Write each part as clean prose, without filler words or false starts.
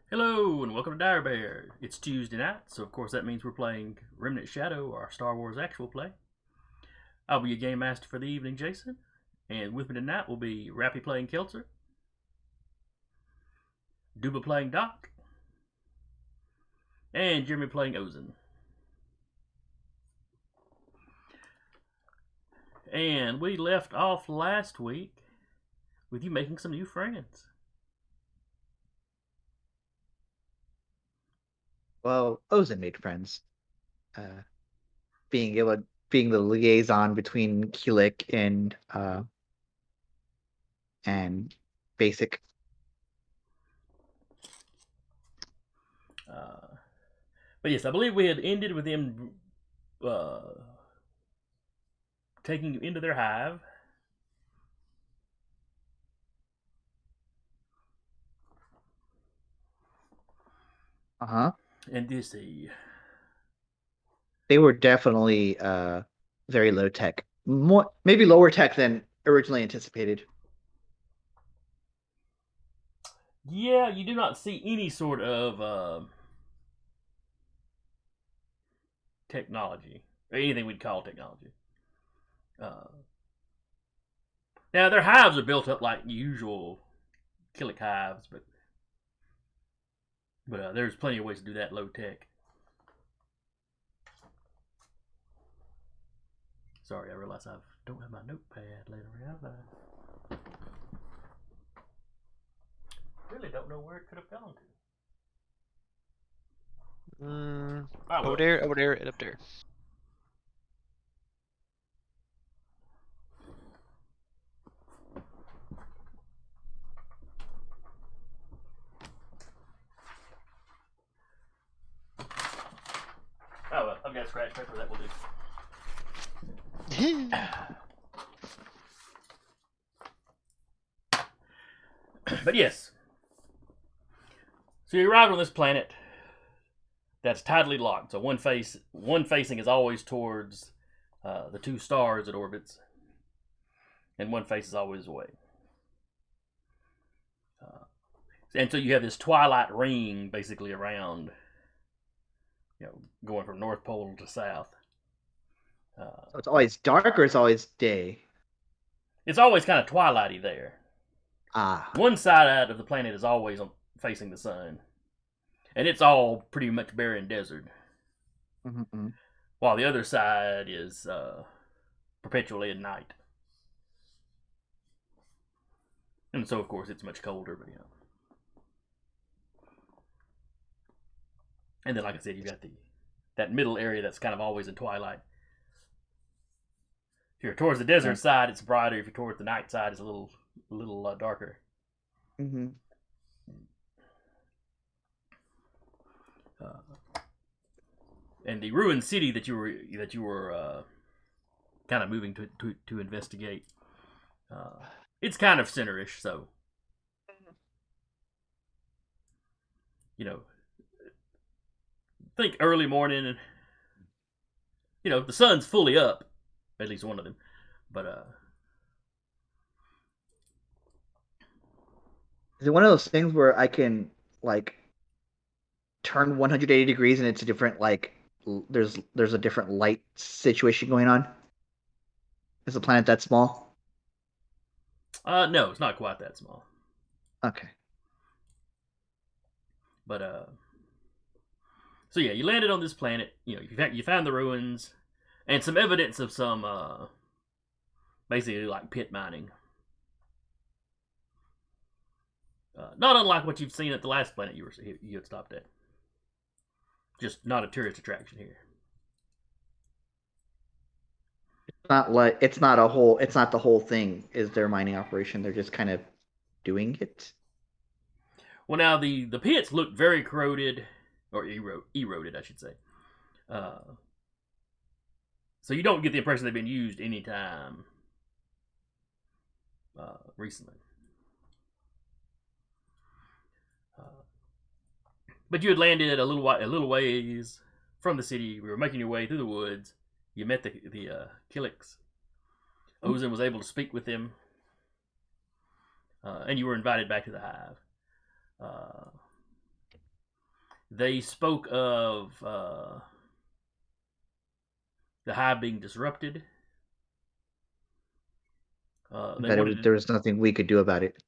Hello and welcome to Dire Bear. It's Tuesday night, so of course that means we're playing Remnant Shadow, our Star Wars actual play. I'll be your game master for the evening, Jason, and with me tonight will be Rappy playing Keltzer, Duba playing Doc, and Jeremy playing Ozen. And we left off last week with you making some new friends. Well, Ozen made friends. Being the liaison between Killik and Basic. But yes, I believe we had ended with them taking you into their hive. And this They were definitely very low tech. Maybe lower tech than originally anticipated. Yeah, you do not see any sort of technology, or anything we'd call technology. Now, their hives are built up like usual Killik hives, but there's plenty of ways to do that low tech. Sorry, I realize I don't have my notepad laying around. I really don't know where it could have gone to. Over there, and up there. Oh well, I've got scratch paper, that will do. But yes. So you arrived on this planet that's tidally locked. So one facing is always towards the two stars it orbits, and one face is always away. And so you have this twilight ring basically around, going from North Pole to South. So it's always dark or it's always day? It's always kind of twilighty there. One side of the planet is always facing the sun, and it's all pretty much barren desert. Mm-hmm. While the other side is perpetually at night. And so, of course, it's much colder, but And then, like I said, you've got that middle area that's kind of always in twilight. If you're towards the desert side, it's brighter. If you're towards the night side, it's a little darker. Mm-hmm. And the ruined city that you were kind of moving to investigate, it's kind of center-ish, so think early morning, and the sun's fully up, at least one of them, but is it one of those things where I can turn 180 degrees and it's a different there's a different light situation going on? Is the planet that small? No, it's not quite that small. Okay. But so yeah, you landed on this planet. You found the ruins and some evidence of some basically like pit mining. Not unlike what you've seen at the last planet you had stopped at. Just not a tourist attraction here. Not like it's not the whole thing is their mining operation. They're just kind of doing it. Well, now the pits look very corroded, or eroded, I should say. So you don't get the impression they've been used any time recently. But you had landed a little ways from the city. We were making your way through the woods. You met the Killiks. Ozin was able to speak with them, and you were invited back to the hive. They spoke of the hive being disrupted. There was nothing we could do about it.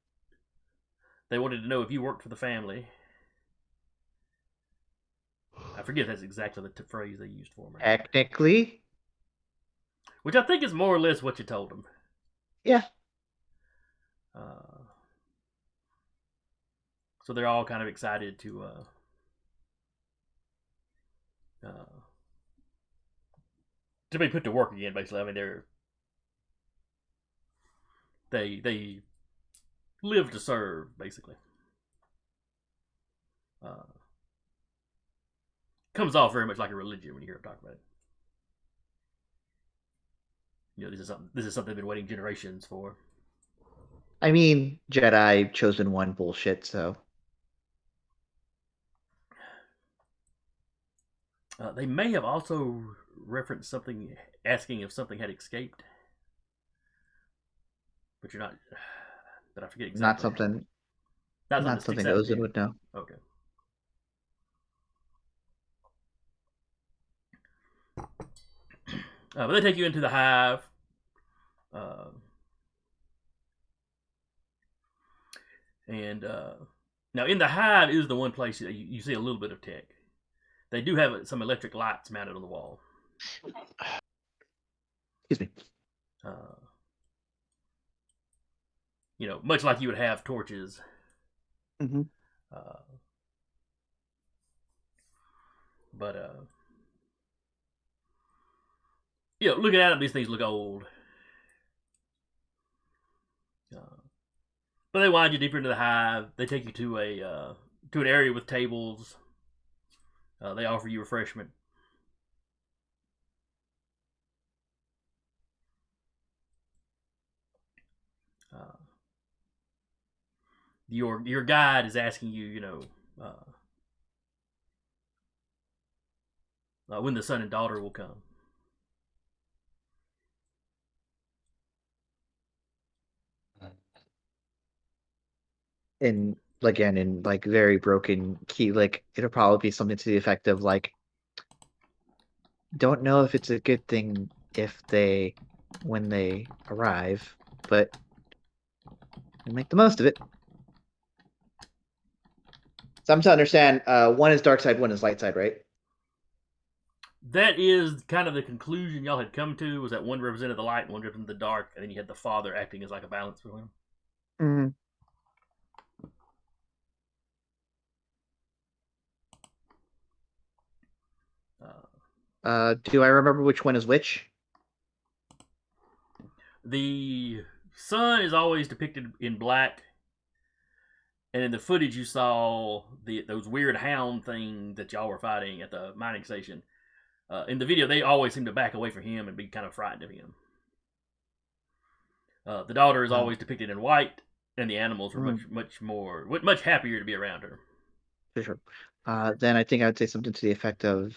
They wanted to know if you worked for the family. I forget if that's exactly the phrase they used for me. Technically. Which I think is more or less what you told them. Yeah. So they're all kind of excited to be put to work again. Basically, I mean they live to serve. Basically, comes off very much like a religion when you hear them talk about it. You know, this is something they've been waiting generations for. I mean, Jedi chosen one bullshit, so. They may have also referenced something, asking if something had escaped, but you're not. But I forget exactly. Not something Ozin would know. Okay. But they take you into the hive. And now in the hive is the one place that you see a little bit of tech. They do have some electric lights mounted on the wall. Excuse me. You know, much like you would have torches. Mm-hmm. But you know, looking at them, these things look old. But they wind you deeper into the hive. They take you to an area with tables. They offer you refreshment. Your guide is asking you, you know, when the son and daughter will come. And again, in like very broken key, like it'll probably be something to the effect of like, don't know if it's a good thing when they arrive, but we make the most of it. So I'm to understand, one is dark side, one is light side, right? That is kind of the conclusion y'all had come to, was that one represented the light and one represented the dark, and then you had the father acting as like a balance for him. Mm-hmm. Do I remember which one is which? The sun is always depicted in black, and in the footage you saw those weird hound things that y'all were fighting at the mining station. In the video, they always seem to back away from him and be kind of frightened of him. The daughter is always depicted in white, and the animals were much happier to be around her. For sure. Then I think I would say something to the effect of,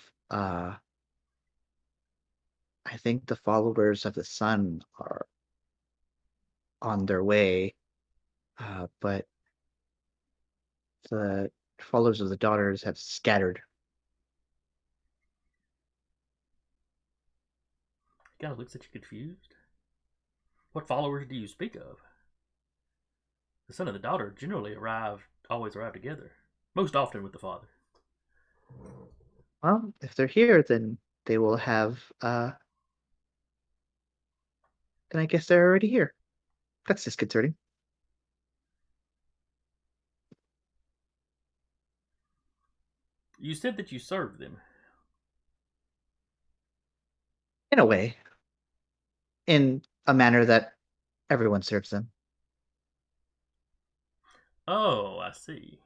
I think the followers of the sun are on their way, but the followers of the daughters have scattered. He kind of looks at you confused. What followers do you speak of? The son and the daughter generally always arrive together, most often with the father. Well, if they're here, then they will have, then I guess they're already here. That's disconcerting. You said that you served them. In a way. In a manner that everyone serves them. Oh, I see.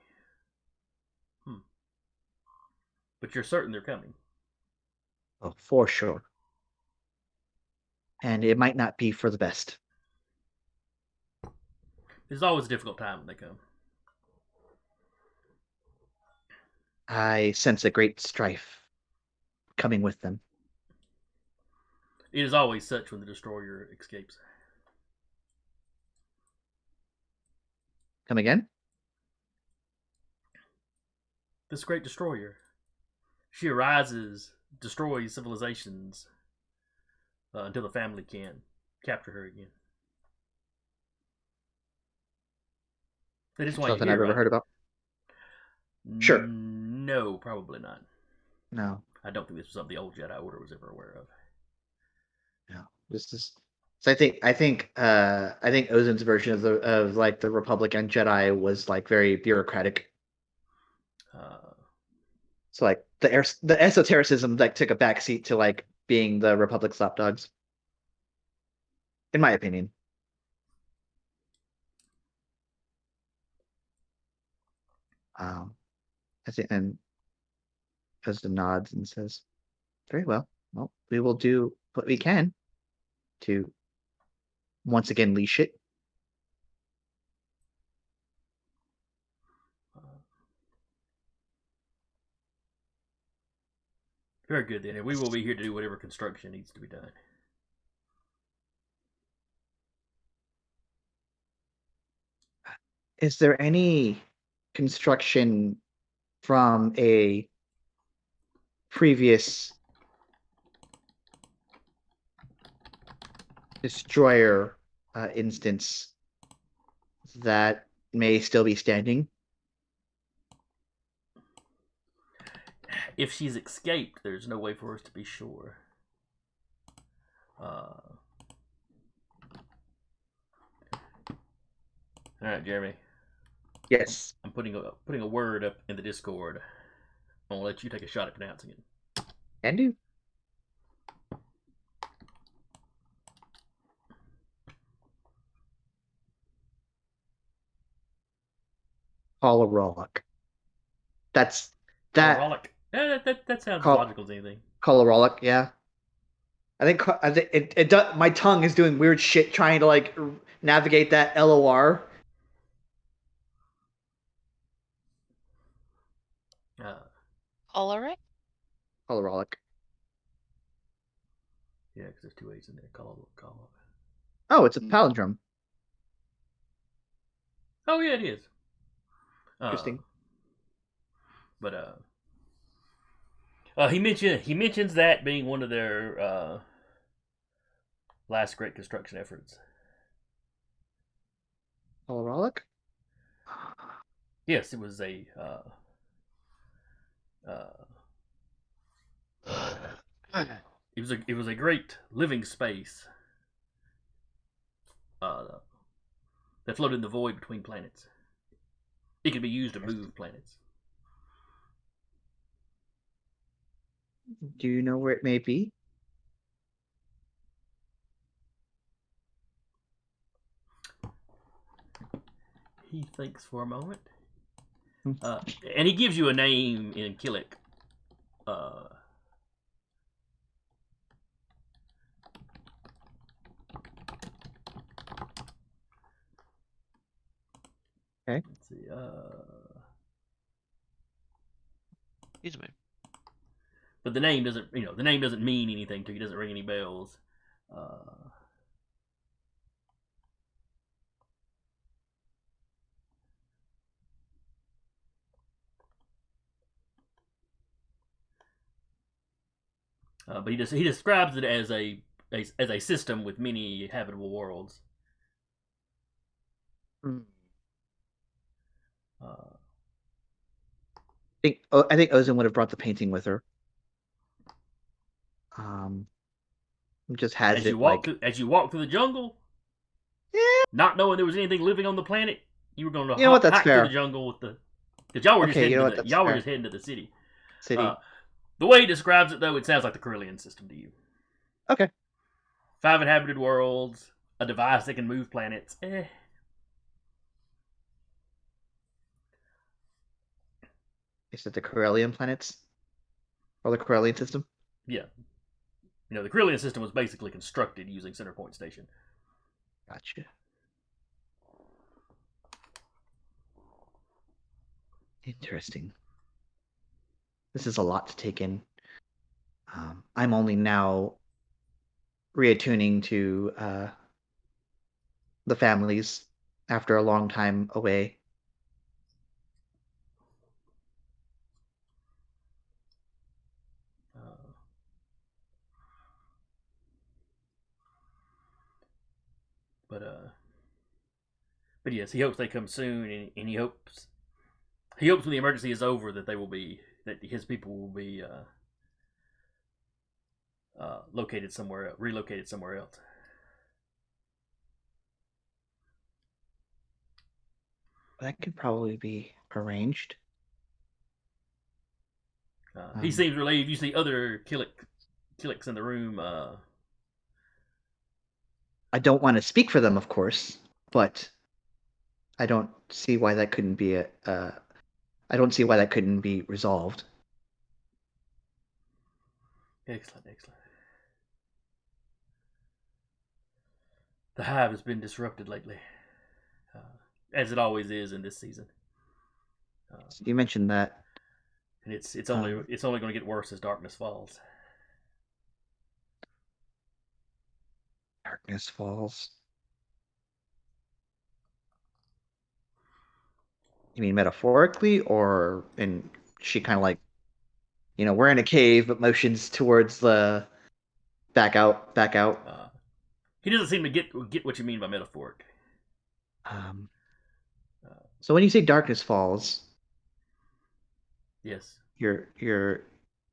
But you're certain they're coming. Oh, for sure. And it might not be for the best. It's always a difficult time when they come. I sense a great strife coming with them. It is always such when the destroyer escapes. Come again? This great destroyer. She arises, destroys civilizations until the family can capture her again. That is why Something you're I've here, ever right? heard about. Sure. No, probably not. No. I don't think this was something the old Jedi Order was ever aware of. No. This is. So I think Ozen's version of the Republic and Jedi was like very bureaucratic. So like the esotericism like took a backseat to like being the Republic's lapdogs. In my opinion. I think, and Ozen nods and says, "Very well. Well, we will do what we can to once again leash it." Very good then, and we will be here to do whatever construction needs to be done. Is there any construction from a previous destroyer instance that may still be standing? If she's escaped, there's no way for us to be sure. All right, Jeremy. Yes. I'm putting a word up in the Discord. I'm gonna let you take a shot at pronouncing it. Can do. Colorolic. That's that. Colorolic. That sounds as logical as anything. Colorolic, yeah. I think it does. My tongue is doing weird shit trying to like navigate that LOR. Coloric? Colorolic. Yeah, because there's two A's in there. Oh, it's a palindrome. Oh yeah, it is. Interesting. But he mentions that being one of their last great construction efforts. Colorolic? Yes, it was a it was a great living space that floated in the void between planets. It could be used to move planets. Do you know where it may be? He thinks for a moment. And he gives you a name in Killik. Okay. Let's see. Excuse me. But the name doesn't mean anything to you. It doesn't ring any bells. But he describes it as a system with many habitable worlds. I think Ozen would have brought the painting with her. Just has as it you walk like as you walk through the jungle, not knowing there was anything living on the planet, you were going to that's hike through fair. the jungle with the because y'all were just Okay, heading you know what? That's y'all were fair. just heading to the city. city. The way he describes it, though, it sounds like the Carillion system to you. Okay. 5 inhabited worlds, a device that can move planets. Is it the Corellian planets? Or the Corellian system? Yeah. The Carillion system was basically constructed using Centerpoint Station. Gotcha. Interesting. This is a lot to take in. I'm only now reattuning to the families after a long time away. But yes, he hopes they come soon, and he hopes when the emergency is over that his people will be relocated somewhere else. That could probably be arranged. He seems relieved. You see other Killiks in the room. I don't want to speak for them, of course, but I don't see why that couldn't be I don't see why that couldn't be resolved. Excellent. The hive has been disrupted lately, as it always is in this season. You mentioned that, and it's only going to get worse as darkness falls. Darkness falls. You mean metaphorically, or in she kind of like, we're in a cave, but motions towards the back out. He doesn't seem to get what you mean by metaphoric. So when you say darkness falls, yes, your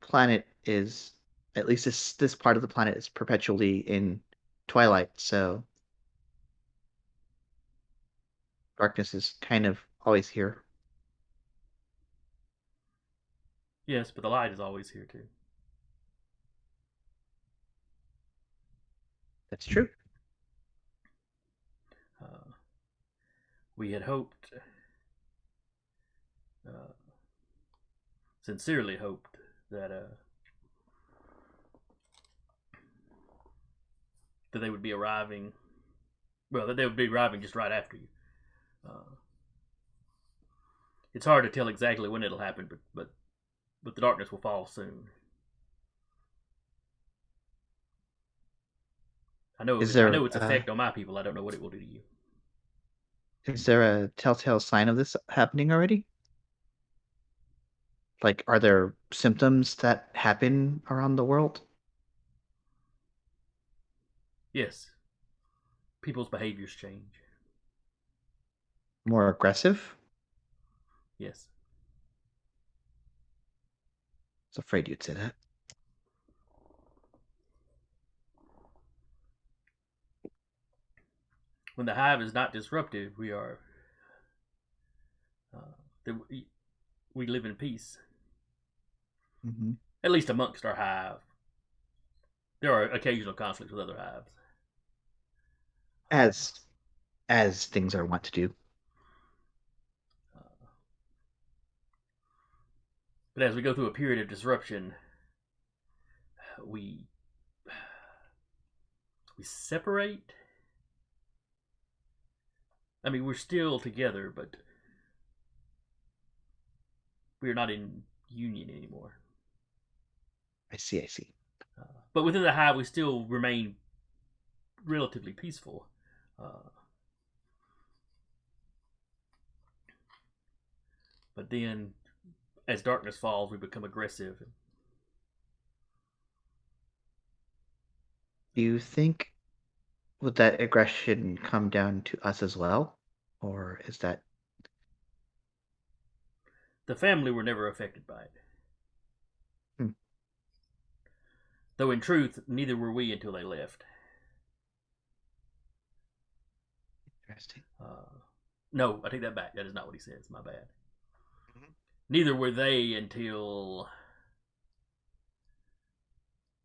planet is, at least this part of the planet is perpetually in twilight, so darkness is kind of always here. Yes, but the light is always here too. That's true. We had hoped, sincerely hoped, that they would be arriving. Well, that they would be arriving just right after you. It's hard to tell exactly when it'll happen, but the darkness will fall soon. I know its effect on my people. I don't know what it will do to you. Is there a telltale sign of this happening already? Like, are there symptoms that happen around the world? Yes. People's behaviors change. More aggressive? Yes. I was afraid you'd say that. When the hive is not disrupted, we live in peace. Mm-hmm. At least amongst our hive. There are occasional conflicts with other hives. As things are wont to do. But as we go through a period of disruption, we separate. I mean, we're still together, but we're not in union anymore. I see. But within the hive, we still remain relatively peaceful. But then, as darkness falls, we become aggressive. Do you think, would that aggression come down to us as well? Or is that... The family were never affected by it. Though in truth, neither were we until they left. Interesting. No, I take that back. That is not what he says. My bad. Mm-hmm. Neither were they until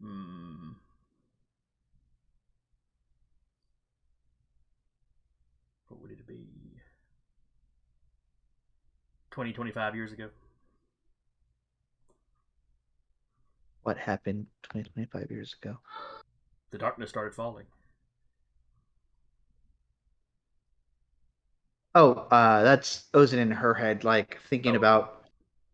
Hmm. What would it be? 20, 25 years ago. What happened 20, 25 years ago? The darkness started falling. Oh, that's Ozin in her head, like thinking Oh, about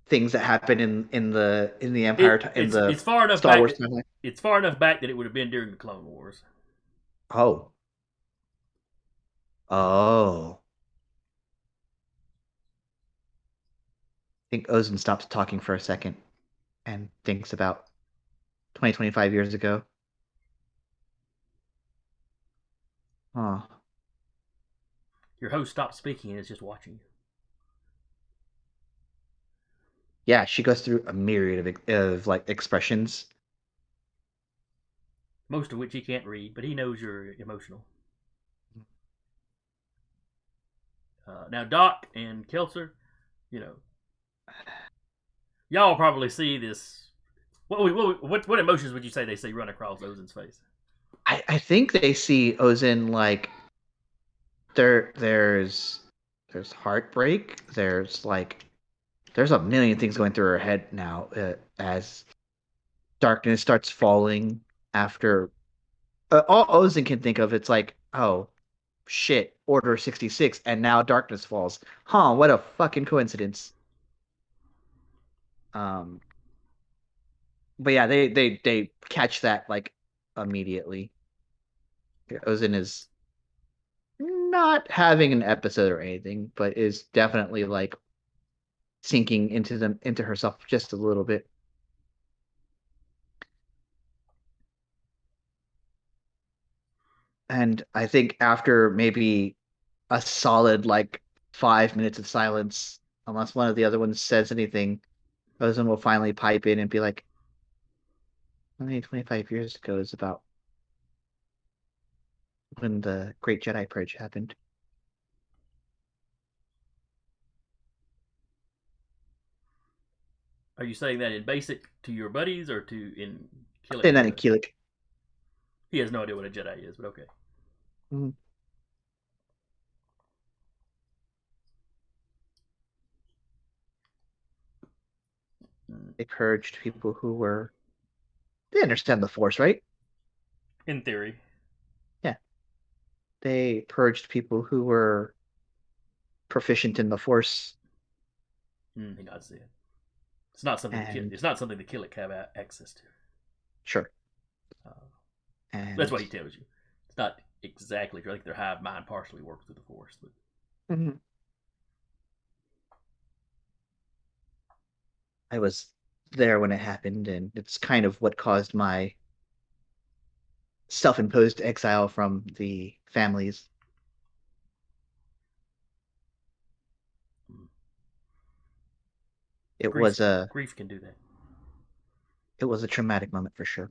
things that happened in the in the it's far enough Star back Wars that timeline. it's far enough back that it would have been during the Clone Wars. Oh, oh. I think Ozin stops talking for a second and thinks about 20, 25 years ago. Oh, Your host stops speaking and is just watching you. yeah. She goes through a myriad of like expressions. Most of which he can't read, but he knows you're emotional. Now, Doc and Kelser, you know, y'all probably see this. What emotions would you say they see run across Ozen's face? I think they see Ozin like there's heartbreak. There's a million things going through her head now as darkness starts falling after all Ozin can think of. It's like, oh shit, Order 66, and now darkness falls. Huh? What a fucking coincidence. Um, but yeah, they catch that like immediately. Ozin is not having an episode or anything, but is definitely like sinking into herself just a little bit. And I think after maybe a solid like 5 minutes of silence, unless one of the other ones says anything, Ozan will finally pipe in and be like, 25 years ago is about when the Great Jedi Purge happened. Are you saying that in basic to your buddies or to in Killik And to then in the? Killik. He has no idea what a Jedi is, but okay. Mm-hmm. They purged people who were. They understand the Force, right? In theory. Yeah. They purged people who were proficient in the Force. I see it. It's not something And it's not something the Killik have access to. sure. Uh, that's And what he tells you. It's not exactly true. I think their hive mind partially works through the Force, but Mhm. I was there when it happened, and it's kind of what caused my self-imposed exile from the families. It grief was a grief can do that. it was a traumatic moment for sure.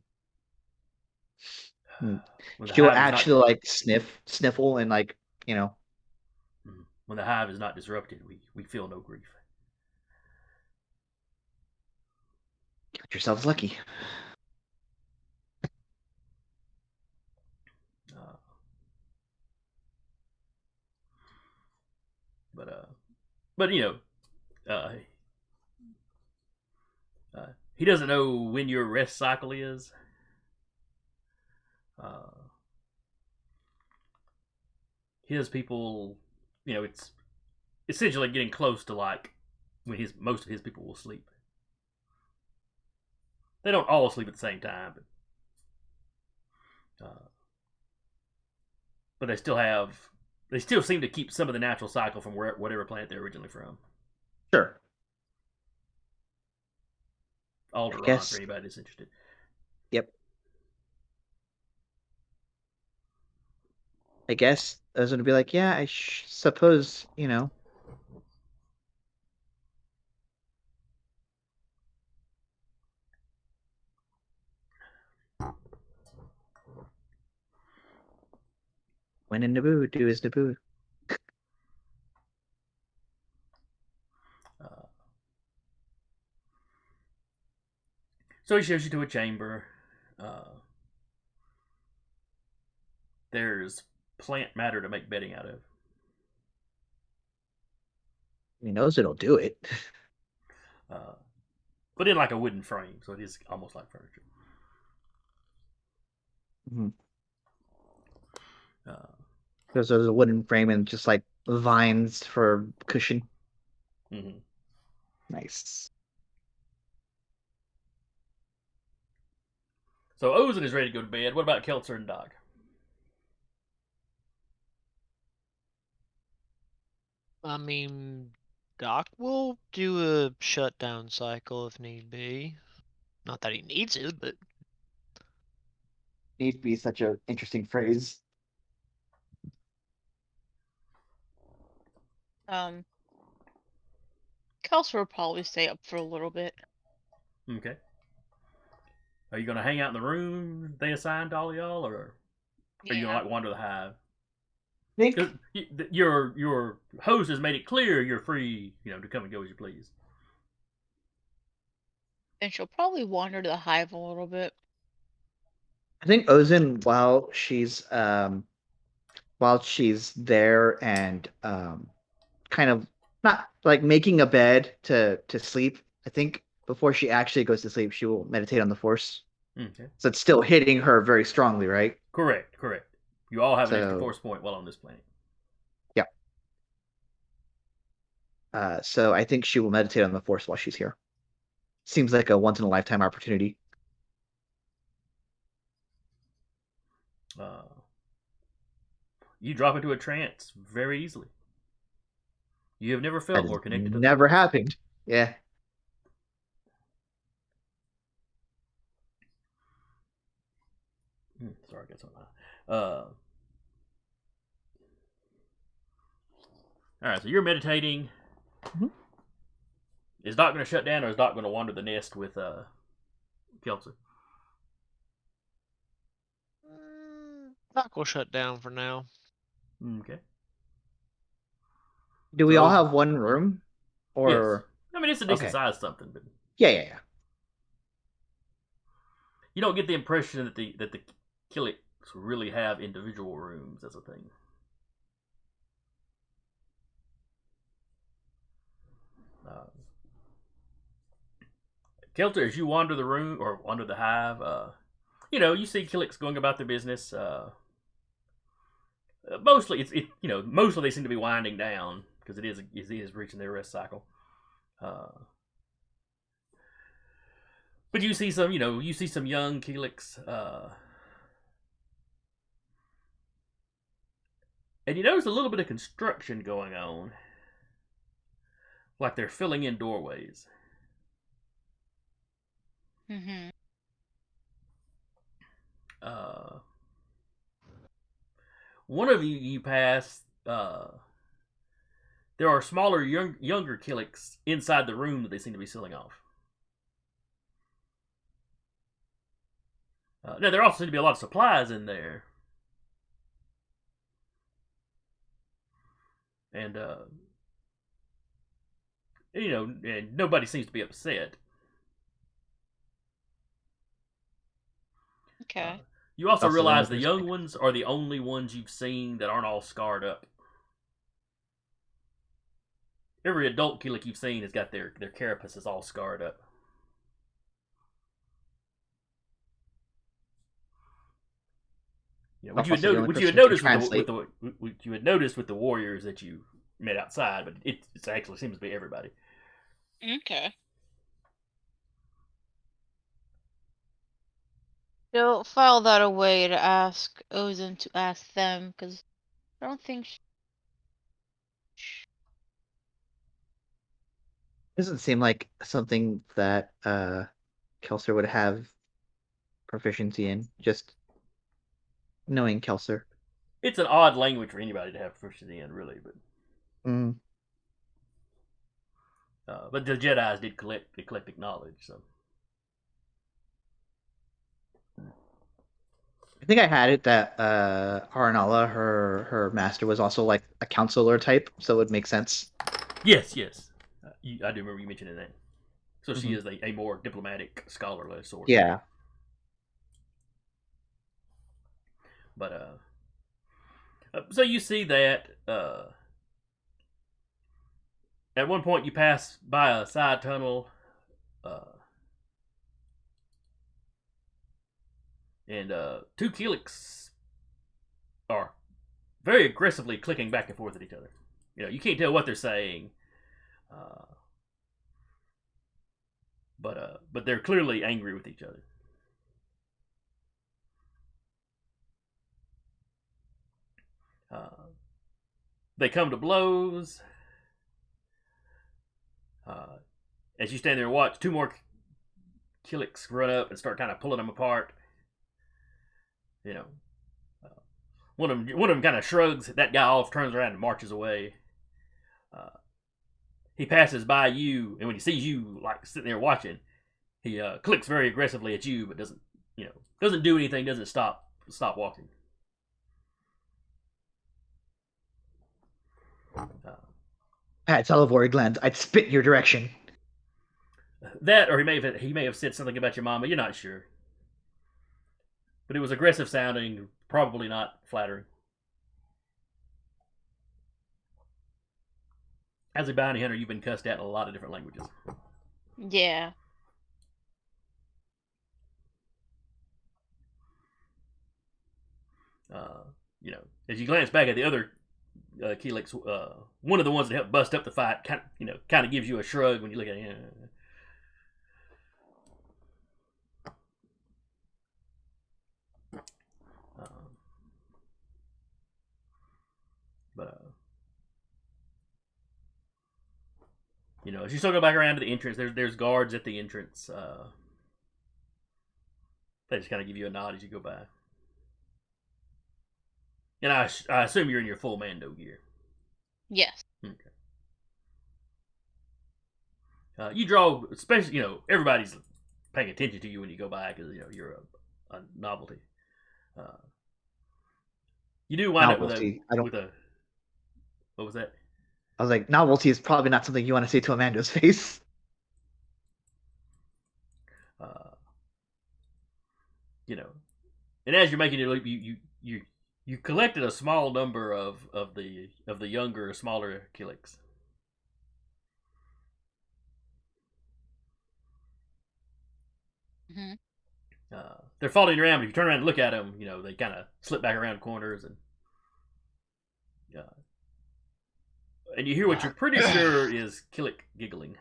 Mm. When the She will hive is not actually like sniffle, and like, you know, when the hive is not disrupted, we feel no grief. count yourselves lucky. Uh, but you know, he doesn't know when your rest cycle is. Uh, his people, it's essentially getting close to like when his most of his people will sleep. They don't all sleep at the same time, but they still seem to keep some of the natural cycle from whatever planet they're originally from. Sure. I Alderaan, for guess. anybody that's interested. Yep. I guess I was gonna be like, yeah, I suppose, when in Naboo, do as Naboo. So he shows you to a chamber. Uh, there's plant matter to make bedding out of. He knows it'll do it. But in like a wooden frame, so it is almost like furniture. Mm-hmm. Uh, There's a wooden frame and just like vines for cushion. mm-hmm. Nice. So Ozen is ready to go to bed. What about Keltzer and Doc? I mean, Doc will do a shutdown cycle if need be. Not that he needs it, but Need to be such an interesting phrase. Kelsey will probably stay up for a little bit. Okay. Are you going to hang out in the room they assigned to all y'all, or are you going to like wander the hive? Think your host has made it clear you're free, to come and go as you please. And she'll probably wander to the hive a little bit. I think Ozen, while she's there and kind of not like making a bed to sleep, I think before she actually goes to sleep, she will meditate on the Force. Okay. So it's still hitting her very strongly, right? Correct. You all have an extra So- Force point while on this planet. So I think she will meditate on the Force while she's here. Seems like a once in a lifetime opportunity. You drop into a trance very easily. You have never That felt has more connected to the never Force. happened. Yeah. Sorry, I got something. All right, so you're meditating. Mhm. Is Doc going to shut down, or is Doc going to wander the nest with Keltzer? Doc will shut down for now. Okay. Do we So- all have one room? Or Yes. I mean, it's a decent Okay. size something, but yeah. you don't get the impression that the Killiks really have individual rooms as a thing. Kelter, as you wander the room or wander the hive, you see Killiks going about their business. Mostly, mostly they seem to be winding down because it is reaching their rest cycle. But you see some young Killiks, and you notice a little bit of construction going on, like they're filling in doorways. Mm-hmm. One of you pass. There are smaller, younger Killiks inside the room that they seem to be sealing off. Now there also seem to be a lot of supplies in there, and and nobody seems to be upset. Okay. You also Also, realize the there's young like- ones are the only ones you've seen that aren't all scarred up. Every adult Killik you've seen has got their carapaces all scarred up. Which you had noticed with the warriors that you met outside, but it actually seems to be everybody. Okay. She'll file that away to ask Ozen to ask them, because I don't think Doesn't seem like something that Kelser would have proficiency in. Just knowing Kelser. It's an odd language for anybody to have proficiency in, really, but Mm. but the Jedi's did collect eclectic knowledge, so. I think I had it that Aranala, her master, was also like a counselor type, so it would make sense. Yes. I do remember you mentioning that. So she Mhm. is a more diplomatic, scholarly sort. Yeah. But so you see that at one point you pass by a side tunnel, and two Killiks are very aggressively clicking back and forth at each other. You can't tell what they're saying, uh, but they're clearly angry with each other. They come to blows. As you stand there and watch, two more Killiks run up and start kind of pulling them apart. One of them kind of shrugs that guy off, turns around and marches away. He passes by you, and when he sees you like sitting there watching, he clicks very aggressively at you, but doesn't do anything, doesn't stop walking. Pat salivary glands. I'd spit in your direction. That, or he may have said something about your mama. You're not sure, but it was aggressive sounding, probably not flattering. As a bounty hunter, you've been cussed at in a lot of different languages. Yeah. As you glance back at the other Killiks, one of the ones that helped bust up the fight, kind of gives you a shrug when you look at him. As you still go back around to the entrance, there's guards at the entrance. They just kind of give you a nod as you go by. And I assume you're in your full Mando gear. Yes. Okay. You draw, especially, everybody's paying attention to you when you go by because, you're a novelty. You do wind Novelty. up with a... What was that? I was like, novelty is probably not something you want to say to Amanda's face. And as you're making your leap, you collected a small number of the younger, smaller Killiks. Mm-hmm. They're following around, but if you turn around and look at them, they kind of slip back around corners and you hear what you're pretty sure is Killik giggling.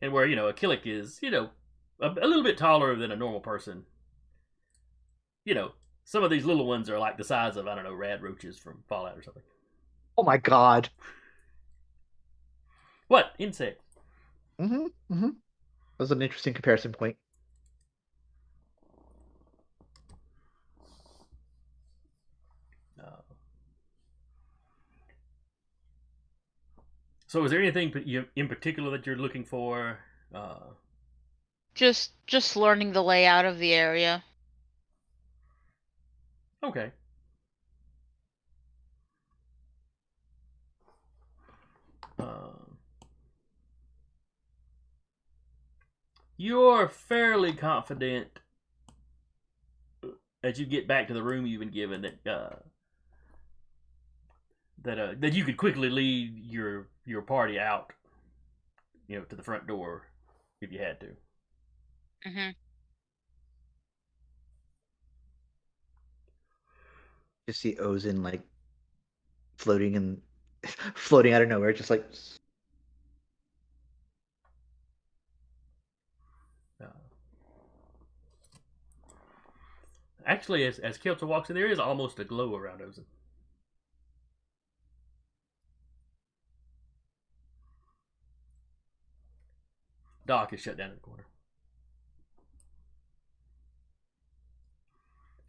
And where, a Killik is, a little bit taller than a normal person. Some of these little ones are like the size of, I don't know, rad roaches from Fallout or something. Oh my god. What? Insects? That was an interesting comparison point. So is there anything in particular that you're looking for? Just learning the layout of the area. Okay. You're fairly confident as you get back to the room you've been given that you could quickly lead your party out, to the front door if you had to. Mm-hmm. You see Ozin like floating out of nowhere, just like. Actually, as Kelta walks in, there is almost a glow around Ozin. Doc is shut down in the corner.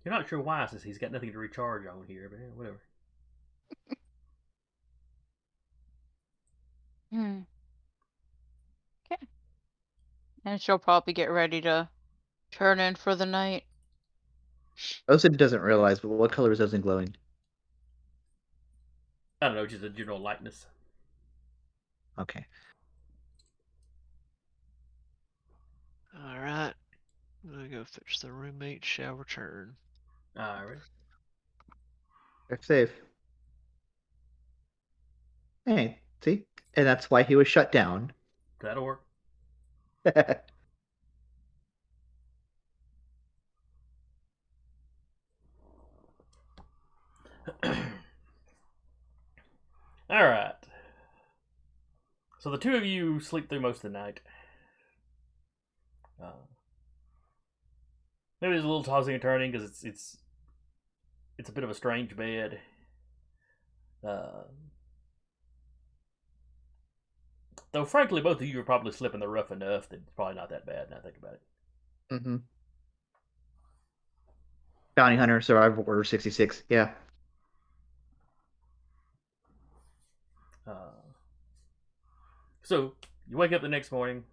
You're not sure why, since he's got nothing to recharge on here, but whatever. Okay. And she'll probably get ready to turn in for the night. Ozin doesn't realize, but what color is Ozin glowing? I don't know, just a general lightness. Okay. go fetch the roommate. Shall return. All right. Drive safe. Hey, see? And that's why he was shut down. That'll work. All right. So the two of you sleep through most of the night. Maybe there's a little tossing and turning because it's a bit of a strange bed. Though frankly, both of you are probably slipping the rough enough that it's probably not that bad. Now I think about it. Mm-hmm. Bounty Hunter, Survival Order 66. Yeah. So you wake up the next morning.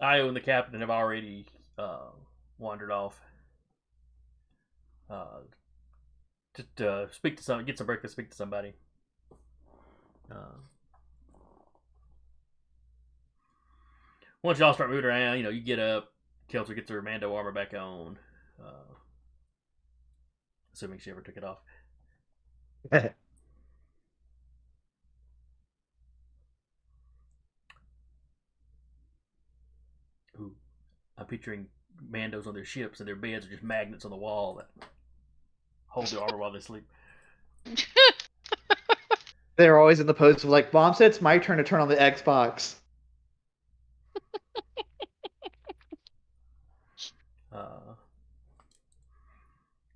Io and the captain have already wandered off to speak to some, get some breakfast, speak to somebody. Once y'all start moving around, you get up. Kelter gets her Mando armor back on, assuming she ever took it off. Ooh, I'm picturing Mandos on their ships, and their beds are just magnets on the wall that hold the armor while they sleep. They're always in the pose of like, Mom said it's my turn to turn on the Xbox.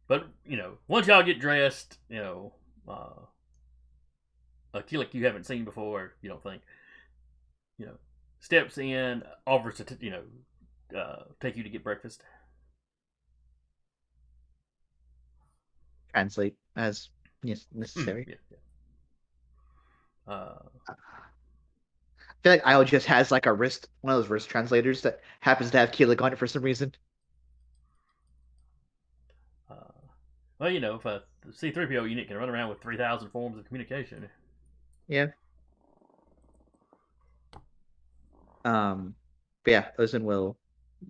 But once y'all get dressed, a Killik you haven't seen before, you don't think, steps in, offers to take you to get breakfast. Translate as necessary. Yeah. I feel like Io just has like one of those wrist translators that happens to have Killik on it for some reason. Well, if a C-3PO unit can run around with 3,000 forms of communication. Yeah. But yeah, Ozin will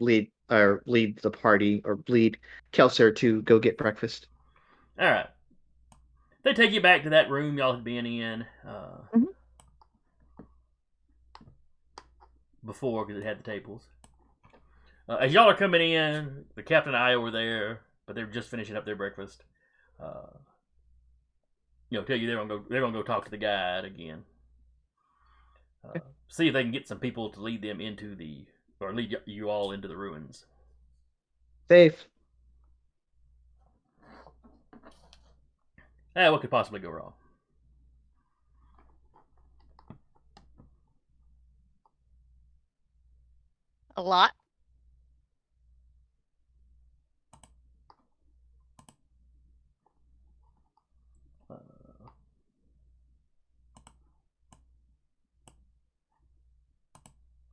lead the party or lead Kelser to go get breakfast. All right. They take you back to that room y'all had been in before, because it had the tables. As y'all are coming in, the captain and Io were there, but they're just finishing up their breakfast. Tell you they're gonna go talk to the guide again. See if they can get some people to lead them lead you all into the ruins. Safe. What could possibly go wrong? A lot.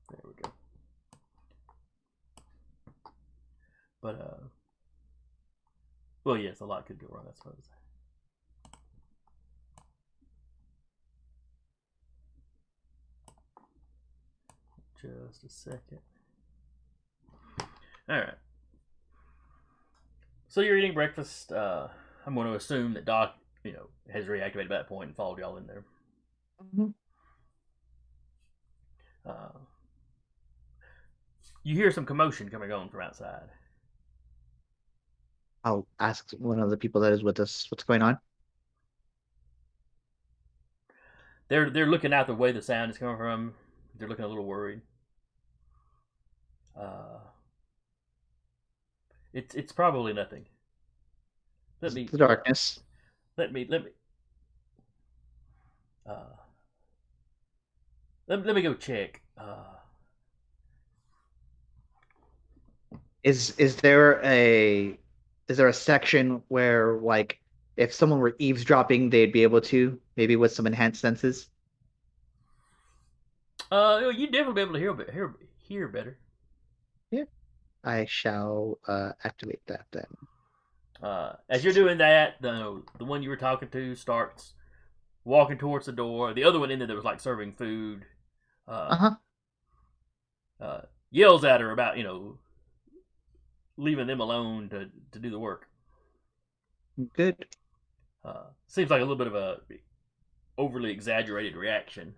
There we go. But well, yes, a lot could go wrong, I suppose. Just a second. All right. So you're eating breakfast. I'm going to assume that Doc, has reactivated at that point and followed y'all in there. Mm-hmm. You hear some commotion coming on from outside. I'll ask one of the people that is with us what's going on. They're looking out the way the sound is coming from. They're looking a little worried. It's probably nothing. The darkness. Let me go check. Is there a section where, like, if someone were eavesdropping, they'd be able to, maybe with some enhanced senses? You'd definitely be able to hear better. Yeah, I shall activate that then. As you're doing that, the one you were talking to starts walking towards the door. The other one in there that was like serving food. yells at her about leaving them alone to do the work. Good. Seems like a little bit of a overly exaggerated reaction.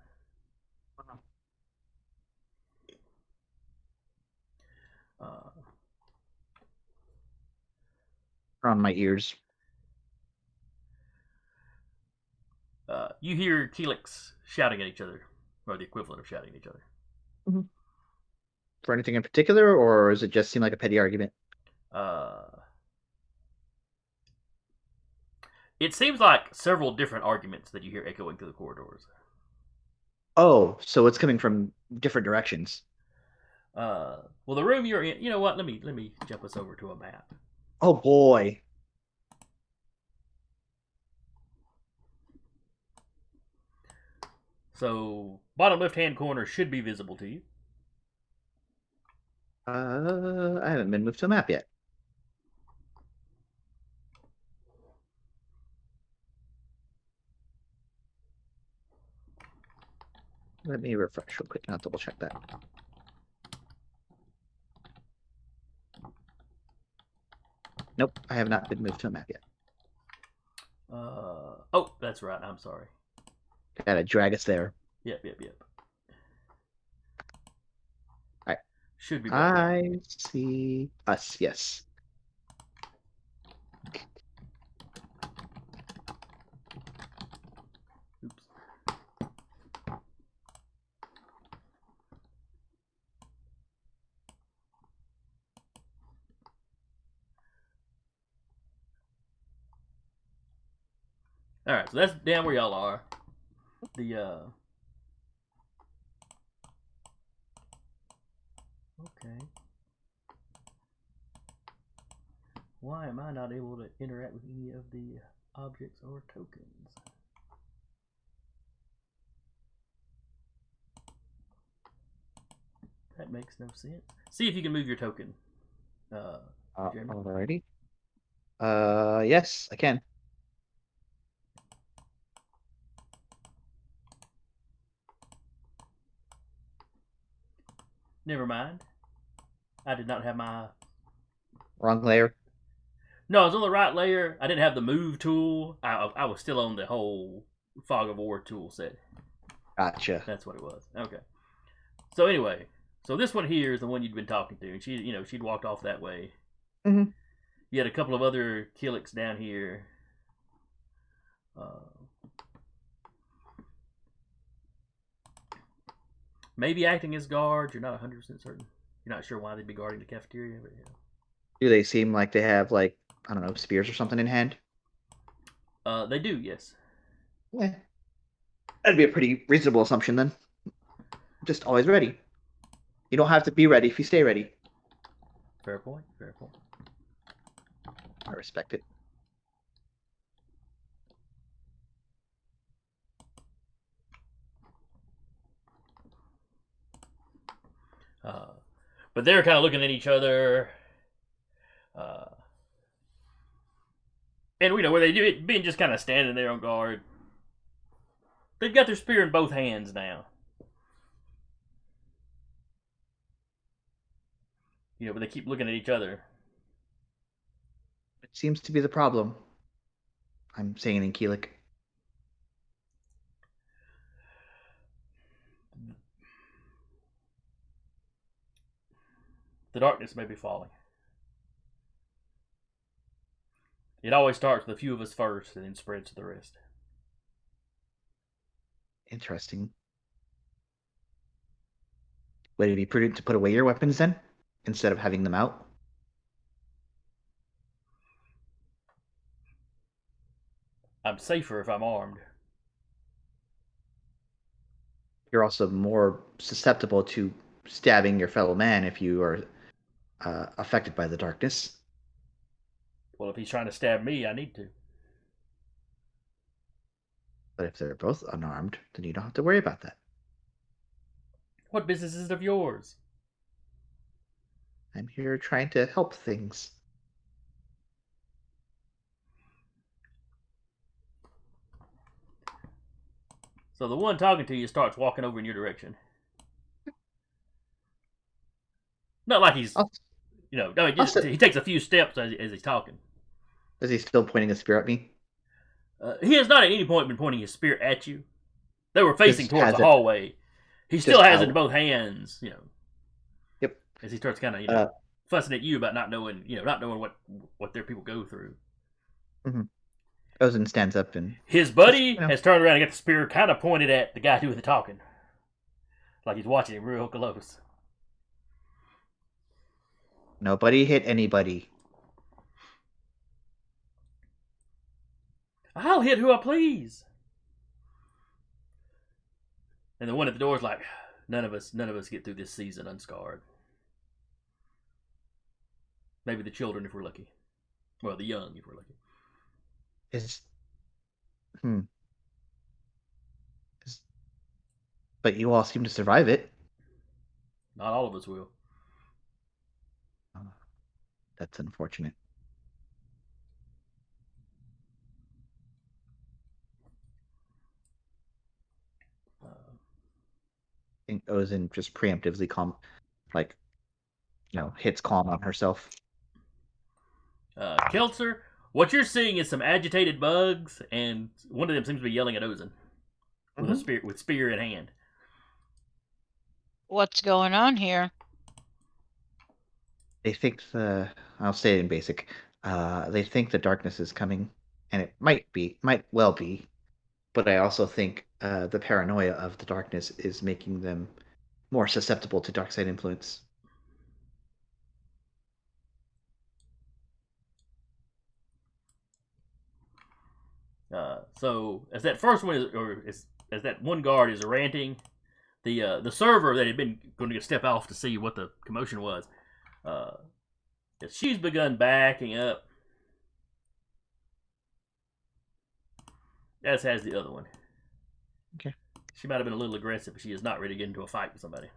On my ears. You hear Killiks shouting at each other, or the equivalent of shouting at each other. For anything in particular, or does it just seem like a petty argument? It seems like several different arguments that you hear echoing through the corridors. Oh, so it's coming from different directions. Well, the room you're in. You know what? Let me jump us over to a map. Oh boy. So, bottom left-hand corner should be visible to you. I haven't been moved to a map yet. Let me refresh real quick and I'll double check that. Nope, I have not been moved to a map yet. Oh, that's right. I'm sorry. Gotta drag us there. Yep. Alright. Should be. I see us, yes. Oops. All right, so that's down where y'all are. Okay. Why am I not able to interact with any of the objects or tokens? That makes no sense. See if you can move your token. Jeremy. Alrighty. Yes, I can. Never mind. I did not have my... Wrong layer. No, I was on the right layer. I didn't have the move tool. I was still on the whole Fog of War tool set. Gotcha. That's what it was. Okay. So anyway, so this one here is the one you'd been talking to, and she'd walked off that way. Mm-hmm. You had a couple of other Killiks down here. Maybe acting as guards. You're not 100% certain. You're not sure why they'd be guarding the cafeteria, but yeah. Do they seem like they have, like, I don't know, spears or something in hand? They do, yes. Yeah. That'd be a pretty reasonable assumption then. Just always ready. You don't have to be ready if you stay ready. Fair point. Fair point. I respect it. But they're kind of looking at each other. And we know where they do it, being just kind of standing there on guard. They've got their spear in both hands now. But they keep looking at each other. It seems to be the problem. I'm saying in Killik. The darkness may be falling. It always starts with a few of us first and then spreads to the rest. Interesting. Would it be prudent to put away your weapons then, instead of having them out? I'm safer if I'm armed. You're also more susceptible to stabbing your fellow man if you are affected by the darkness. Well, if he's trying to stab me, I need to. But if they're both unarmed, then you don't have to worry about that. What business is it of yours? I'm here trying to help things. So the one talking to you starts walking over in your direction. Not like he's, I'll, no, I'll sit. he takes a few steps as he's talking. Is he still pointing a spear at me? He has not at any point been pointing his spear at you. They were facing Just towards the has it hallway. He still just has it in out. both hands, Yep. as he starts kind of, Uh, fussing at you about not knowing, not knowing what their people go through. Ozen stands up and His buddy has turned around and got the spear kind of pointed at the guy doing the talking, like he's watching him real close. nobody hit anybody. I'll hit who I please. And the one at the door is like, none of us get through this season unscarred. Maybe the children if we're lucky. Well, the young if we're lucky. But you all seem to survive it. Not all of us will. That's unfortunate. I think Ozen just preemptively hits calm on herself. Keltzer, what you're seeing is some agitated bugs, and one of them seems to be yelling at Ozen with a spear in hand. What's going on here? They think I'll say it in basic. They think the darkness is coming, and it might well be, but I also think the paranoia of the darkness is making them more susceptible to dark side influence. So as that first one as that one guard is ranting, the server that had been going to step off to see what the commotion was, she's begun backing up, as has the other one. Okay. She might have been a little aggressive, but she is not ready to get into a fight with somebody.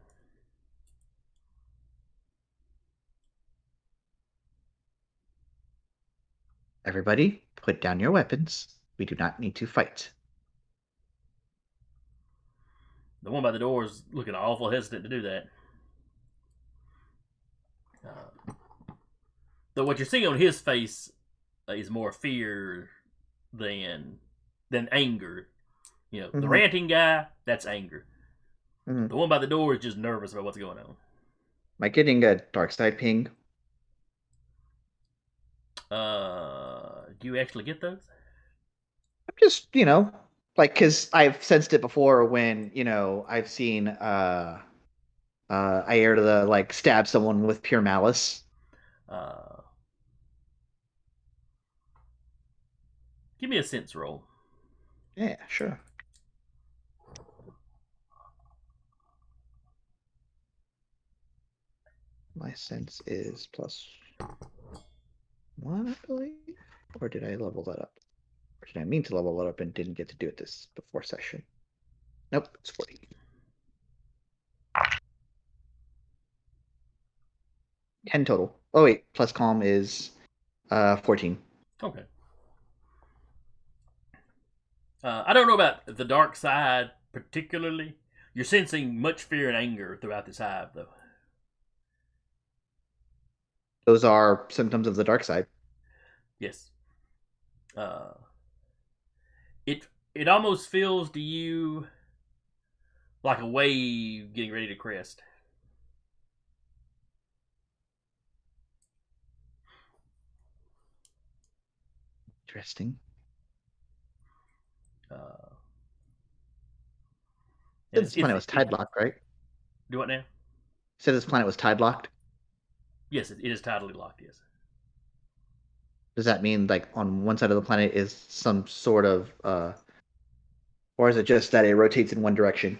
Everybody, put down your weapons. We do not need to fight. The one by the door is looking awful hesitant to do that. Though what you're seeing on his face is more fear than anger. The ranting guy, that's anger. The one by the door is just nervous about what's going on. Am I getting a dark side ping? Do you actually get those? I'm just, because I've sensed it before when, I've seen Aerta stab someone with pure malice. Give me a sense roll. Yeah, sure. My sense is +1, I believe. Or did I level that up? Or did I mean to level it up and didn't get to do it this before session? Nope, it's 40. 10 total. Oh wait, plus calm is 14. Okay. I don't know about the dark side particularly. You're sensing much fear and anger throughout this hive, though. Those are symptoms of the dark side. Yes. It almost feels to you like a wave getting ready to crest. Interesting. This planet was tide locked, right? Do what now? Said this planet was tide locked. Yes, it is tidally locked. Yes. Does that mean on one side of the planet is some sort of, or is it just that it rotates in one direction?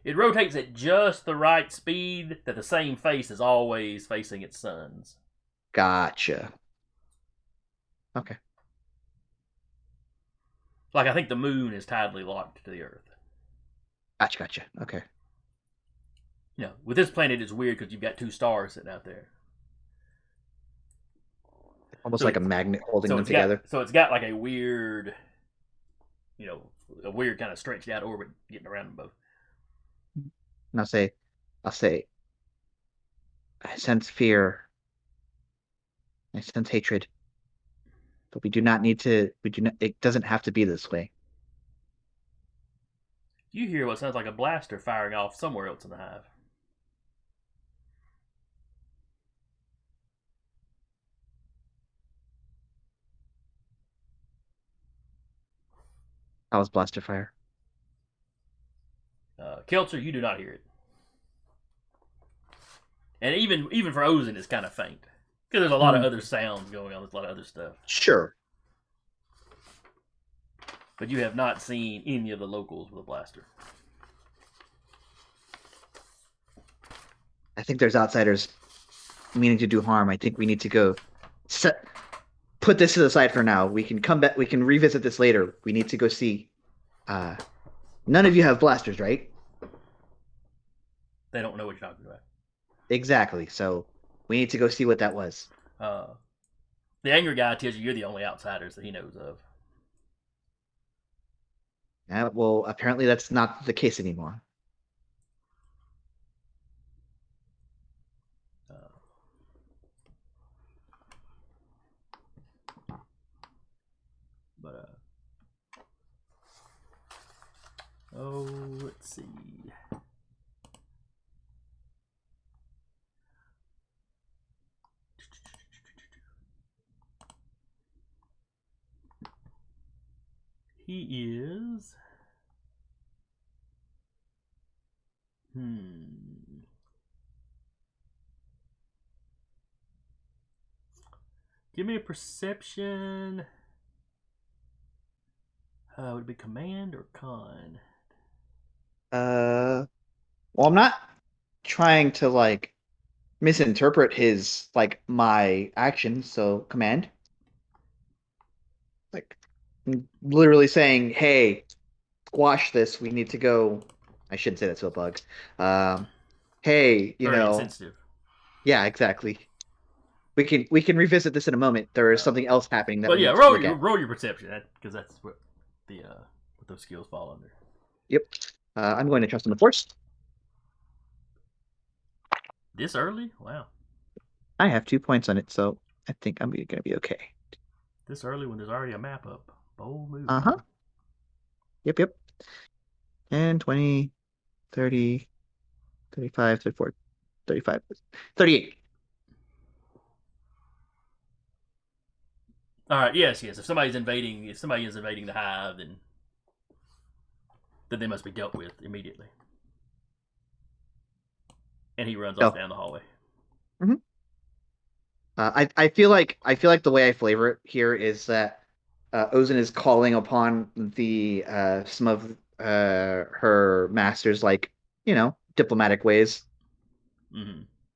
It rotates at just the right speed that the same face is always facing its suns. Gotcha. Okay. I think the moon is tidally locked to the Earth. Gotcha. Okay. With this planet, it's weird because you've got two stars sitting out there. Almost like a magnet holding them together. So it's got a weird, a weird kind of stretched out orbit getting around them both. And I'll say, sense fear. I sense hatred. But we do not need to. We do not. It doesn't have to be this way. You hear what sounds like a blaster firing off somewhere else in the hive. That was blaster fire. Kelcher, you do not hear it. And even for Ozen, it's kind of faint. Because there's a lot of other sounds going on. There's a lot of other stuff. Sure. But you have not seen any of the locals with a blaster. I think there's outsiders meaning to do harm. I think we need to go put this to the side for now. We can come back. We can revisit this later. We need to go see. None of you have blasters, right? They don't know what you're talking about. Exactly. So we need to go see what that was. The angry guy tells you you're the only outsiders that he knows of. Well, apparently that's not the case anymore. Let's see. He is. Give me a perception. Would it be command or con? Well, I'm not trying to misinterpret his my actions, so command. Literally saying, "Hey, squash this. We need to go." I shouldn't say that to a bug. Hey, Very insensitive. Yeah, exactly. We can revisit this in a moment. There is something else happening that. But yeah, roll your perception, because that's what what those skills fall under. Yep. I'm going to trust in the force. This early? Wow. I have 2 points on it, so I think I'm going to be okay. This early when there's already a map up. Bold move. Yep. 10, 20, 30, 35, 34, 35, 38. All right. Yes. If somebody is invading the hive, then they must be dealt with immediately. And he runs off down the hallway. Mm-hmm. I feel like the way I flavor it here is that Ozen is calling upon the some of her masters, diplomatic ways,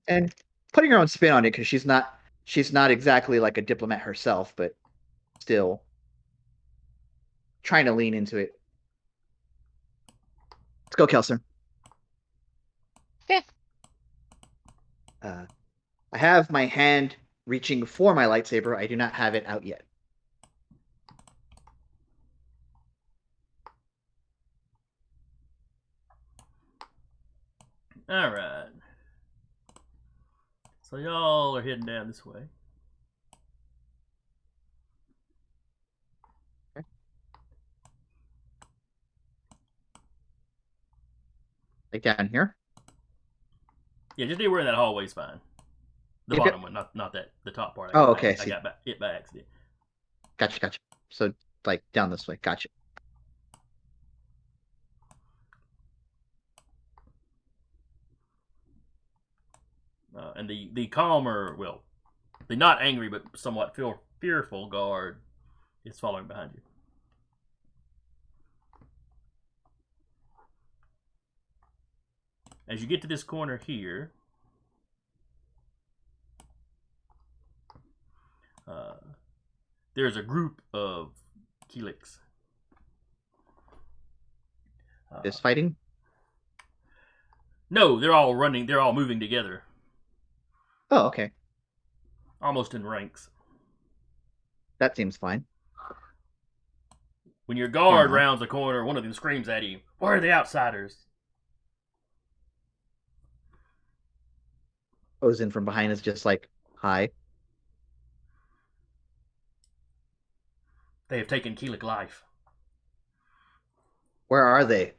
and putting her own spin on it, because she's not exactly like a diplomat herself, but still trying to lean into it. Let's go, Kelser. Fifth. I have my hand reaching for my lightsaber. I do not have it out yet. All right. So y'all are heading down this way. Okay. Like down here? Yeah, just anywhere in that hallway is fine. The bottom one, not the top part. Okay. I got it by accident. Gotcha. So down this way. Gotcha. And the calmer, well, the not angry but somewhat fearful guard is following behind you. As you get to this corner here, there's a group of Killiks. Is fighting? No, they're all running. They're all moving together. Oh, okay. Almost in ranks. That seems fine. When your guard rounds the corner, one of them screams at you, "Where are the outsiders?" Ozin from behind is just like, hi. They have taken Killik life. Where are they?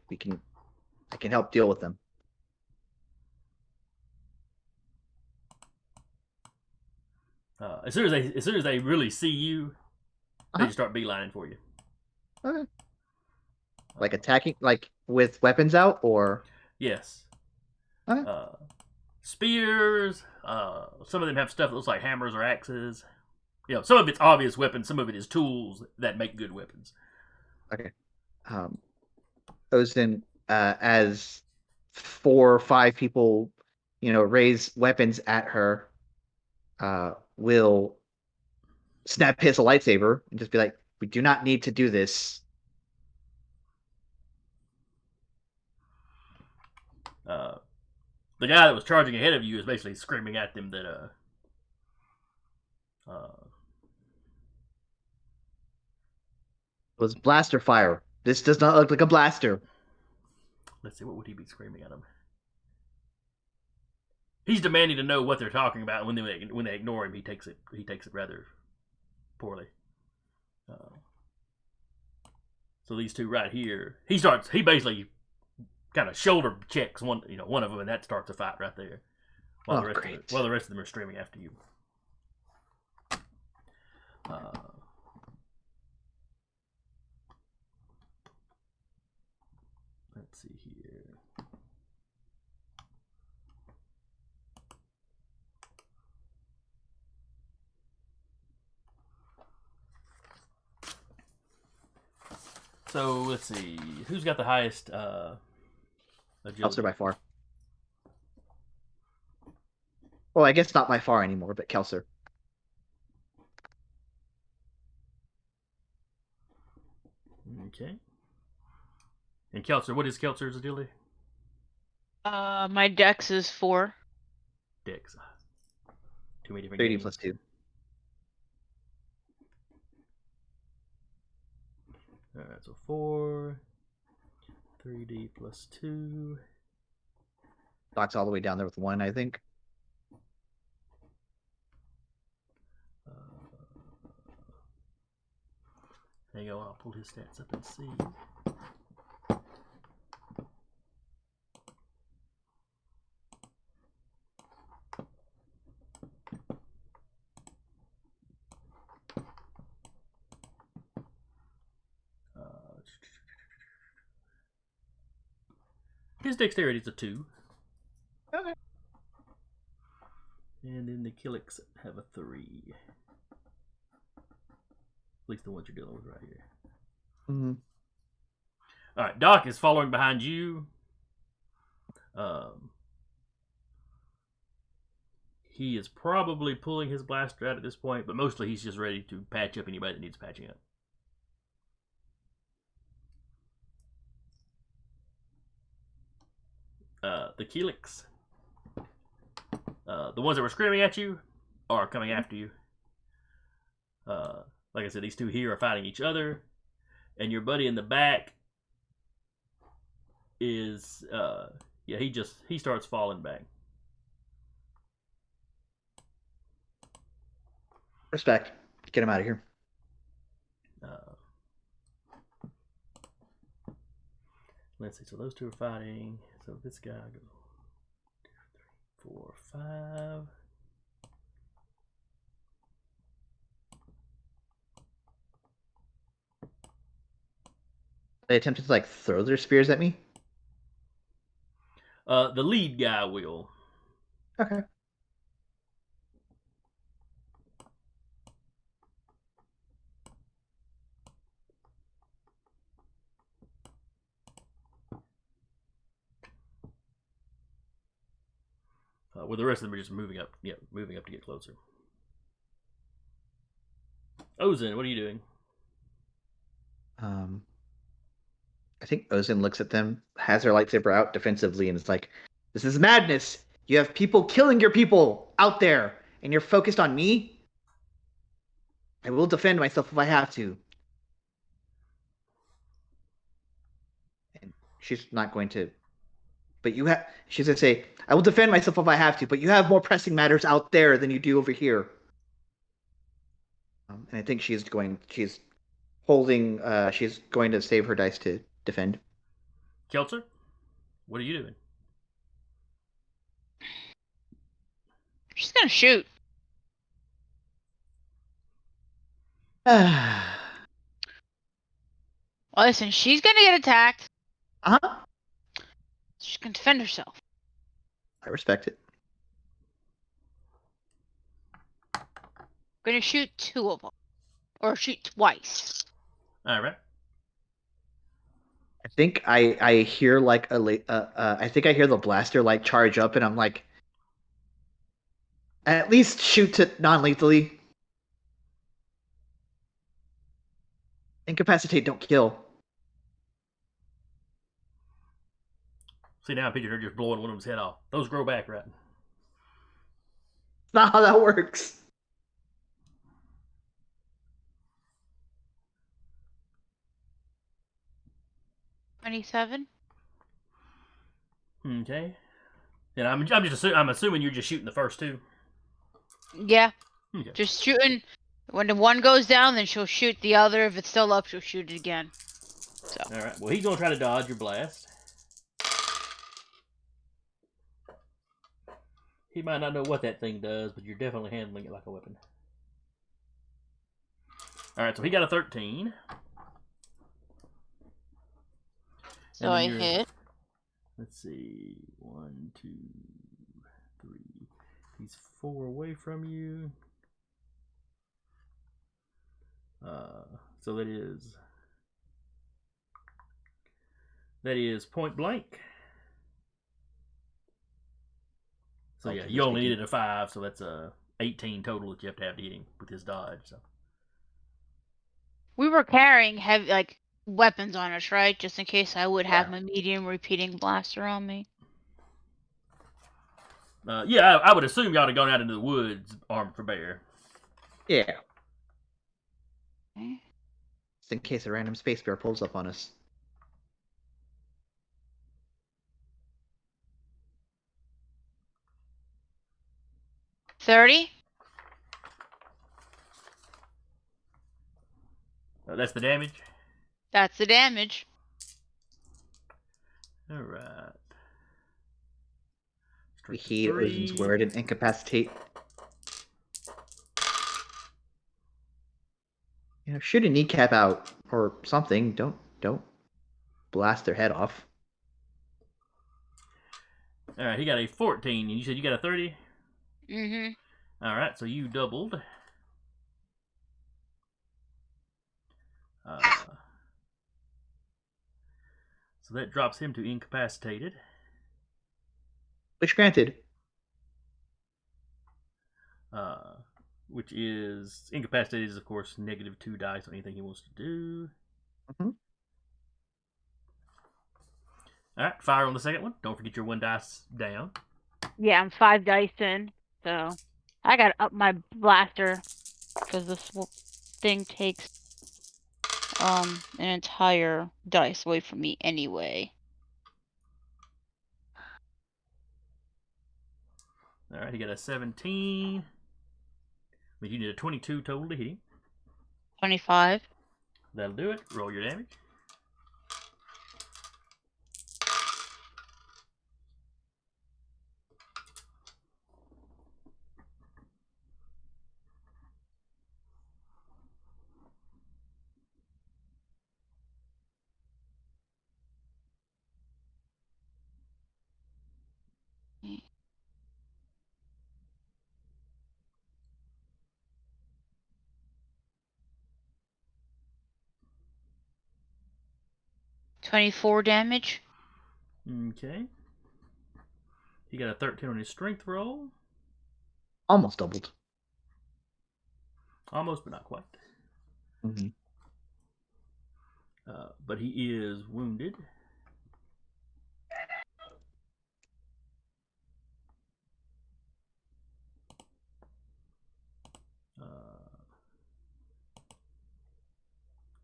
I can help deal with them. As soon as they really see you, they Uh-huh. just start beelining for you. Okay. Like attacking, like with weapons out, or Yes. Okay. Spears. Some of them have stuff that looks like hammers or axes. Some of it's obvious weapons. Some of it is tools that make good weapons. okay. Ozin, as 4 or 5 people, raise weapons at her, will snap his lightsaber and just be like, "We do not need to do this." The guy that was charging ahead of you is basically screaming at them that It was blaster fire. This does not look like a blaster. let's see, what would he be screaming at them? He's demanding to know what they're talking about. When they ignore him, he takes it rather poorly. So these two right here, he basically kind of shoulder checks one of them, and that starts a fight right there. While the rest of them are streaming after you. Let's see here. So let's see, who's got the highest agility? Kelser by far. Well, I guess not by far anymore, but Kelser. Okay. And Kelser, what is Kelser's agility? My dex is 4. Dex. Too many different 30 games. plus 2. Alright, so 4. 3D plus 2. Doc's all the way down there with 1, I think. Hang on, I'll pull his stats up and see. His dexterity is a 2. Okay. And then the Killiks have a 3. At least the ones you're dealing with right here. Mm-hmm. Alright, Doc is following behind you. He is probably pulling his blaster out at this point, but mostly he's just ready to patch up anybody that needs patching up. The Killiks, the ones that were screaming at you, are coming after you. Like I said, these two here are fighting each other, and your buddy in the back is, he starts falling back. Respect. Get him out of here. Let's see. So those two are fighting. So this guy goes 2, 3, 4, 5. They attempted to throw their spears at me. The lead guy will. Okay. Where the rest of them are just moving up. Yeah, moving up to get closer. Ozin, what are you doing? I think Ozin looks at them, has her lightsaber out defensively, and is like, "This is madness. You have people killing your people out there, and you're focused on me? I will defend myself if I have to." And she's not going to But you have. She's gonna say, "I will defend myself if I have to, but you have more pressing matters out there than you do over here." And I think she's going. She's holding. She's going to save her dice to defend. Keltzer, what are you doing? She's gonna shoot. Well, listen, she's gonna get attacked. Uh-huh. She's gonna defend herself. I respect it. Gonna shoot 2 of them, or shoot twice. All right. I think I hear like I think I hear the blaster like charge up, and I'm like, at least shoot it non-lethally. Incapacitate, don't kill. See, now I pictured her just blowing one of them's head off. Those grow back, right? Not how that works. $27. Okay. And I'm assuming you're just shooting the first 2. Yeah. Okay. Just shooting. When the one goes down, then she'll shoot the other. If it's still up, she'll shoot it again. So. All right. Well, he's gonna try to dodge your blast. He might not know what that thing does, but you're definitely handling it like a weapon. All right. So he got a 13. So I hit. Let's see. 1, 2, 3. He's 4 away from you. So that is point blank. So yeah, you only needed a 5, so that's a 18 total that you have to hit him with his dodge. So We were carrying heavy, like, weapons on us, right? Just in case I would have my medium repeating blaster on me. Yeah, I would assume y'all have gone out into the woods armed for bear. Yeah. Okay. Just in case a random space bear pulls up on us. $30. That's the damage. That's the damage. All right. We heed Odin's word and incapacitate. You know, shoot a kneecap out or something. Don't blast their head off. All right, he got a 14, and you said you got a 30? Mm-hmm. All right, so you doubled. So that drops him to incapacitated. Which granted. Which is incapacitated is of course -2 dice on anything he wants to do. Mm-hmm. All right, fire on the second one. Don't forget your 1 dice down. Yeah, I'm 5 dice in, so I gotta up my blaster because this thing takes an entire dice away from me anyway. All right, he got a 17. But you need a 22 total to hit him. 25. That'll do it. Roll your damage. Okay. $24 damage. Okay. He got a 13 on his strength roll. Almost doubled. Almost, but not quite. Mm-hmm. But he is wounded.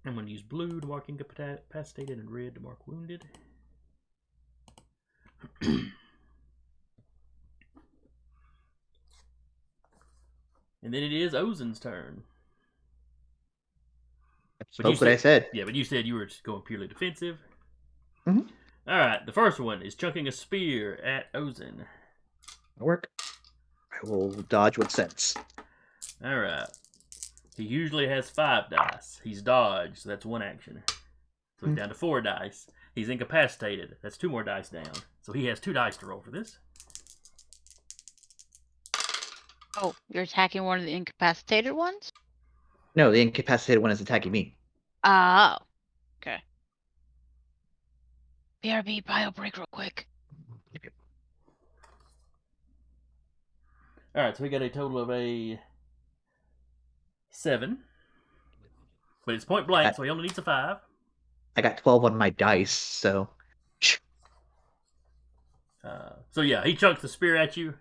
I'm going to use blue to mark incapacitated and red to mark wounded. And then it is Ozen's turn. I spoke what I said. Yeah, but you said you were just going purely defensive. Mhm. All right, the first one is chunking a spear at Ozen. Work. I will dodge with sense. All right. He usually has 5 dice. He's dodged, so that's 1 action. So he's down to 4 dice. He's incapacitated. That's 2 more dice down. So he has 2 dice to roll for this. Oh, you're attacking one of the incapacitated ones? No, the incapacitated one is attacking me. Oh. Okay. BRB, bio break real quick. All right, so we got a total of a 7. But it's point blank, so he only needs a 5. I got 12 on my dice, so. So yeah, he chunks the spear at you.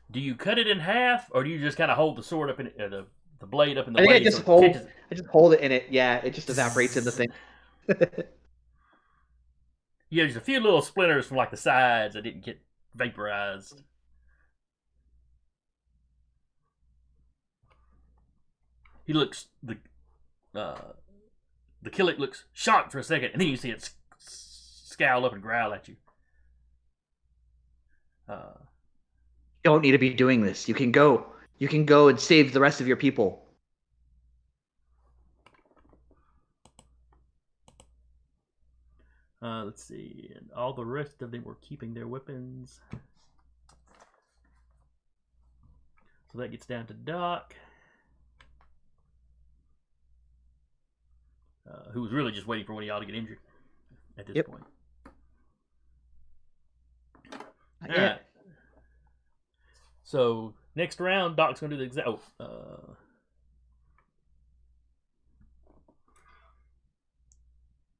Do you cut it in half, or do you just kind of hold the sword up in the blade up in the I think blade? I just hold it in it. Yeah, it just evaporates in the thing. Yeah, there's a few little splinters from like the sides that didn't get vaporized. He looks the Killik looks shocked for a second, and then you see it scowl up and growl at you. You don't need to be doing this. You can go. You can go and save the rest of your people. Let's see. And all the rest of them were keeping their weapons. So that gets down to Doc. Who was really just waiting for one of y'all to get injured at this point. All right. So next round, Doc's gonna do the exact.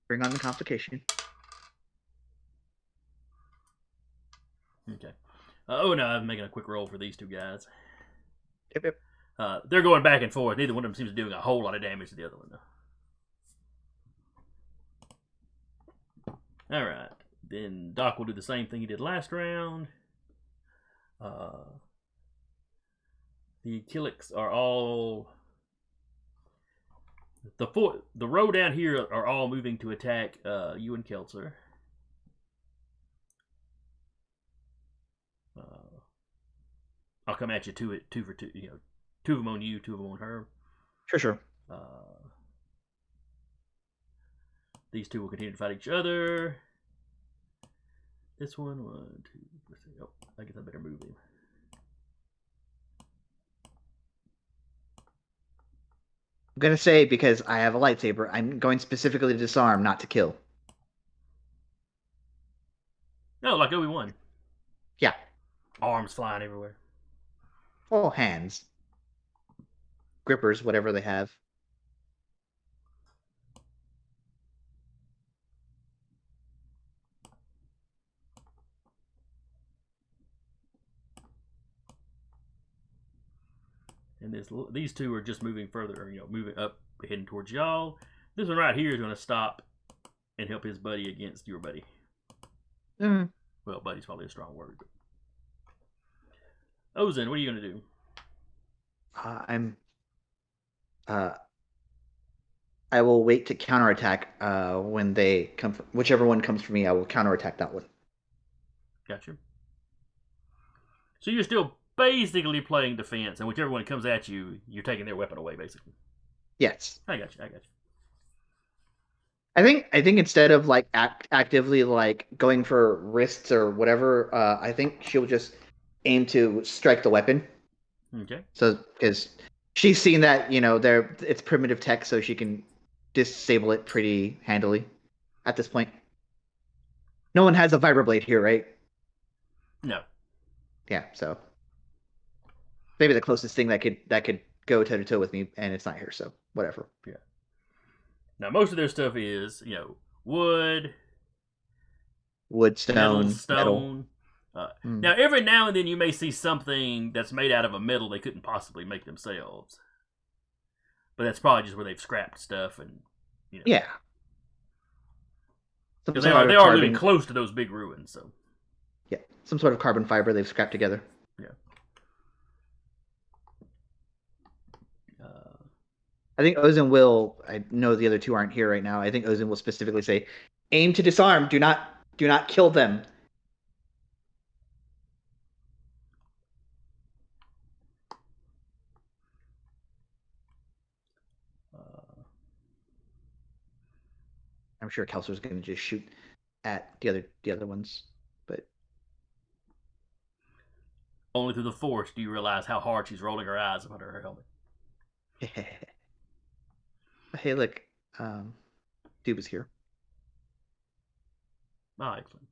Bring on the complication. Okay. Oh no, I'm making a quick roll for these 2 guys. Yep. They're going back and forth. Neither one of them seems to be doing a whole lot of damage to the other one, though. All right. Then Doc will do the same thing he did last round. The Killiks are all the row down here are all moving to attack you and Keltzer. I'll come at you two for two. 2 of them on you, 2 of them on her. Sure. These 2 will continue to fight each other. This one, 1, 2, 3. Oh, I guess I better move him. I'm gonna say, because I have a lightsaber, I'm going specifically to disarm, not to kill. No, like Obi-Wan. Yeah. Arms flying everywhere. Oh, hands. Grippers, whatever they have. And these 2 are just moving further, moving up, heading towards y'all. This one right here is going to stop and help his buddy against your buddy. Mm. Well, buddy's probably a strong word. But... Ozen, what are you going to do? I will wait to counterattack when they come. Whichever one comes for me, I will counterattack that one. Gotcha. So you're still basically playing defense, and whichever one comes at you, you're taking their weapon away, basically. Yes. I got you. I think instead of like actively like going for wrists or whatever, I think she'll just aim to strike the weapon. Okay. So because she's seen that it's primitive tech, so she can disable it pretty handily at this point. No one has a vibroblade here, right? No. Yeah, so maybe the closest thing that could go toe to toe with me, and it's not here, so whatever. Yeah. Now most of their stuff is wood, stone, metal. Now every now and then you may see something that's made out of a metal they couldn't possibly make themselves, but that's probably just where they've scrapped stuff and yeah. Because they are living close to those big ruins, so. Yeah, some sort of carbon fiber they've scrapped together. Yeah. I think Ozin will. I know the other two aren't here right now. I think Ozin will specifically say, "Aim to disarm. Do not kill them." I'm sure Kelser's going to just shoot at the other ones, but only through the force do you realize how hard she's rolling her eyes under her helmet. hey, look, Dube is here. Oh, excellent.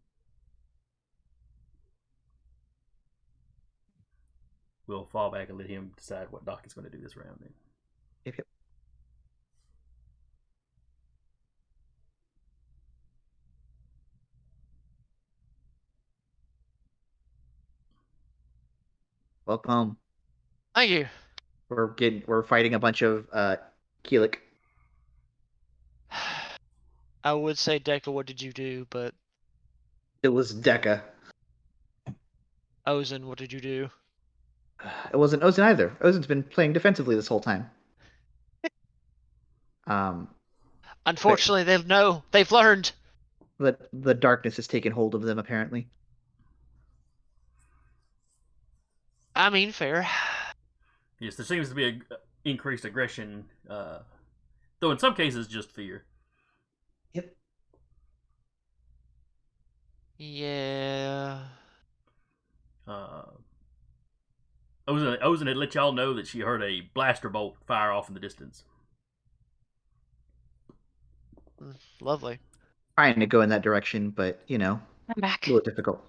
We'll fall back and let him decide what Doc is going to do this round then. Yep. Welcome. Thank you. We're fighting a bunch of Killik. I would say, Deca, what did you do? But It was Deca. Ozin, what did you do? It wasn't Ozin either. Ozin's been playing defensively this whole time. Unfortunately, they've learned. The darkness has taken hold of them, apparently. I mean, fair. Yes, there seems to be increased aggression, though in some cases just fear. Yep. Yeah. Ozin had let y'all know that she heard a blaster bolt fire off in the distance. Lovely. Trying to go in that direction, but I'm back. a little difficult.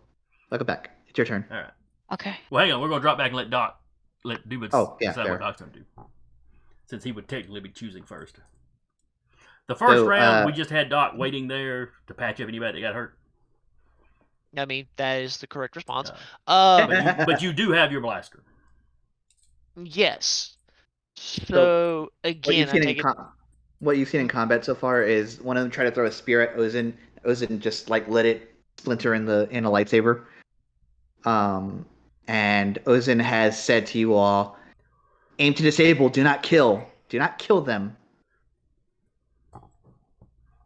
Welcome back. It's your turn. All right. Okay. Well, hang on. We're going to drop back and let Dubitz decide fair. what Doc's going to do, since he would technically be choosing first. The first round, we just had Doc waiting there to patch up anybody that got hurt. I mean, that is the correct response. But you do have your blaster. Yes. So again, I take it. What you've seen in combat so far is one of them try to throw a spear at Ozin. Ozin just let it splinter in a lightsaber. And Ozin has said to you all, "Aim to disable. Do not kill. Do not kill them."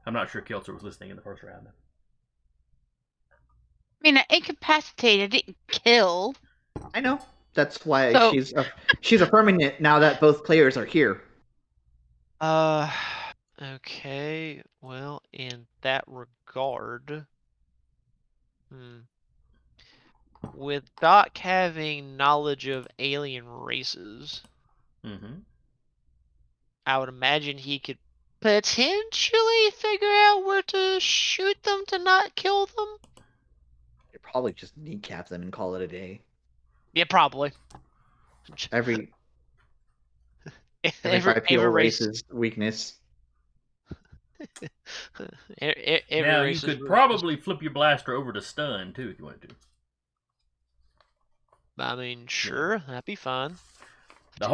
I'm not sure Kelser was listening in the first round. I mean, I incapacitated, didn't kill. I know. That's why she's affirming it now that both players are here. Okay. Well, in that regard, with Doc having knowledge of alien races, I would imagine he could potentially figure out where to shoot them to not kill them. You probably just kneecap them and call it a day. Yeah, probably. Every bipedal race's weakness. Now, you could probably flip your blaster over to stun, too, if you wanted to. I mean, sure, that'd be fine. I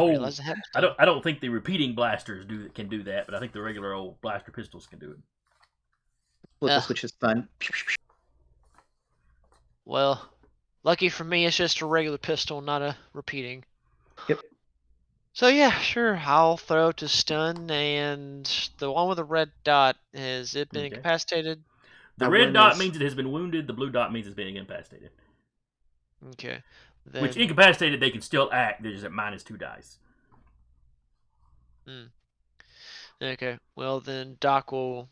don't think the repeating blasters can do that, but I think the regular old blaster pistols can do it. Flip the switch is fun. Well, lucky for me, it's just a regular pistol, not a repeating. Yep. So yeah, sure, I'll throw to stun, and the one with the red dot, has it been incapacitated? The red dot means it has been wounded, the blue dot means it's being incapacitated. Okay. Then... Which, incapacitated, they can still act, they're just at -2 dice. Okay, well then Doc will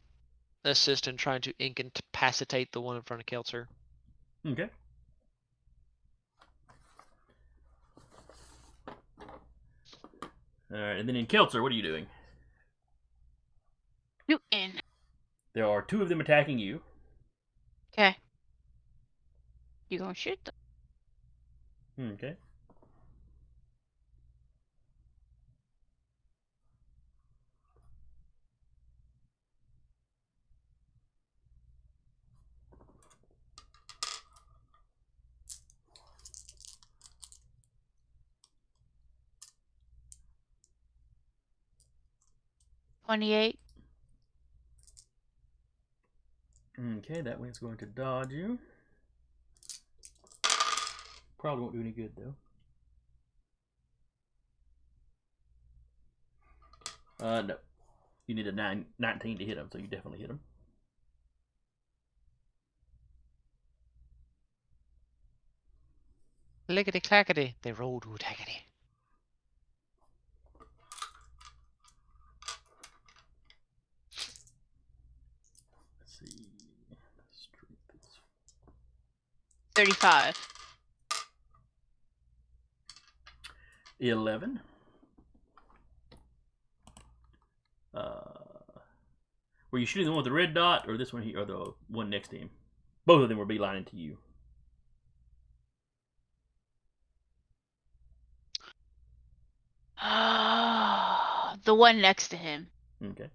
assist in trying to incapacitate the one in front of Kelser. Okay. Alright, and then in Kelser, what are you doing? Shooting. There are 2 of them attacking you. Okay. You gonna shoot them? Okay. $28. Okay, that one's going to dodge you. Probably won't do any good though. No. You need a 19 to hit him, so you definitely hit him. Lickety clackety, they rolled to tackety. Let's see. Strength is 35. 11. Were you shooting the one with the red dot, or this one here, or the one next to him? Both of them were beelining to you. The one next to him. Okay.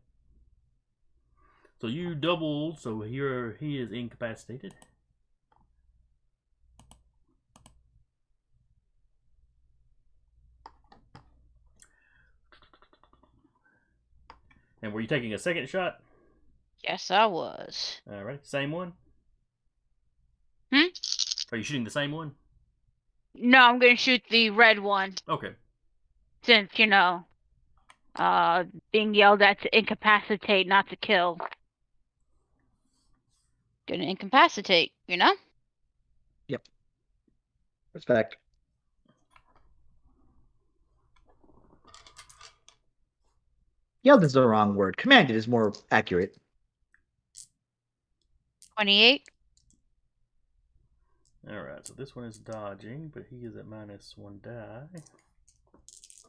So you doubled, so here he is incapacitated. And were you taking a second shot? Yes, I was. All right, same one. Hmm? Are you shooting the same one? No, I'm gonna shoot the red one. Okay. Since, being yelled at to incapacitate, not to kill. Gonna incapacitate, Yep. Respect. Yelled is the wrong word. Commanded is more accurate. 28. All right, so this one is dodging, but he is at -1 die.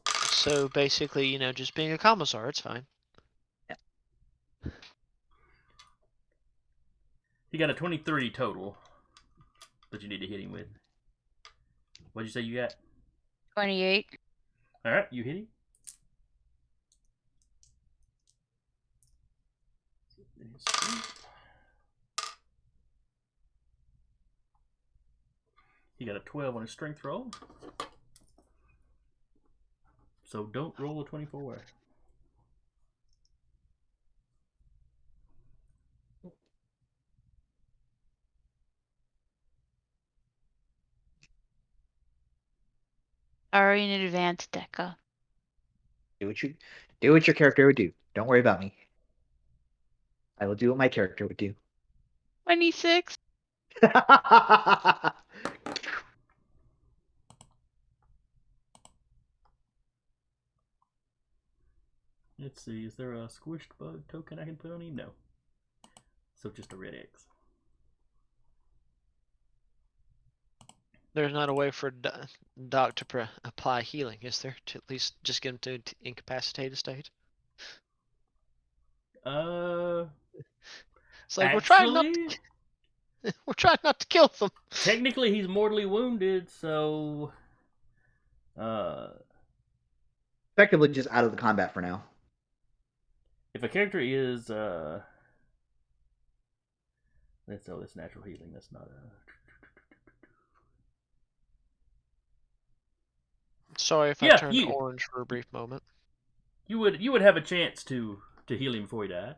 So basically, just being a commissar, it's fine. He got a 23 total that you need to hit him with. What'd you say you got? 28. All right, you hit him. He got a 12 on his strength roll. So don't roll a 24. Already in advance, Deca. Do what your character would do. Don't worry about me. I will do what my character would do. 26. Let's see, is there a squished bug token I can put on him? No. So just a red X. There's not a way for Doc to apply healing, is there? To at least just get him to incapacitate a state? It's like Actually, we're trying not to kill them. Technically, he's mortally wounded, so Effectively just out of the combat for now. if a character is that's natural healing. That's not a. Sorry if I Yeah, turned orange for a brief moment. You would have a chance to heal him before he died.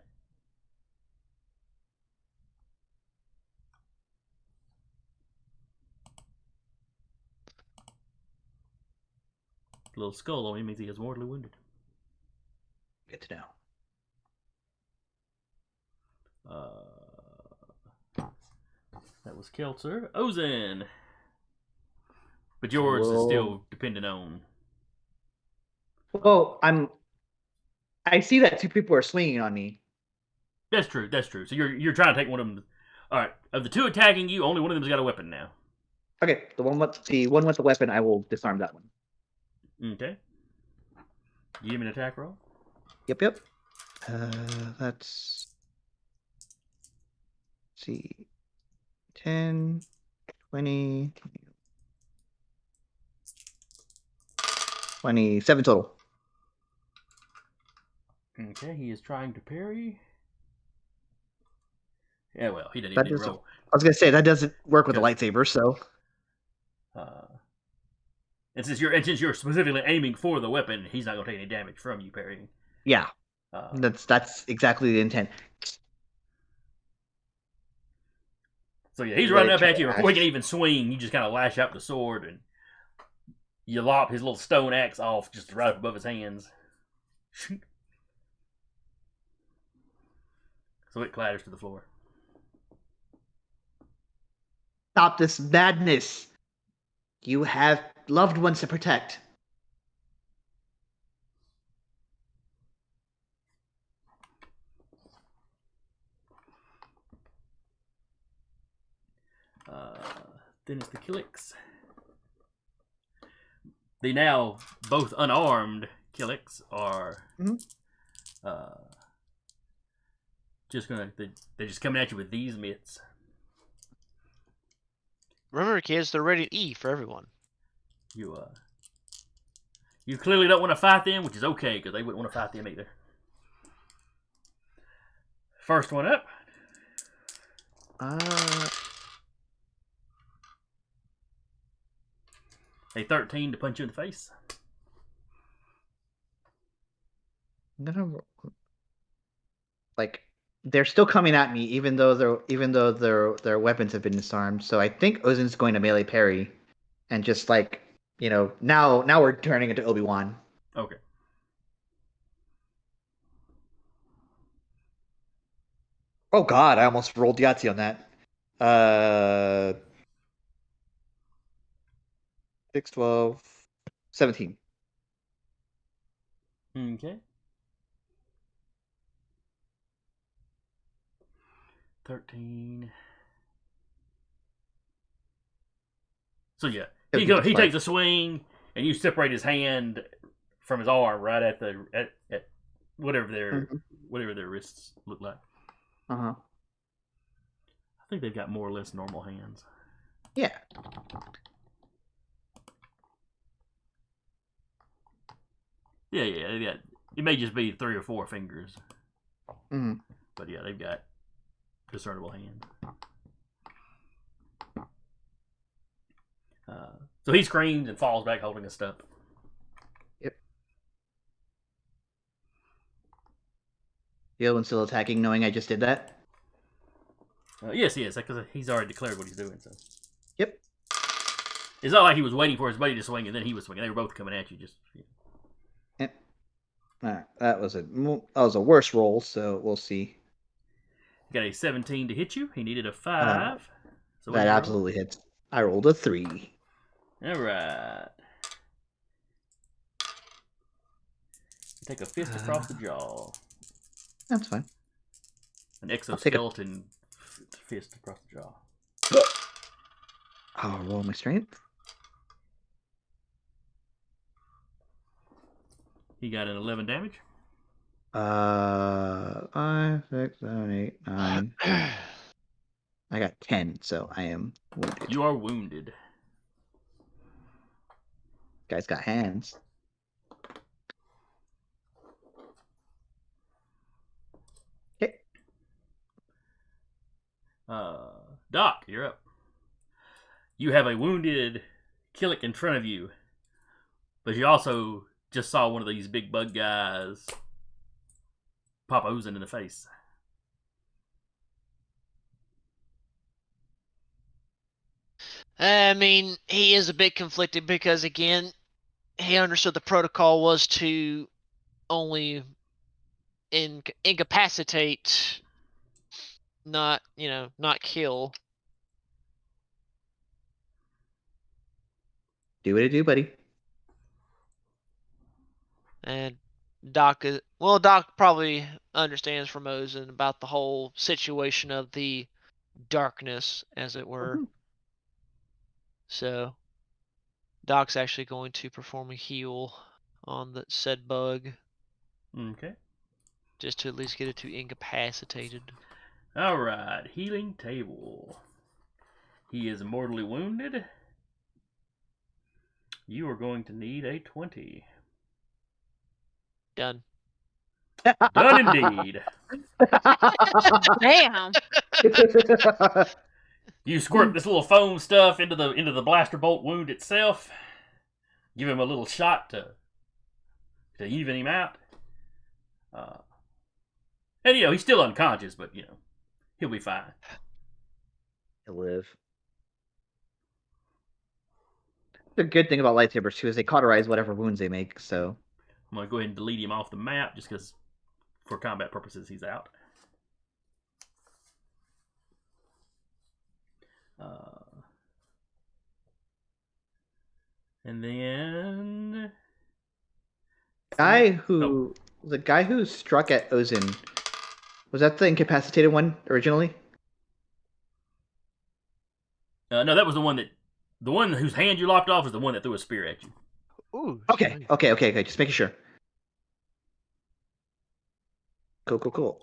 Little skull on him means he is mortally wounded. Good to know. That was Keltzer. Ozen. But yours is still dependent on. Well, I see that two people are swinging on me. That's true. That's true. So you're trying to take one of them. All right. Of the two attacking you, only one of them's got a weapon now. Okay, the one with the weapon, I will disarm that one. Okay. Give me an attack roll. Yep. That's. Let's see. 10, 20, 27 total. Okay, he is trying to parry. Yeah, well, he didn't even roll. I was gonna say that doesn't work with a lightsaber, so. And since you're specifically aiming for the weapon, he's not gonna take any damage from you parrying. Yeah, that's exactly the intent. So yeah, he's running up at you. trash. Before he can even swing, you just kind of lash out the sword and you lop his little stone axe off just right up above his hands. So it clatters to the floor. Stop this madness. You have loved ones to protect. Then it's the Killiks. The now both unarmed Killiks are just gonna they're just coming at you with these mitts. Remember, kids, they're rated E for everyone. You clearly don't want to fight them, which is okay because they wouldn't want to fight them either. First one up. A 13 to punch you in the face. I'm gonna they're still coming at me, even though their weapons have been disarmed. So I think Ozen's going to melee parry, and just now we're turning into Obi-Wan. Okay. Oh God, I almost rolled Yahtzee on that. 6, 12, 17. Okay. 13. So yeah, he takes a swing, and you separate his hand from his arm right at whatever their wrists look like. Uh-huh. I think they've got more or less normal hands. Yeah. Yeah. They've got, it may just be 3 or 4 fingers. Mm-hmm. But yeah, they've got discernible hands. So he screams and falls back holding a stump. Yep. The other one's still attacking, knowing I just did that? Yes, because he's already declared what he's doing. So. Yep. It's not like he was waiting for his buddy to swing and then he was swinging. They were both coming at you. Yep. All right, that was a worse roll, so we'll see. Got a 17 to hit you. He needed a 5. So that absolutely hits. I rolled a 3. All right. Take a fist across the jaw. That's fine. An exoskeleton fist across the jaw. I'll roll my strength. He got an 11 damage. 5, 6, 7, 8, 9. I got 10, so I am wounded. You are wounded. Guy's got hands. Okay. Doc, you're up. You have a wounded Killik in front of you, but you also just saw one of these big bug guys pop Ozen in the face. I mean, he is a bit conflicted because, again, he understood the protocol was to only incapacitate, not kill. Do what I do, buddy. And Doc probably understands from Ozen about the whole situation of the darkness, as it were. Mm-hmm. So Doc's actually going to perform a heal on the said bug. Okay. Just to at least get it to incapacitated. Alright, healing table. He is mortally wounded. You are going to need a 20. Done. Done indeed. Damn. You squirt this little foam stuff into the blaster bolt wound itself. Give him a little shot to even him out. And he's still unconscious, but he'll be fine. He'll live. The good thing about lightsabers too is they cauterize whatever wounds they make. So I'm going to go ahead and delete him off the map just because, for combat purposes, he's out. And then the guy who struck at Ozin, was that the incapacitated one originally? No, that was the one whose hand you lopped off is the one that threw a spear at you. Ooh. Okay. nice. Okay. Just making sure. Cool.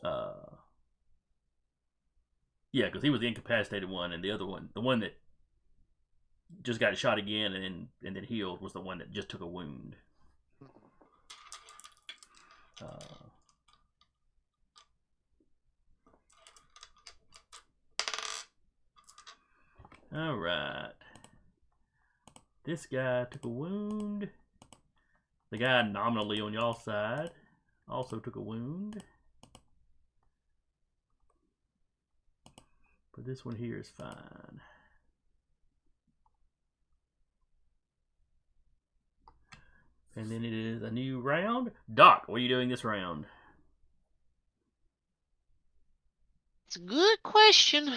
Yeah, because he was the incapacitated one, and the other one, the one that just got shot again and then healed, was the one that just took a wound. All right. This guy took a wound. The guy nominally on y'all side also took a wound. But this one here is fine. And then it is a new round. Doc, what are you doing this round? It's a good question.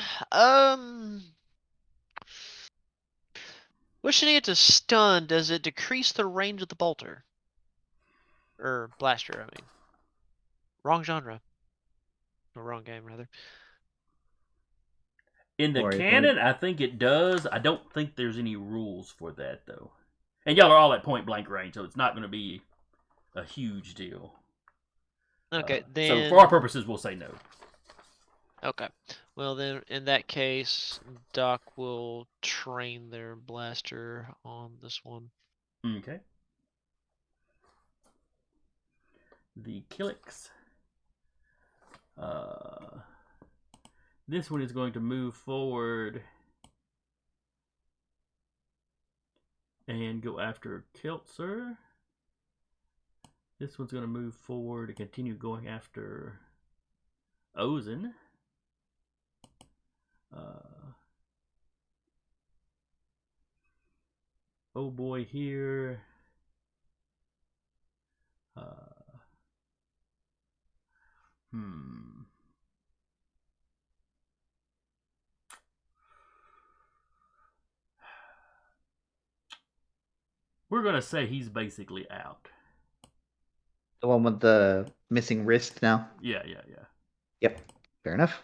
Wishing it to stun, does it decrease the range of the bolter? Or blaster, I mean. Wrong genre. Or wrong game, rather. In the Or canon, I think it does. I don't think there's any rules for that, though. And y'all are all at point blank range, so it's not going to be a huge deal. Okay, So then... for our purposes, we'll say no. Okay. Well, then, in that case, Doc will train their blaster on this one. Okay. The Killiks. This one is going to move forward and go after Keltzer. This one's going to move forward and continue going after Ozen. Oh boy here. We're going to say he's basically out. The one with the missing wrist now? Yeah. Yep. Fair enough.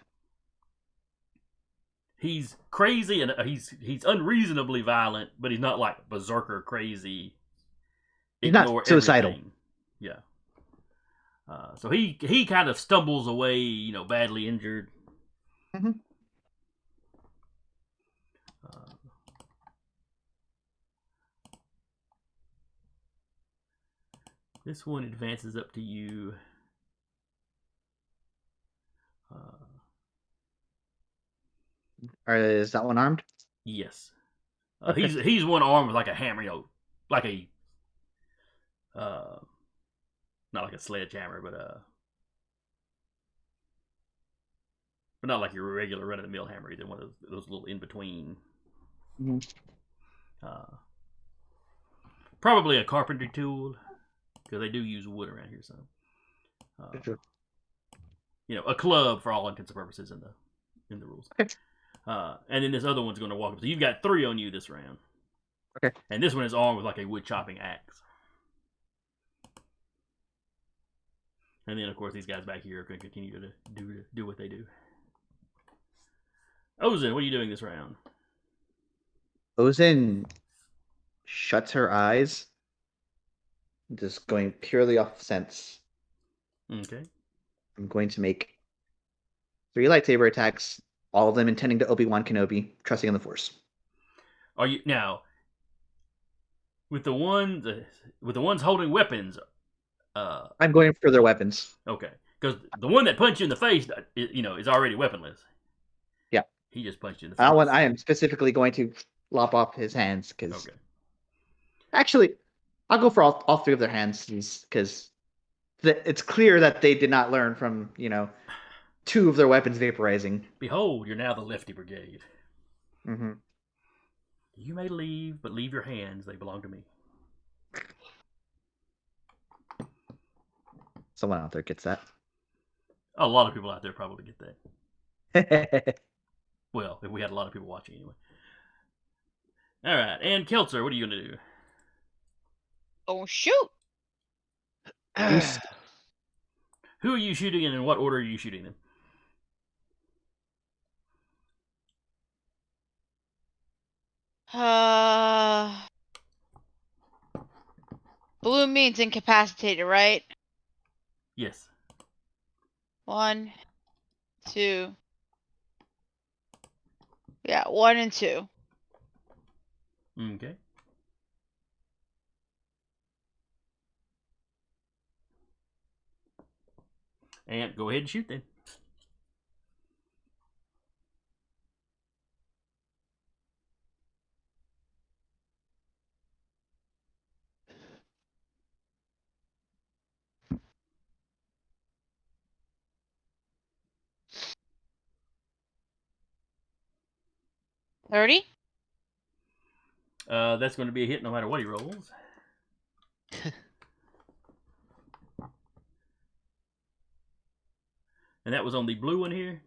He's crazy and he's unreasonably violent, but he's not like berserker crazy. He's not suicidal. Everything. Yeah. So he kind of stumbles away, badly injured. Mm-hmm. This one advances up to you. Is that one armed? Yes. Okay. He's one arm with like a hammer, like a not like a sledgehammer, but not like your regular run of the mill hammer either. One of those little in between. Mm-hmm. Probably a carpentry tool because they do use wood around here. So, Sure. A club for all intents and purposes in the rules. Okay. And then this other one's going to walk up. So you've got 3 on you this round. Okay. And this one is armed with like a wood chopping axe. And then, of course, these guys back here are going to continue to do what they do. Ozen, what are you doing this round? Ozen shuts her eyes, just going purely off sense. Okay. I'm going to make 3 lightsaber attacks, all of them intending to Obi-Wan Kenobi, trusting in the Force. Are you now with the ones holding weapons? I'm going for their weapons. Okay, because the one that punched you in the face, is already weaponless. Yeah, he just punched you in the face. I am specifically going to lop off his hands because. Okay. Actually, I'll go for all 3 of their hands because it's clear that they did not learn from 2 of their weapons vaporizing. Behold, you're now the Lefty Brigade. Mm-hmm. You may leave, but leave your hands. They belong to me. Someone out there gets that. A lot of people out there probably get that. Well, if we had a lot of people watching anyway. All right, and Keltzer, what are you going to do? Oh, shoot. Who are you shooting and in what order are you shooting them? Blue means incapacitated, right? Yes. 1, 2. Yeah, 1 and 2. Okay. And go ahead and shoot then. $30? That's going to be a hit no matter what he rolls. And that was on the blue one here?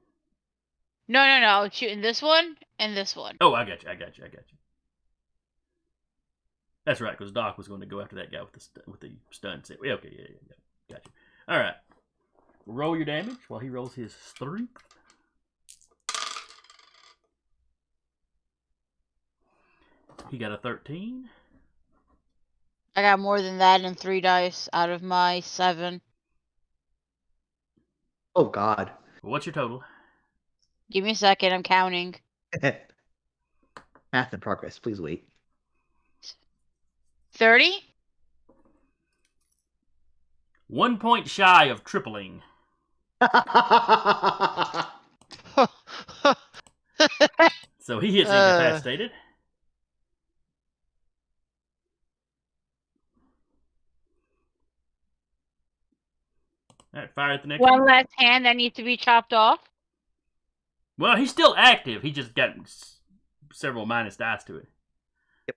No. Shooting this one and this one. Oh, I got you. That's right, because Doc was going to go after that guy with the stun set. Okay, yeah. Got you. All right. Roll your damage while he rolls his strength. He got a 13. I got more than that in 3 dice out of my 7. Oh, God. What's your total? Give me a second, I'm counting. Math in progress. Please wait. 30? 1 point shy of tripling. So he hits incapacitated. All right, fire at the next one. One less hand that needs to be chopped off. Well, he's still active. He just got several minus dice to it. Yep.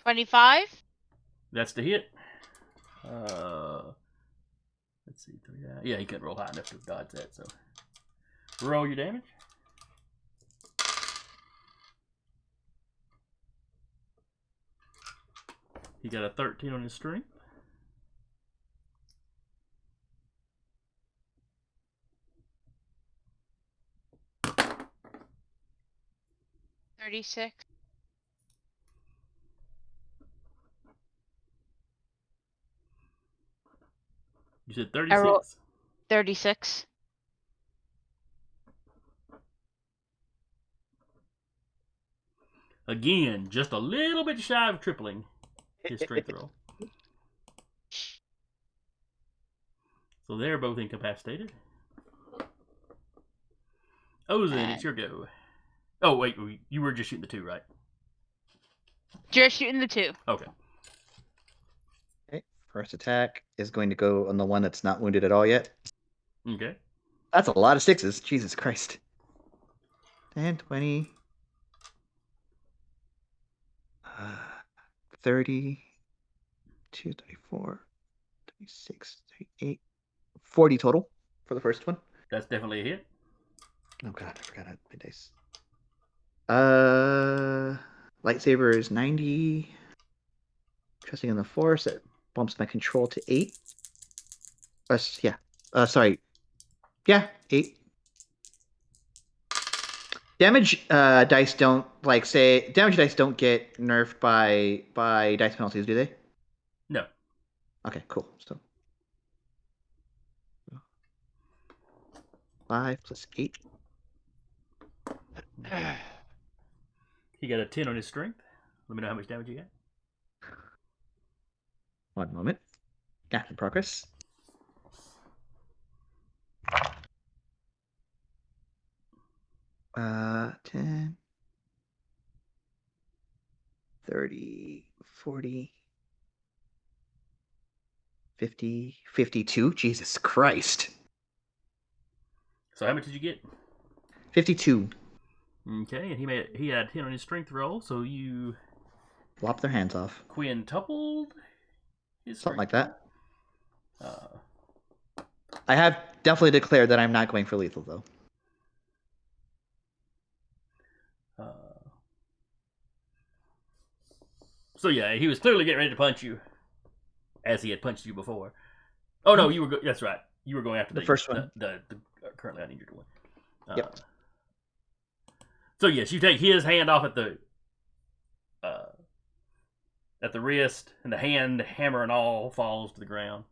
$25? That's the hit. Let's see. Yeah, he couldn't roll high enough to dodge that, so. Roll your damage. He got a 13 on his strength. $36. You said I rolled 36? 36. Again, just a little bit shy of tripling his strength roll. So they're both incapacitated. Ozen, it's your go. Oh, wait, you were just shooting the 2, right? Just shooting the 2. Okay. Okay. First attack is going to go on the one that's not wounded at all yet. Okay. That's a lot of 6s. Jesus Christ. 10, 20. 30. 34. 36. 38. 40 total for the first one. That's definitely a hit. Oh god, I forgot my dice. Lightsaber is 90. Trusting in the Force, it bumps my control to 8. Yeah. Sorry. Yeah, 8. Damage dice don't damage dice don't get nerfed by dice penalties, do they? No. Okay, cool. So 5 plus 8. He got a 10 on his strength. Let me know how much damage you got. One moment. Math in progress. 10, 30, 40, 50, 52. Jesus Christ. So how much did you get? 52. Okay, and he had 10 on his strength roll, so you Lop their hands off. quintupled his Something like strength that. roll. I have definitely declared that I'm not going for lethal, though. So yeah, he was clearly getting ready to punch you, as he had punched you before. Oh no, you were. That's right. You were going after The first one. The currently uninjured one. Yep. So yes, you take his hand off at the wrist, and the hand, hammer and all, falls to the ground.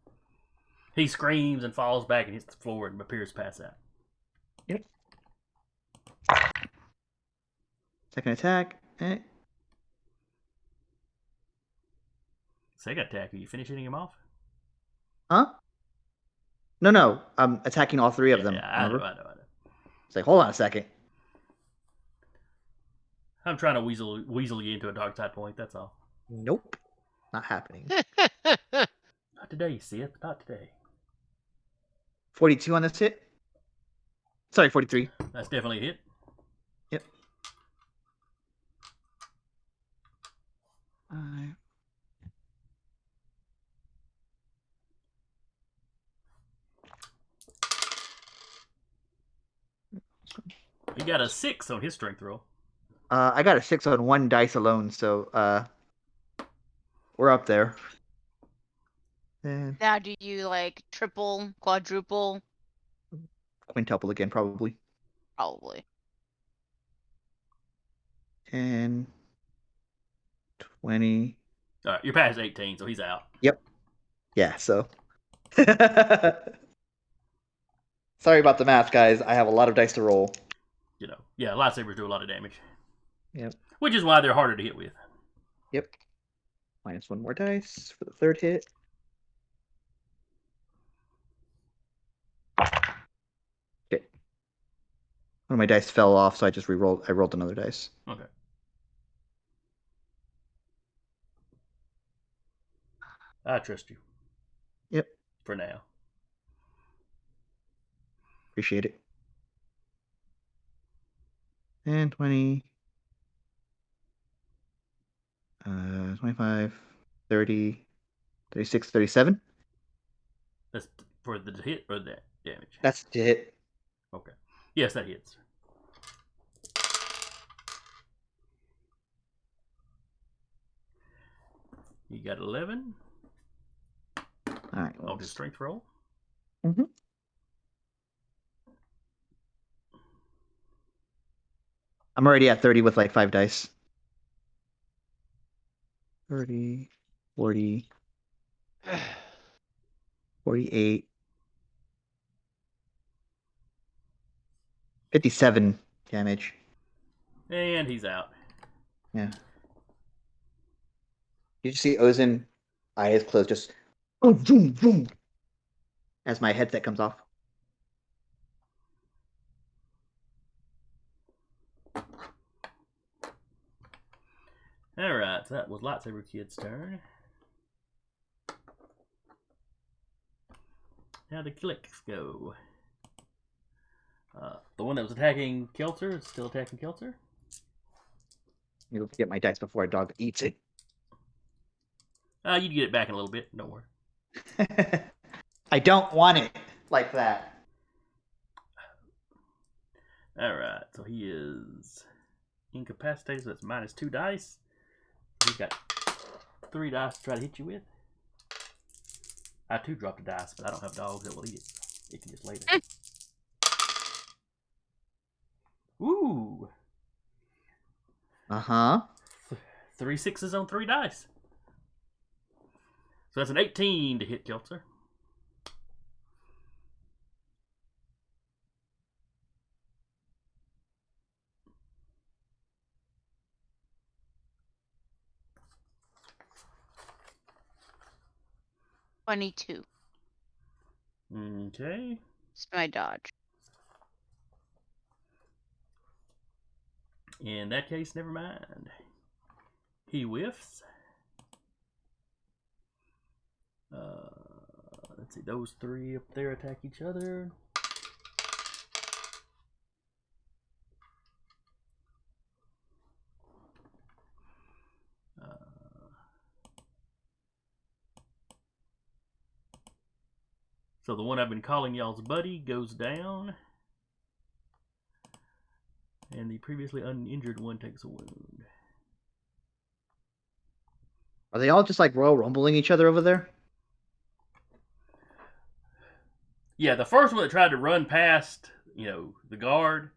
He screams and falls back and hits the floor and appears to pass out. Yep. Second attack. Second attack, are you finish hitting him off? Huh? No. I'm attacking all three of them. Yeah, I know. It's like, hold on a second. I'm trying to weasel you into a dark side point, that's all. Nope. Not happening. Not today, Sith. Not today. 42 on this hit? Sorry, 43. That's definitely a hit. Yep. 5. He got a 6 on his strength roll. I got a 6 on one dice alone, so we're up there. And Now, do you like triple, quadruple? quintuple again, probably. Probably. 10, 20. All right, you're past 18, so he's out. Yep. Yeah, so. Sorry about the math, guys. I have a lot of dice to roll. Yeah, lightsabers do a lot of damage. Yep. Which is why they're harder to hit with. Yep. Minus one more dice for the third hit. Okay. One of my dice fell off, so I rolled another dice. Okay. I trust you. Yep. For now. Appreciate it. And 20. 25, 30, 36, 37. That's for the hit or the damage? That's the hit. Okay. Yes, that hits. You got 11 All right. on his strength roll. Mm-hmm. I'm already at 30 with like 5 dice. 30, 40, 48, 57 damage. And he's out. Yeah. You see Ozen, eyes closed, just boom, boom, boom, as my headset comes off. Alright, so that was Lightsaber Kid's turn. Now the Killiks go. The one that was attacking Kelter is still attacking Kelter. You'll get my dice before a dog eats it. You'd get it back in a little bit, don't worry. I don't want it like that. Alright, so he is incapacitated, so that's minus 2 dice. He's got 3 dice to try to hit you with. I too dropped a dice, but I don't have dogs that will eat it. It can just lay there. Ooh! Uh-huh. 3 6s on 3 dice. So that's an 18 to hit Kelter. $22. Okay. It's my dodge. In that case, never mind. He whiffs. Let's see, those three up there attack each other. So the one I've been calling y'all's buddy goes down. And the previously uninjured one takes a wound. Are they all just like Royal Rumbling each other over there? Yeah, the first one that tried to run past, the guard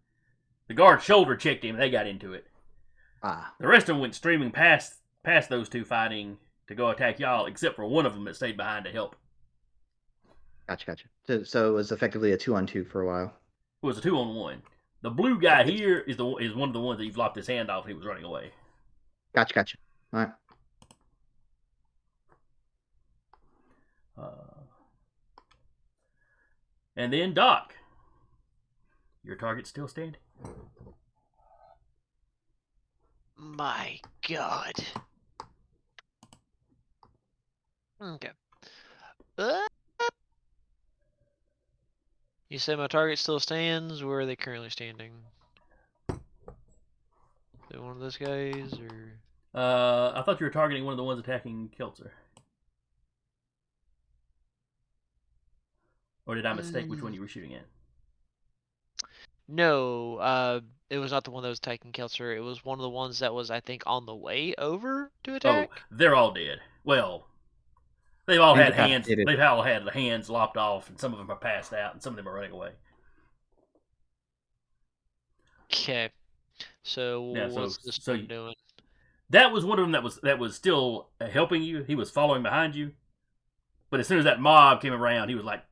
shoulder checked him and they got into it. Ah. The rest of them went streaming past those two fighting to go attack y'all, except for one of them that stayed behind to help. Gotcha. So it was effectively a 2-on-2 for a while. It was a 2-on-1. The blue guy here is one of the ones that you've lopped his hand off and he was running away. Gotcha. All right. And then Doc. Your target's still standing. My God. Okay. You say my target still stands? Where are they currently standing? Is it one of those guys, or? I thought you were targeting one of the ones attacking Keltzer. Or did I mistake which one you were shooting at? No, it was not the one that was attacking Keltzer. It was one of the ones that was, I think, on the way over to attack. Oh, they're all dead. Well, they've all had hands. Incapacitated. They've all had the hands lopped off, and some of them are passed out, and some of them are running away. Okay. So Yeah, what's this so one doing? That was one of them that was still helping you. He was following behind you, but as soon as that mob came around, he was like,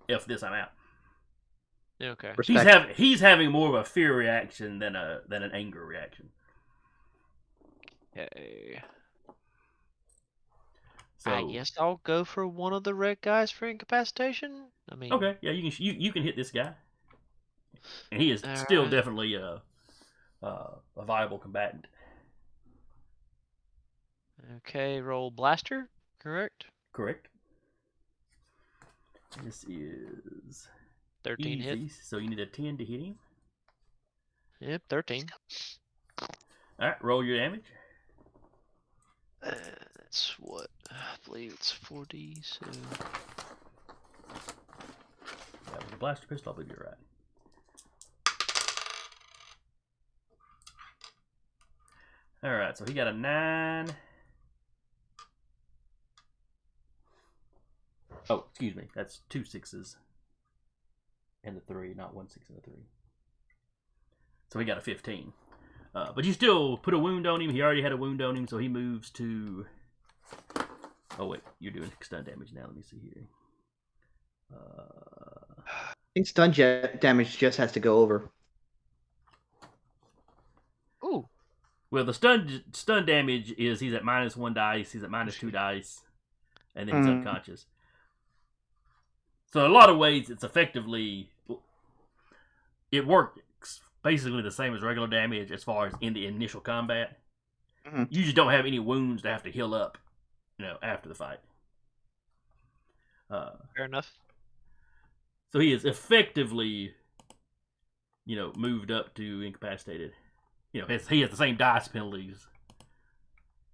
"F this, I'm out." Okay. He's having more of a fear reaction than an anger reaction. Okay. So, I guess I'll go for one of the red guys for incapacitation. I mean. Okay, yeah, you can hit this guy, and he is All still right. definitely a viable combatant. Okay, roll blaster. Correct. Correct. This is 13 easy, hit. so you need a 10 to hit him. Yep, 13. All right, roll your damage. That's what I believe it's 40. So Yeah, with the blaster pistol, I believe you're right. All right, so he got a 9. Oh, excuse me, that's 2 6s and the 3, not 1 6 and a 3. So he got a 15. But you still put a wound on him. He already had a wound on him, so he moves to. Oh wait, you're doing stun damage now. Let me see here. I think stun damage just has to go over. ooh. Well, the stun damage is he's at -1 dice, he's at -2 dice, and then he's unconscious. So in a lot of ways, it's effectively it works basically the same as regular damage as far as in the initial combat. Mm-hmm. You just don't have any wounds to have to heal up, after the fight. Fair enough. So he is effectively, moved up to incapacitated. He has the same dice penalties,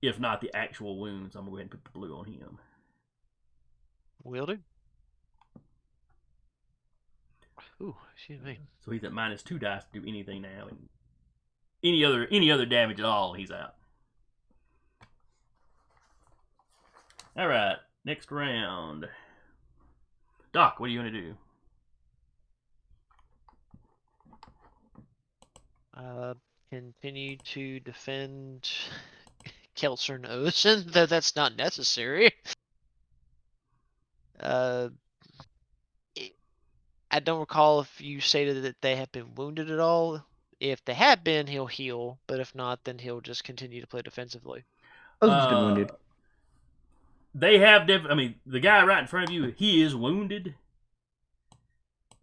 if not the actual wounds. I'm gonna go ahead and put the blue on him. Will do. Ooh, excuse me. So he's at -2 dice to do anything now, and any other damage at all, he's out. All right, next round. Doc, what do you want to do? Continue to defend Keltzer and Ocean, though that's not necessary. I don't recall if you stated that they have been wounded at all. If they have been, he'll heal, but if not, then he'll just continue to play defensively. Ocean's been wounded. They have the guy right in front of you, he is wounded.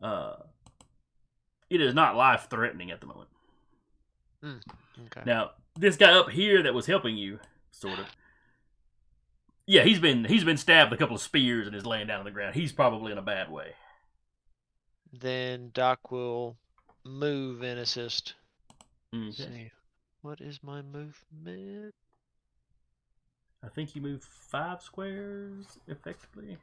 It is not life-threatening at the moment. Okay. Now, this guy up here that was helping you, sort of. Yeah, he's been stabbed with a couple of spears and is laying down on the ground. He's probably in a bad way. Then Doc will move and assist. Okay. See, what is my movement? I think you move 5 squares effectively.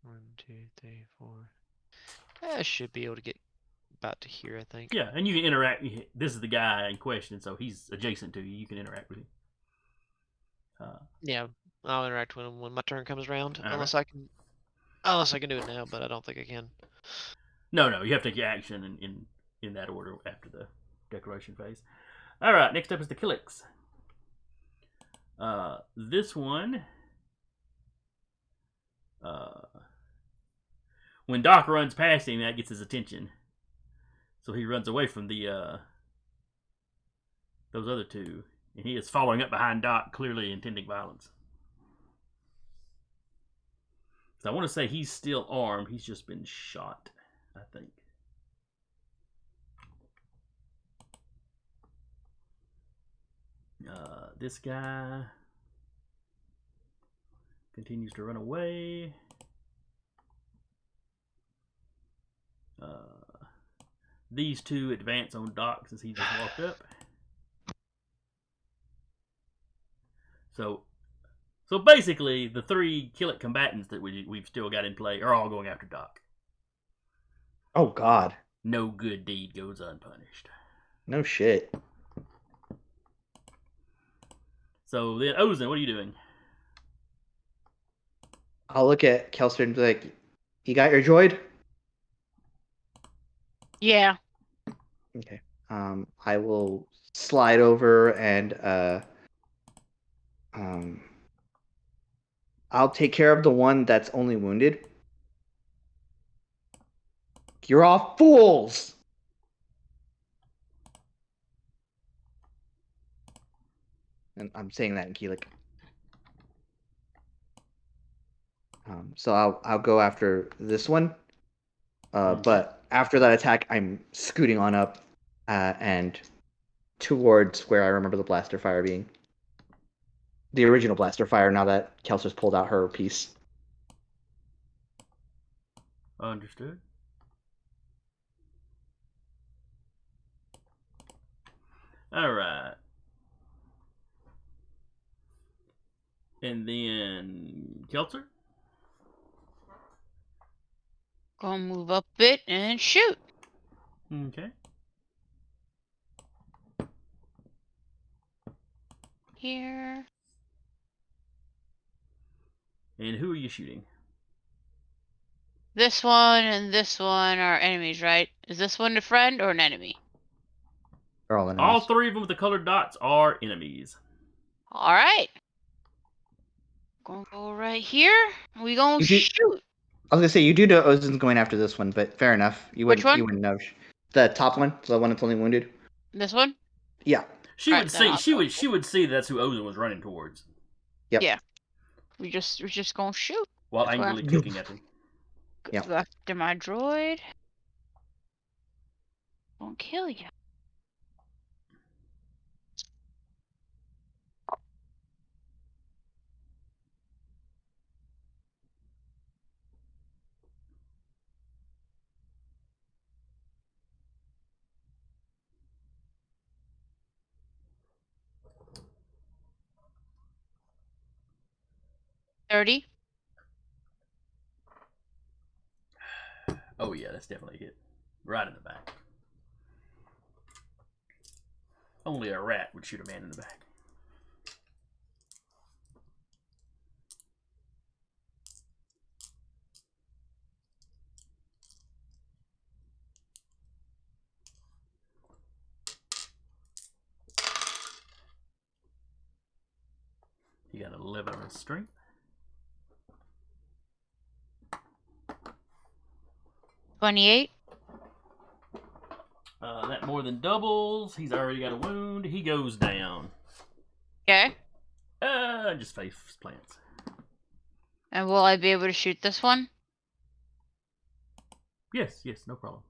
One, two, three, four. I should be able to get about to here, I think. Yeah, and you can interact. This is the guy in question, so he's adjacent to you. You can interact with him. Yeah, I'll interact with him when my turn comes around. All Unless I can do it now, but I don't think I can. No, you have to take your action in that order after the declaration phase. All right, next up is the Killiks. This one, when Doc runs past him, that gets his attention. So he runs away from the those other two, and he is following up behind Doc, clearly intending violence. So I want to say he's still armed. He's just been shot, I think. This guy continues to run away. These two advance on Doc since he just walked up. So basically, the 3 Killik combatants that we've still got in play are all going after Doc. Oh God. No good deed goes unpunished. No shit. So then, Ozen, what are you doing? I'll look at Kelster and be like, "You got your droid?" Yeah. Okay. I will slide over and I'll take care of the one that's only wounded. You're all fools! And I'm saying that in Killik. So I'll go after this one. But after that attack, I'm scooting on up and towards where I remember the blaster fire being. The original blaster fire, now that Kelser's pulled out her piece. Understood. All right. And then Kelser? Gonna move up a bit and shoot. Okay. Here. And who are you shooting? This one and this one are enemies, right? Is this one a friend or an enemy? They're all enemies. All 3 of them with the colored dots are enemies. Alright. Gonna go right here. We gonna shoot. I was gonna say, you do know Ozen's going after this one, but fair enough. Which one? You wouldn't know. The top one, the one that's only wounded. This one? Yeah. She would see. She would see that's who Ozen was running towards. Yep. Yeah. We just gonna shoot. While angrily cooking at them. Yep. Go after my droid. Won't kill you. $30. Oh yeah, that's definitely a hit. Right in the back. Only a rat would shoot a man in the back. You got 11 on strength. $28. That more than doubles. He's already got a wound. He goes down. Okay. Just face plants. And will I be able to shoot this one? Yes, no problem.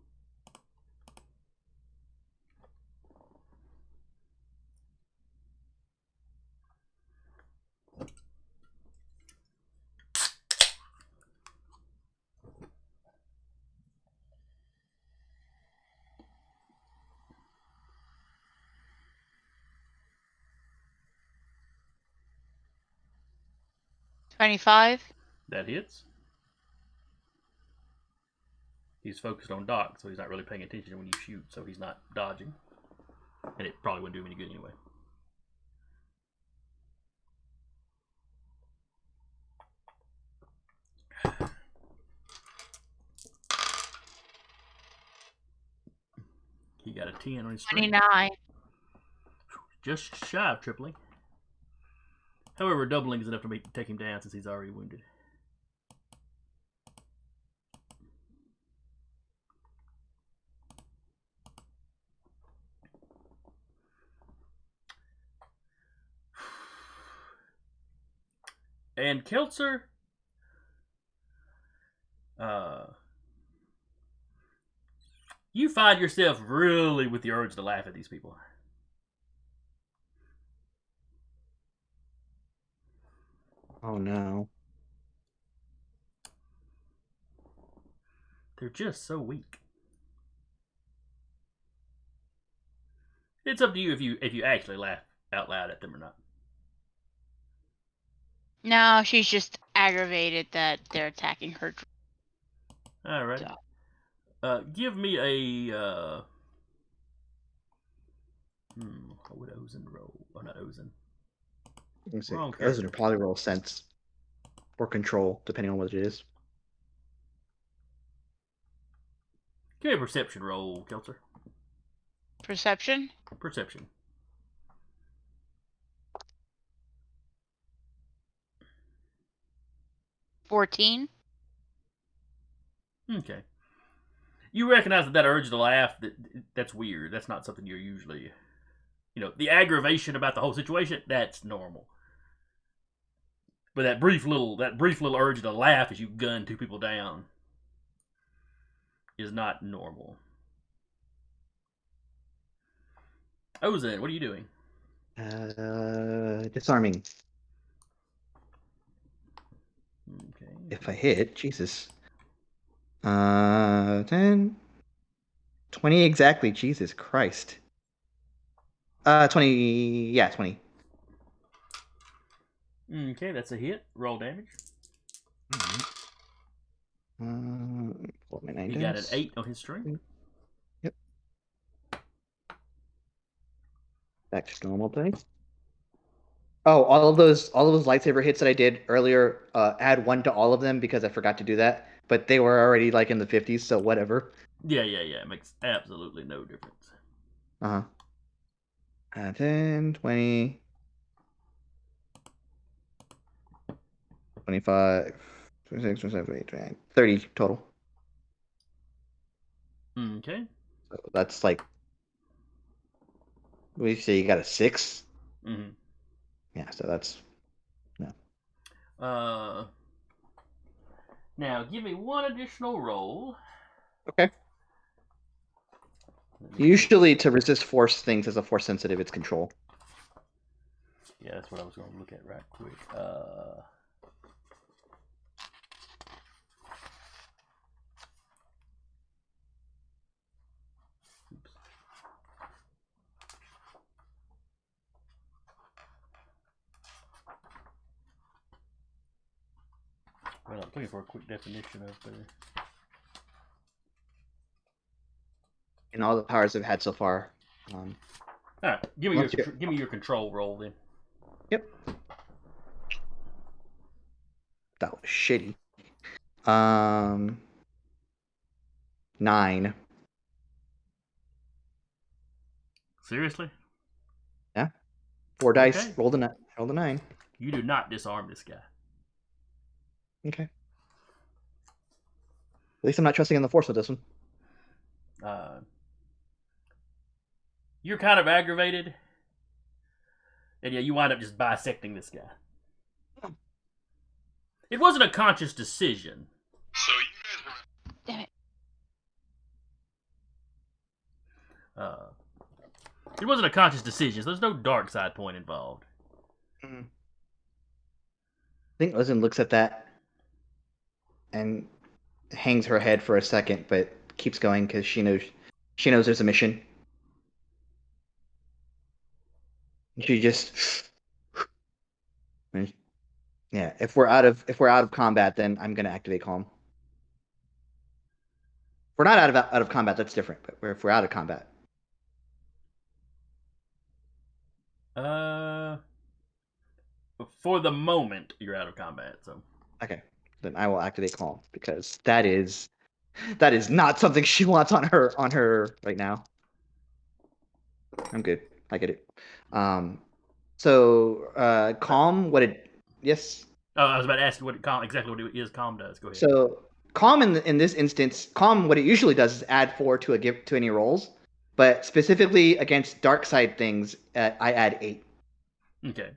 $25. That hits. He's focused on Doc, so he's not really paying attention when you shoot, so he's not dodging. And it probably wouldn't do him any good anyway. He got a 10 on his strength. 29. Just shy of tripling. However, doubling is enough to take him down since he's already wounded. And Keltzer, you find yourself really with the urge to laugh at these people. Oh no. They're just so weak. It's up to you if you actually laugh out loud at them or not. No, she's just aggravated that they're attacking her. All right. Give me a what would Ozen roll? Oh, not Ozen. Wrong Those character. would probably roll sense or control, depending on what it is. Give me a perception roll, Keltzer. Perception? Perception. $14. Okay. You recognize that urge to laugh, that's weird. That's not something you're usually... the aggravation about the whole situation, that's normal. But that brief little urge to laugh as you gun two people down is not normal. Ozen, what are you doing? Disarming. Okay. If I hit, Jesus. 10. 20 exactly, Jesus Christ. 20, yeah, 20. Okay, that's a hit. Roll damage. Pull my 9 He dice. got an 8 on his strength. Yep. Back to normal dice. Oh, all of those lightsaber hits that I did earlier, add 1 to all of them because I forgot to do that. But they were already like in the 50s, so whatever. Yeah. It makes absolutely no difference. 10, 20, 25, 26, 27, 28, 29, 30 total. Okay. So that's like, what do you say? You got a 6? Mm-hmm. Yeah, so that's no. Now give me one additional roll. Okay. Usually, to resist force things as a force sensitive, it's control. Yeah, that's what I was going to look at right quick. Oops. Well, I'm looking for a quick definition of the. In all the powers I've had so far. All right, give me your control roll then. Yep. That was shitty. 9. Seriously? Yeah. 4 dice. Okay. Roll the 9. You do not disarm this guy. Okay. At least I'm not trusting in the force with this one. You're kind of aggravated, and yeah, you wind up just bisecting this guy. It wasn't a conscious decision. So you guys Damn it. It wasn't a conscious decision. So there's no dark side point involved. I think Ozen looks at that and hangs her head for a second, but keeps going because she knows there's a mission. She just yeah. If we're out of combat, then I'm gonna activate calm. If we're not out of combat, that's different. But if we're out of combat, For the moment, you're out of combat. So okay, then I will activate calm because that is not something she wants on her right now. I'm good. I get it. So calm. Yes. Oh, I was about to ask you what exactly what it is. Calm does. Go ahead. So calm in this instance, calm what it usually does is add 4 to any rolls, but specifically against dark side things, I add 8. Okay.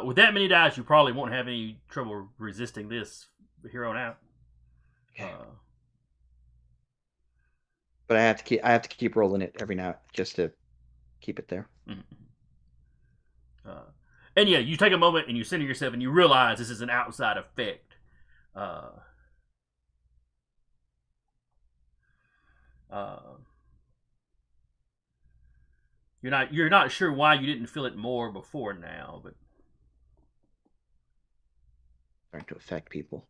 With that many dice, you probably won't have any trouble resisting this here on out. Okay. But I have to keep rolling it every now just to keep it there. And yeah, you take a moment and you center yourself and you realize this is an outside effect. You're not sure why you didn't feel it more before now, but Starting to affect people.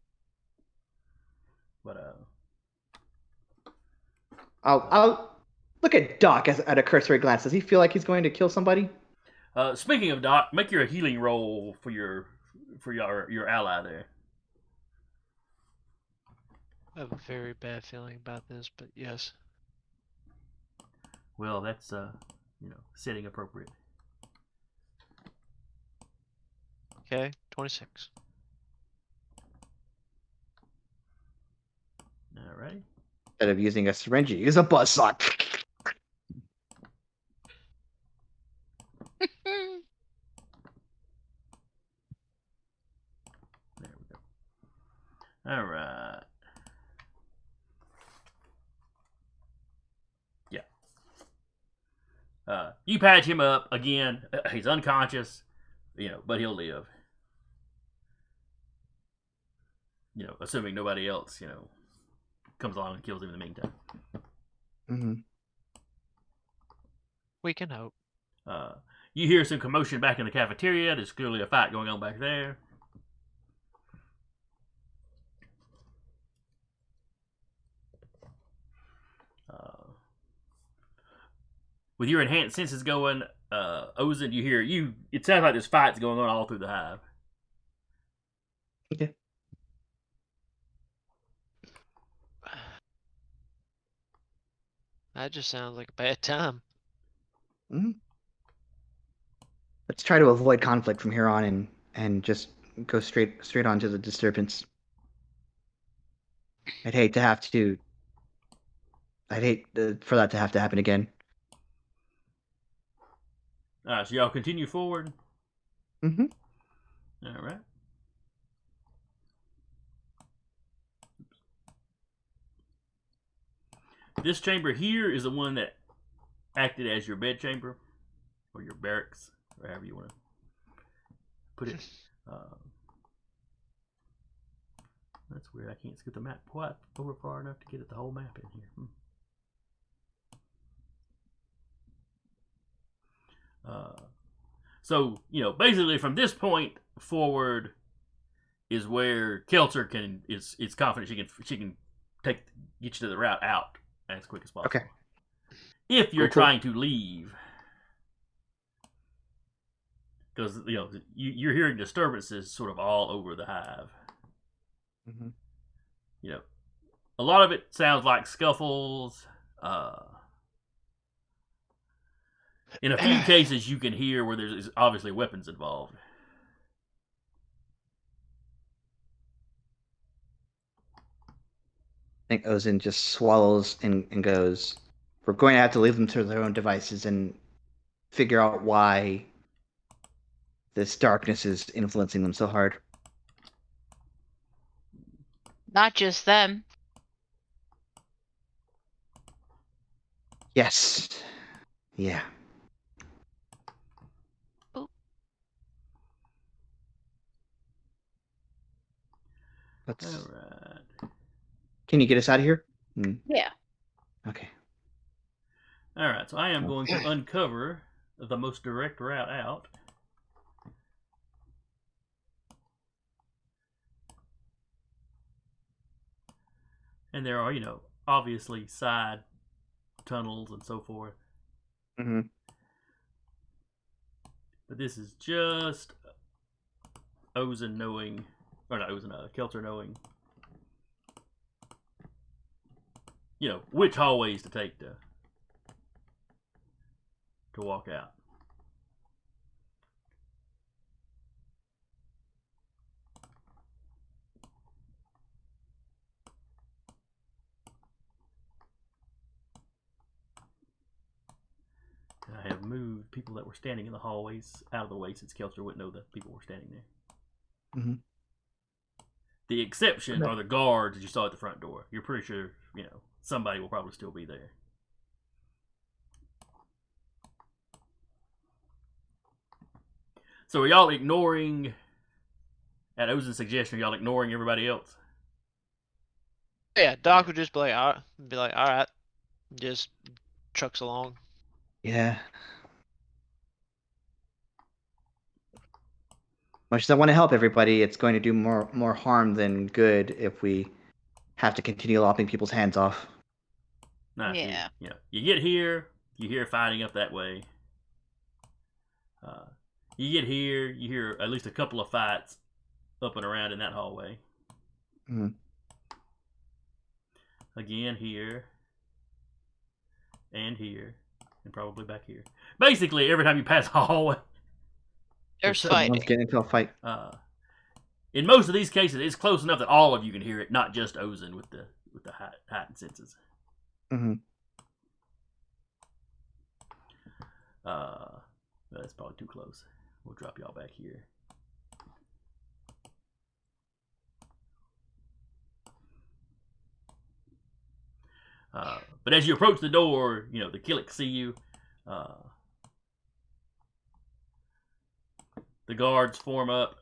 I'll look at Doc at a cursory glance. Does he feel like he's going to kill somebody? Speaking of Doc, make your healing roll for your ally there. I have a very bad feeling about this, but yes. Well, that's setting appropriate. Okay, 26. All right. Instead of using a syringe, you use a buzzsaw. There we go. All right. Yeah. You patch him up again. He's unconscious, but he'll live. Assuming nobody else, comes along and kills him in the meantime. Mm-hmm. We can hope. You hear some commotion back in the cafeteria. There's clearly a fight going on back there. With your enhanced senses going, Ozen, you hear it sounds like there's fights going on all through the hive. Okay. That just sounds like a bad time. Mm-hmm. Let's try to avoid conflict from here on and just go straight on to the disturbance. I'd hate for that to have to happen again. All right, so y'all continue forward. Mm-hmm. All right. This chamber here is the one that acted as your bed chamber, or your barracks, or however you want to put it. That's weird. I can't scoot the map quite over far enough to get it the whole map in here. So basically from this point forward is where Kelter is confident she can get you to the route out as quick as possible. Okay. If you're Cool. trying to leave, because you're hearing disturbances sort of all over the hive. Mm-hmm. A lot of it sounds like scuffles. In a few cases, you can hear where there's obviously weapons involved. I think Ozen just swallows and goes, "We're going to have to leave them to their own devices and figure out why this darkness is influencing them so hard." Not just them. Yes. Yeah. Oop. Let's. All right. Can you get us out of here? Yeah. Okay. All right. So I am going to Okay. uncover the most direct route out. And there are, obviously side tunnels and so forth. Mm-hmm. But this is just Ozen knowing, or not Ozen, Kelter knowing, which hallways to take to walk out. I have moved people that were standing in the hallways out of the way since Kelter wouldn't know that people were standing there. Mm-hmm. The exception are the guards that you saw at the front door. You're pretty sure, somebody will probably still be there. So are y'all ignoring, at Ozen's suggestion, are y'all ignoring everybody else? Yeah, Doc would just be like, all right, just trucks along. Yeah. Much as I want to help everybody, it's going to do more harm than good if we have to continue lopping people's hands off. Nah, Yeah. you get here, you hear fighting up that way. You get here, you hear at least a couple of fights up and around in that hallway. Mm-hmm. Again here, and here, and probably back here. Basically, every time you pass a hallway, There's Someone's fighting. getting into a fight. In most of these cases, it's close enough that all of you can hear it, not just Ozen with the heightened senses. Mm-hmm. That's probably too close. We'll drop y'all back here. But as you approach the door, the Killik see you. The guards form up.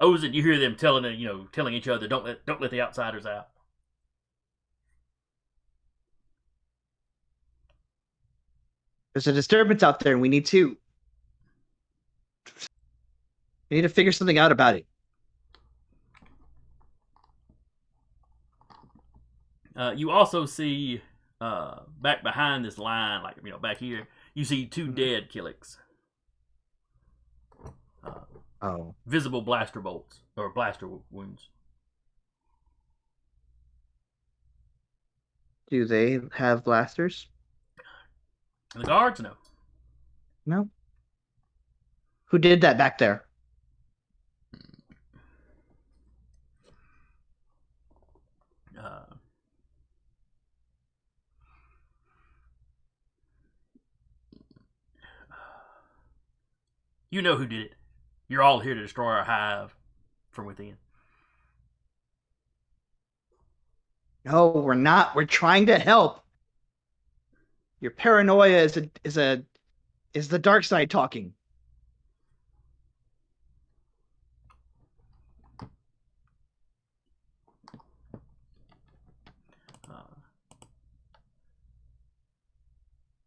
Ozen, you hear them telling each other, don't let the outsiders out. There's a disturbance out there, and we need to figure something out about it. You also see back behind this line, like back here, you see two dead Killiks. Visible blaster bolts or blaster wounds. Do they have blasters? The guards, no. No. Who did that back there? You know who did it. You're all here to destroy our hive from within. No, we're not. We're trying to help. Your paranoia is the dark side talking.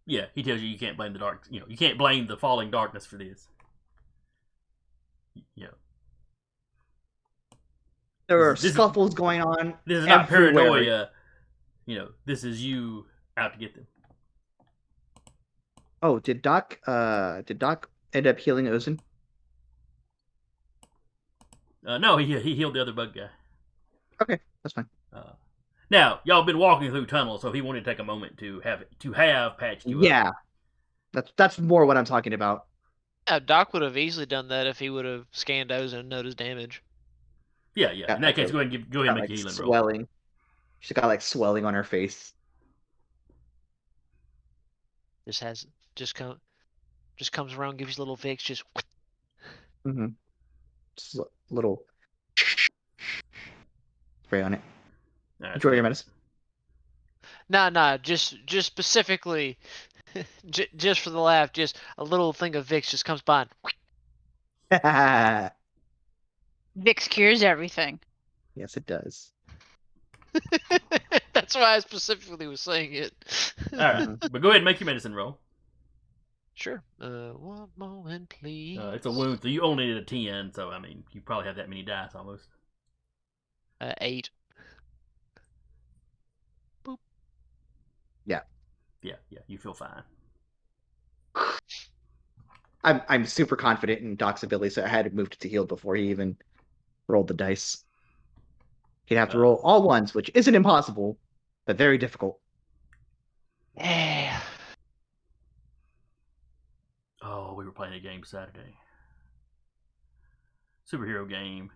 Yeah, he tells you can't blame the dark. You can't blame the falling darkness for this. There are scuffles going on. This is not everywhere. paranoia. This is you out to get them. Oh, did Doc end up healing Ozen? No, he healed the other bug guy. Okay, that's fine. Now, y'all been walking through tunnels, so if he wanted to take a moment to have patched you up. Yeah, that's more what I'm talking about. Yeah, Doc would have easily done that if he would have scanned Ozen and noticed damage. Yeah. In that case, go ahead and make a healing roll. Swelling. She's got swelling on her face. Just comes around, gives you little Vicks, just. Mm-hmm. Just a little spray on it. Right, Enjoy your medicine. Nah. Just specifically, just for the laugh, just a little thing of Vicks just comes by. Yes, Vicks cures everything. it does. That's why I specifically was saying it. All right, but go ahead and make your medicine roll. Sure. One moment, please. It's a wound, so you only need a 10. So I mean, you probably have that many dice almost. 8. Yeah, you feel fine. I'm super confident in Doc's ability, so I had to move to heal before he even rolled the dice. He'd have to roll all ones, which isn't impossible, but very difficult. Yeah. Oh, we were playing a game Saturday. Superhero game.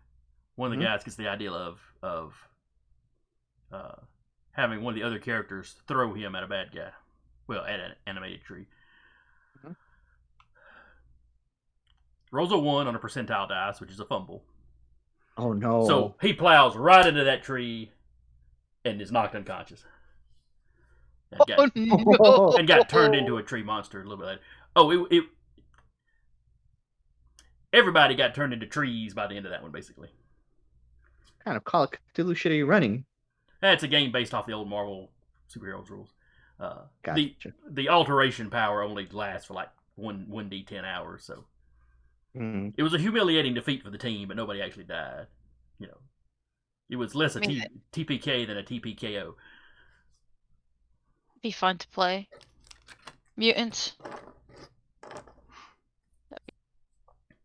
One of the guys gets the idea of having one of the other characters throw him at a bad guy. Well, at an animated tree. Rolls a 1 on a percentile dice, which is a fumble. Oh no. So he plows right into that tree and is knocked unconscious. And got turned into a tree monster a little bit later. Oh, everybody got turned into trees by the end of that one, basically. What kind of Call of Cthulhu shit are you running? It's a game based off the old Marvel superheroes rules. Gotcha. The alteration power only lasts for like 1d10 hours, so it was a humiliating defeat for the team, but nobody actually died. You know, it was less a TPK than a TPKO. Be fun to play. Mutants.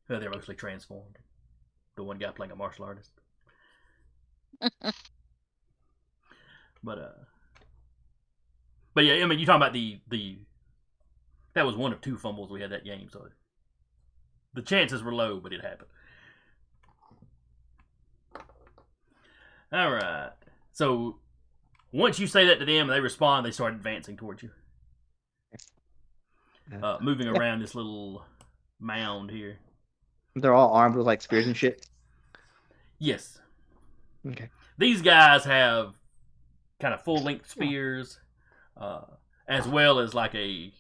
They're mostly transformed. The one guy playing a martial artist. But yeah, I mean, you're talking about the that was one of 2 fumbles we had that game, so the chances were low, but it happened. All right. So once you say that to them and they respond, they start advancing towards you. Moving around this little mound here. They're all armed with like spears and shit. Yes. Okay. These guys have kind of full length spears, as well as like a,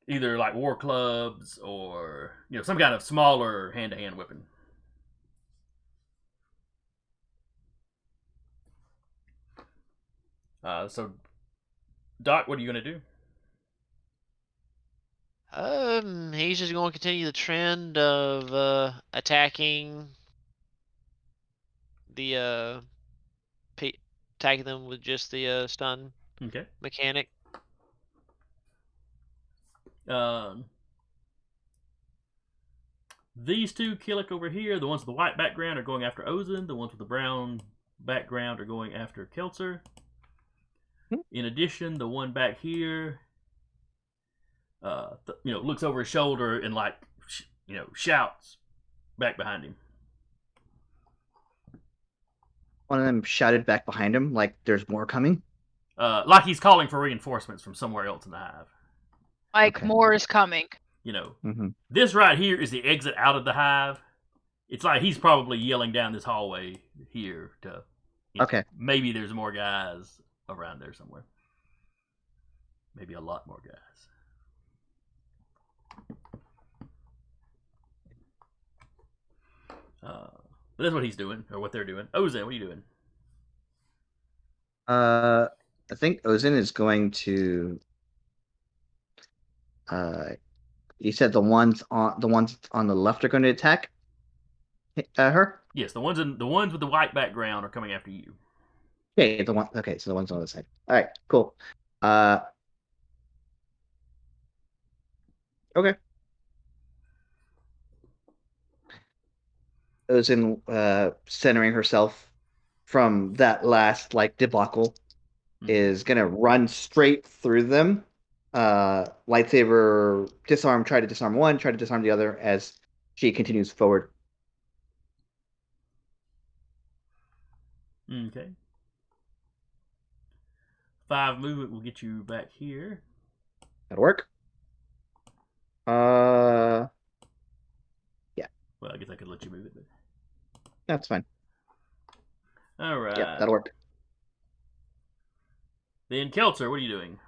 either like war clubs or some kind of smaller hand to hand weapon. So, Doc, what are you gonna do? He's just going to continue the trend of attacking the attacking them with just the stun mechanic. These 2 Killik over here, the ones with the white background are going after Ozin. The ones with the brown background are going after Keltzer. In addition, the one back here, looks over his shoulder and shouts back behind him. One of them shouted back behind him, like there's more coming. Like he's calling for reinforcements from somewhere else in the hive. Like more is coming. This right here is the exit out of the hive. It's like he's probably yelling down this hallway here to. Maybe there's more guys around there somewhere. Maybe a lot more guys. But that's what he's doing, or what they're doing. Ozan, what are you doing? I think Ozin is going to. You said the ones on the left are going to attack her. Yes, the ones with the white background are coming after you. Okay, the one. Okay, so the ones on the other side. All right, cool. Okay. Ozin, centering herself from that last debacle, is gonna run straight through them. Lightsaber disarm. Try to disarm one. Try to disarm the other as she continues forward. Okay. 5 movement will get you back here. That'll work. Yeah. Well, I guess I could let you move it, but That's fine. all right. Yeah, that'll work. Then Kelter, what are you doing?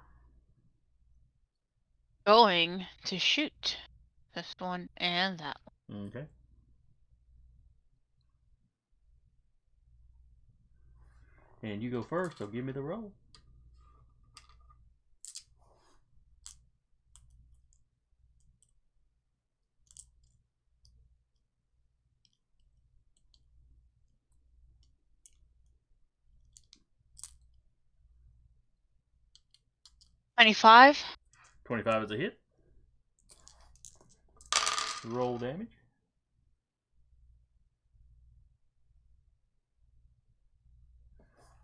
Going to shoot this one and that one. Okay. And you go first, so give me the roll. $25. 25 is a hit. Roll damage.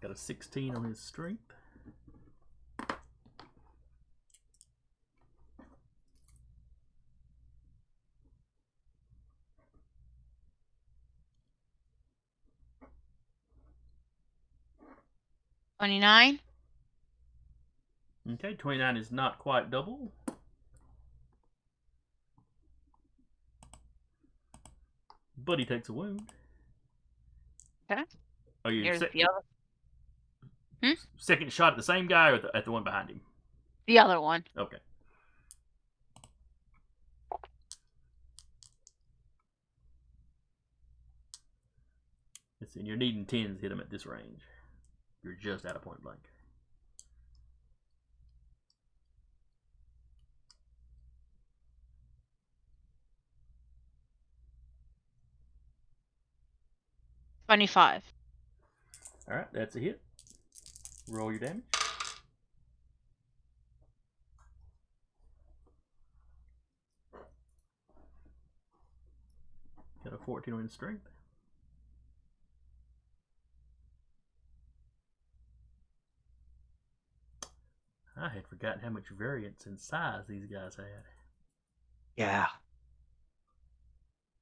Got a 16 on his strength. $29. Okay, 29 is not quite double. But he takes a wound. Okay. Oh, you Here's the other. second shot at the same guy or at the one behind him? The other one. Okay. Let's see, you're needing 10s to hit him at this range. You're just out of point blank. $25. Alright, that's a hit. Roll your damage. Got a 14 on his strength. I had forgotten how much variance in size these guys had. Yeah.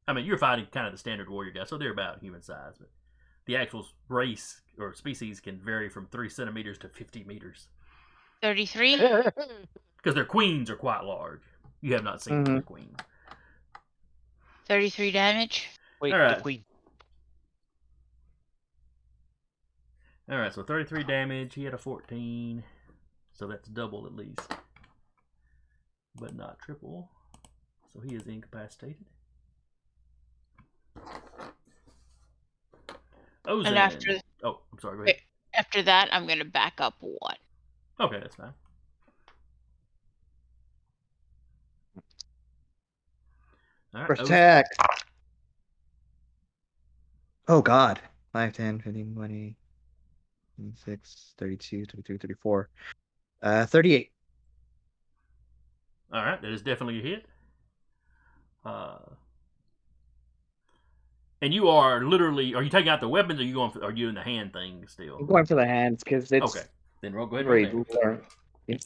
I mean, you're fighting kind of the standard warrior guys, so they're about human size, but the actual race or species can vary from 3 centimeters to 50 meters. 33. Because their queens are quite large. You have not seen the queen. 33 damage. Wait, All right. the queen. Alright, so 33 damage. He had a 14. So that's double at least. But not triple. So he is incapacitated. Ozan. And after... Oh, I'm sorry, go ahead. After that, I'm going to back up 1. Okay, that's fine. All right, First attack. Oh, God. 5, 10, 15, 20, 26, 32, 33, 34. 38. All right, that is definitely a hit. And you are literally, are you taking out the weapons or are you in the hand thing still? I'm going for the hands because it's okay. Then go ahead and very roll lower. Yeah.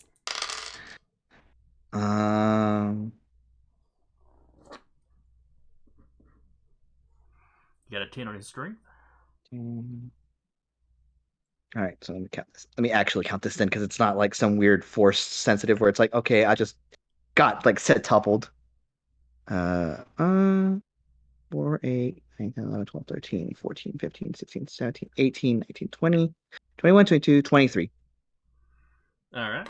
You got a 10 on his strength. All right, so let me count this. Let me actually count this then, because it's not like some weird force sensitive where it's like, okay, I just got like septupled. 4, 8, 9, 10, 11, 12, 13, 14, 15, 16, 17, 18, 19, 20, 21, 22, 23. All right.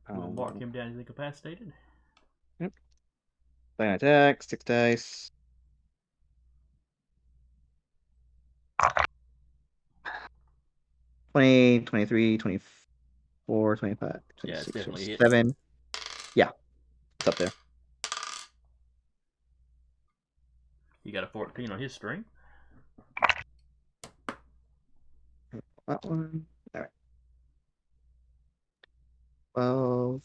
We'll mark him down as incapacitated. Yep. Second attack, 6 dice. $20, $23, $24, $25, Yeah, it's definitely hit. $27. Yeah, it's up there. You got a 14 on his strength. That one. All right. 12.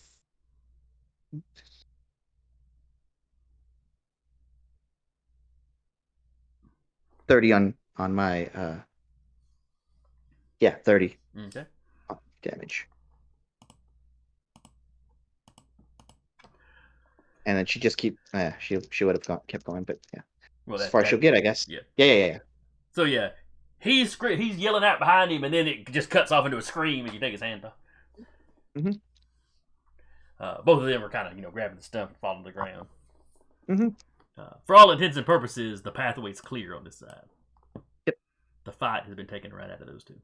30 on my 30 Okay. damage. And then she just keep she would have kept going, but yeah. Well, as far as she'll get, I guess. Yeah. So yeah, he's yelling out behind him, and then it just cuts off into a scream as you take his hand off. Mm-hmm. Both of them are kind of grabbing the stump and falling to the ground. Mm-hmm. For all intents and purposes, the pathway's clear on this side. Yep. The fight has been taken right out of those two.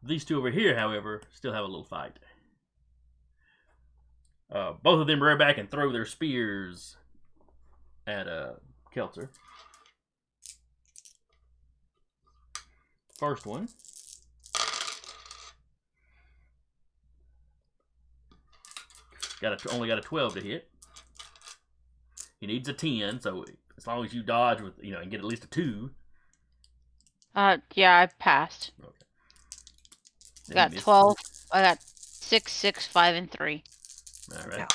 These two over here, however, still have a little fight. Both of them rear back and throw their spears at Kelter. First one. Only got a 12 to hit. He needs a 10, so as long as you dodge with and get at least a 2. Yeah, I passed. Okay. I got 12. I got 6, 6, 5, and 3. All right. Yeah.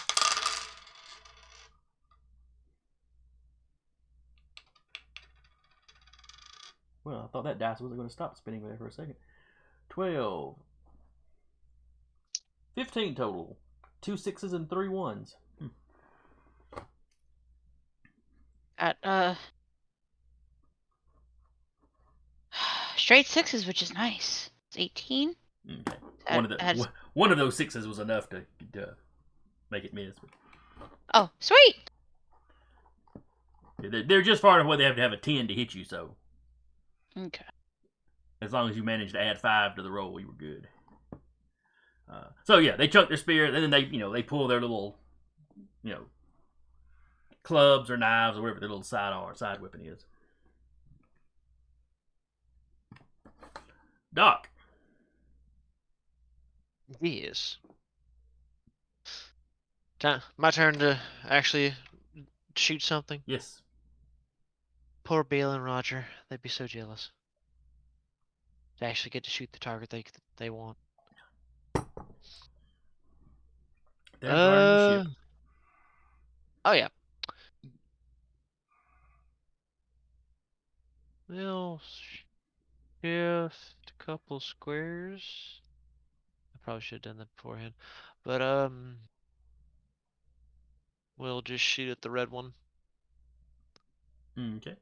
Well, I thought that dice wasn't going to stop spinning there for a second. 12. 15 total. 2 6s and 3 1s. At straight 6s, which is nice. It's 18. Okay. One of those 6s was enough to make it miss. Oh, sweet! They're just far enough away they have to have a 10 to hit you, so Okay. as long as you manage to add 5 to the roll, you were good. So yeah, they chunk their spear, and then they pull their little, clubs or knives or whatever their little side weapon is. Doc. Yes. My turn to actually shoot something. Yes. Poor Bale and Roger. They'd be so jealous. To actually get to shoot the target they want. They're guarding the ship. Oh yeah. Well, shift a couple squares. I probably should have done that beforehand. But we'll just shoot at the red one. Okay.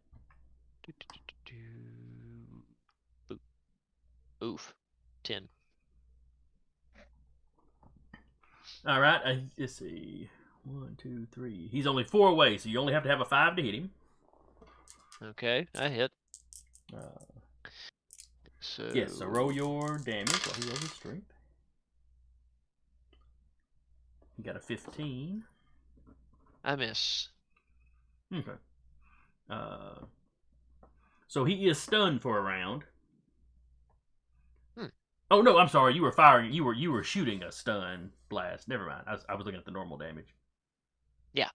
Oof. 10. All right. Let's see. 1, 2, 3. He's only 4 away, so you only have to have a 5 to hit him. Okay, I hit. Yes, so roll your damage while he rolls his strength. He got a 15. I miss. Okay. So he is stunned for a round. Oh no, I'm sorry. You were firing. You were shooting a stun blast. Never mind. I was looking at the normal damage. Yeah.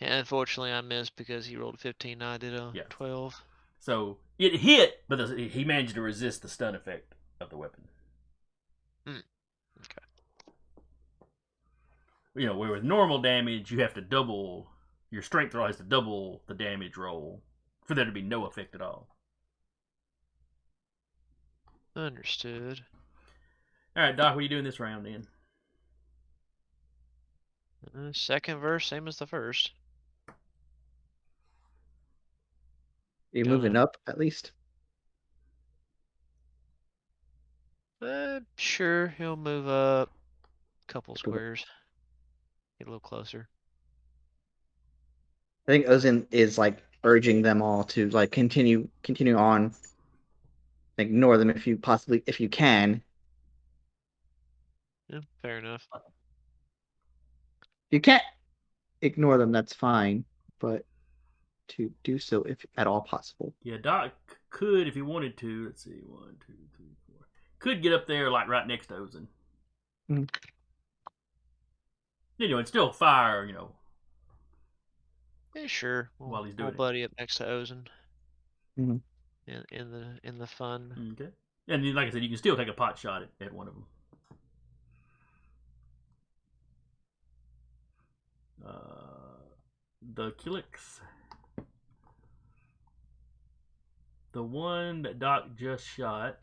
And unfortunately, I missed because he rolled a 15. I did a 12. So it hit, but he managed to resist the stun effect of the weapon. Okay. Where with normal damage, you have to double your strength roll has to double the damage roll for there to be no effect at all. Understood. All right, Doc, what are you doing this round then? Second verse, same as the first. You moving up at least? Sure, he'll move up a couple squares. Get a little closer. I think Ozin is like urging them all to like continue on. Ignore them if you can. Yeah, fair enough. If you can't ignore them, that's fine. But to do so if at all possible. Yeah, Doc could, if he wanted to. Let's see, 1, 2, 3, 4. Could get up there like right next to Ozin. Mm-hmm. And still fire. Yeah, sure. While he's doing it. Buddy up next to Ozin. Mm-hmm. In the fun. Okay. And like I said, you can still take a pot shot at one of them. The Killiks. The one that Doc just shot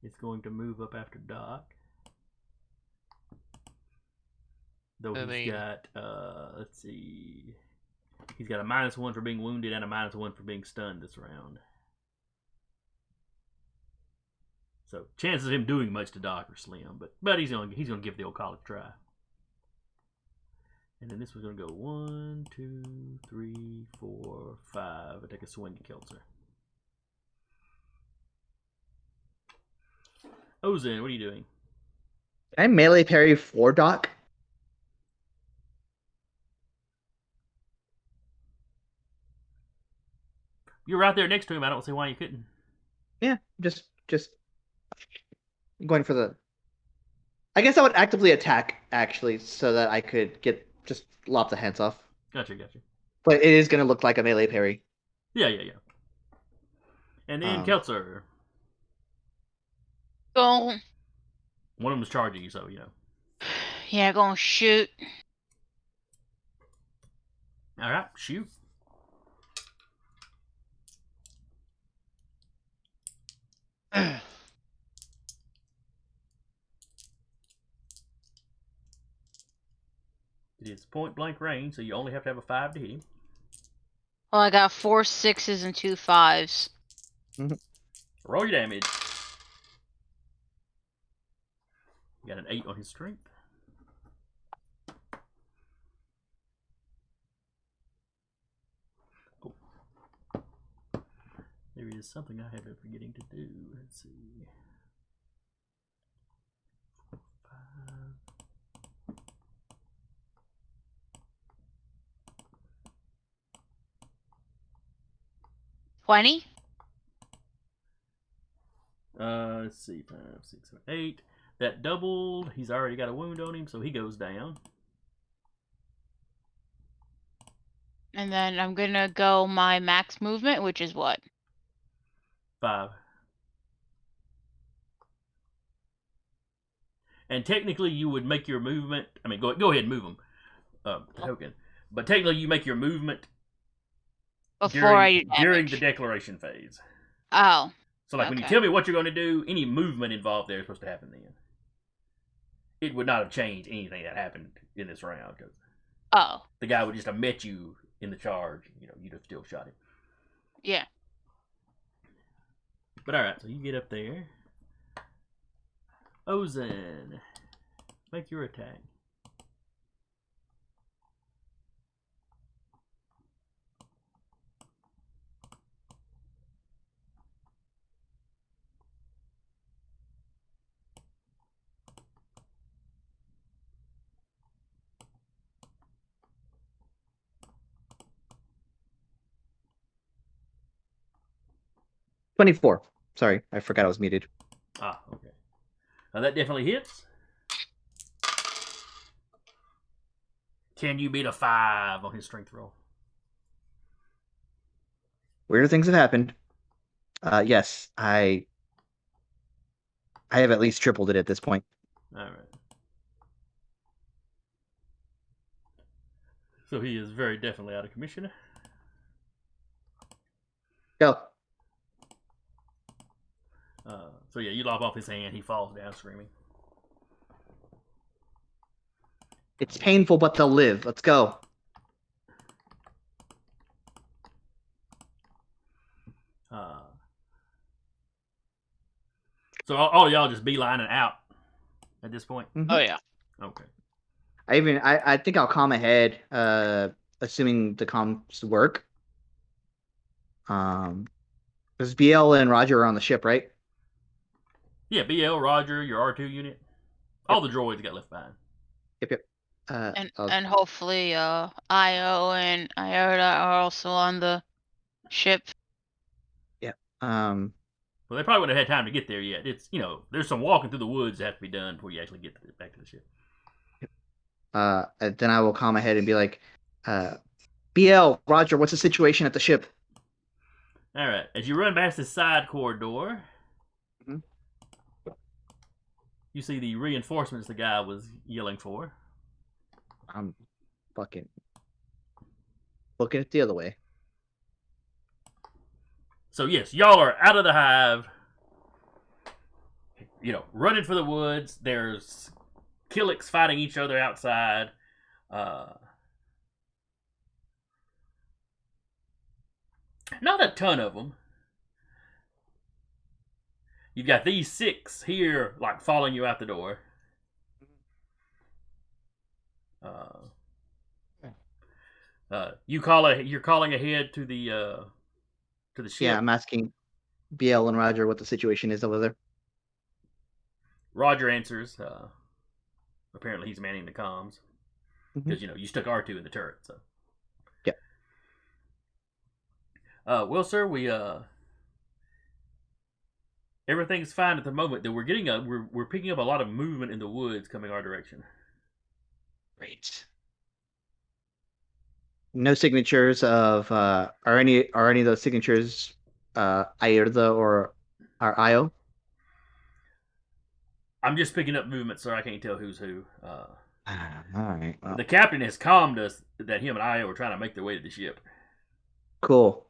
is going to move up after Doc. Though he's got, let's see, he's got a -1 for being wounded and a -1 for being stunned this round. So chances of him doing much to Doc are slim, but he's gonna give the old college try. And then this one's going to go 1, 2, 3, 4, 5. I take a swing at Kelzer. Ozen, what are you doing? Can I melee parry for Doc? You're right there next to him. I don't see why you couldn't. Yeah, just going for the. I guess I would actively attack actually, so that I could get just lop the hands off. Gotcha. But it is going to look like a melee parry. Yeah. And then Kelzer. Go. One of them's charging you, so you know. Yeah, gonna shoot. All right, shoot. It is point blank range, so you only have to have a 5 to hit him. Well, I got 4 6s and 2 5s. Roll your damage. You got an 8 on his strength. Oh. There is something I have been forgetting to do. Let's see. 5. 20? Let's see. 5, 6, 7, 8. That doubled. He's already got a wound on him, so he goes down. And then I'm gonna go my max movement, which is what? 5. And technically, you would make your movement. I mean, go ahead and move them, token. But technically, you make your movement Before I do during damage. the declaration phase. Oh. So, like, when you Okay. tell me what you're going to do, any movement involved there is supposed to happen then. It would not have changed anything that happened in this round because Oh. the guy would just have met you in the charge. You know, you'd have still shot him. Yeah. But all right, so you get up there. Ozen, make your attack. $24. Sorry, I forgot I was muted. Ah, okay. Now that definitely hits. Can you beat a 5 on his strength roll? Weirder things have happened. Yes, I have at least tripled it at this point. All right. So he is very definitely out of commission. Go. So yeah, you lop off his hand. He falls down screaming. It's painful, but they'll live. Let's go. So all y'all just beelining out at this point. Mhm. Oh yeah. Okay. I think I'll calm ahead, assuming the comms work. Because BL and Roger are on the ship, right? Yeah, BL, Roger, your R2 unit. All the droids got left behind. Yep. And hopefully Io and Iota are also on the ship. Um, Well, they probably wouldn't have had time to get there yet. It's, you know, there's some walking through the woods that have to be done before you actually get back to the ship. then I will calm ahead and be like, BL, Roger, what's the situation at the ship? All right. As you run past this side corridor, Mhm. you see the reinforcements the guy was yelling for. I'm fucking looking it the other way. So yes, y'all are out of the hive. You know, running for the woods. There's Killiks fighting each other outside. Not a ton of them. You've got these 6 here, like following you out the door. You're calling ahead to the ship. Yeah, I'm asking BL and Roger what the situation is over there. Roger answers. Apparently, he's manning the comms Mhm. because you stuck R2 in the turret. So Yeah. Well, sir, we everything's fine at the moment. That we're picking up a lot of movement in the woods coming our direction. Great. No signatures of are any of those signatures Ayrda or Io? I'm just picking up movement, sir. I can't tell who's who. All right. Well, The captain has calmed us that him and Io are trying to make their way to the ship. cool.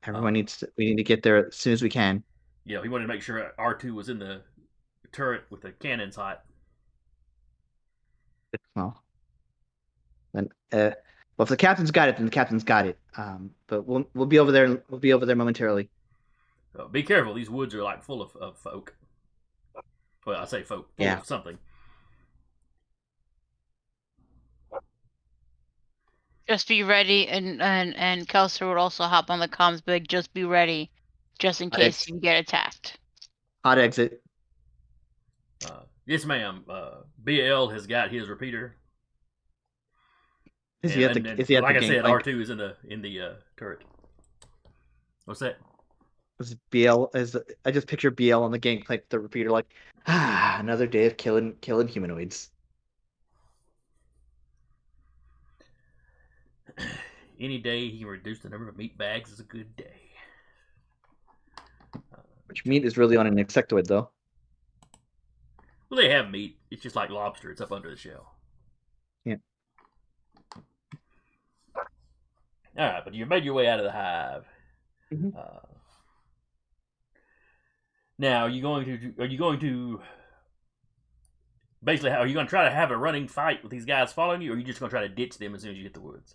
Everyone we need to get there as soon as we can. Yeah, he wanted to make sure R2 was in the turret with the cannons hot. Well, then well, if the captain's got it, then the captain's got it. But we'll be over there. We'll be over there momentarily. Be careful; these woods are like full of folk. Well, I say folk, full of something. Just be ready, and Kelser would also hop on the comms big. Just be ready, just in case you get attacked. Hot exit. Yes, ma'am. BL has got his repeater. Is he at the said, gangplank? R2 is in the turret. What's that? Is BL I just picture BL on the gangplank with the repeater, like, another day of killing humanoids. Any day he can reduce the number of meat bags is a good day. Which meat is really on an insectoid, though? Well, they have meat. It's just like lobster. It's up under the shell. Yeah. All right, but you made your way out of the hive. Mm-hmm. Now, are you going to basically? Are you going to try to have a running fight with these guys following you, or are you just going to try to ditch them as soon as you hit the woods?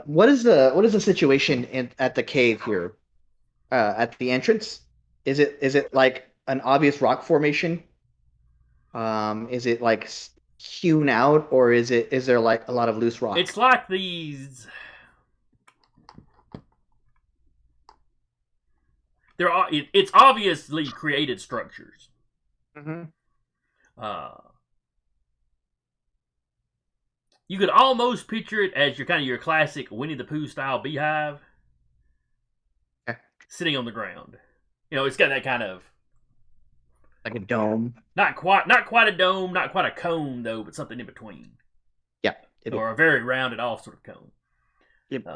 What is the situation at the cave here? At the entrance, is it like an obvious rock formation? Is it like hewn out, or is there like a lot of loose rock? It's like these. It's obviously created structures. Mm-hmm. You could almost picture it as your classic Winnie the Pooh style beehive, sitting on the ground. It's got that kind of like a dome. Not quite a dome, not quite a cone though, but something in between. Yeah, or a very rounded off sort of cone. Yep.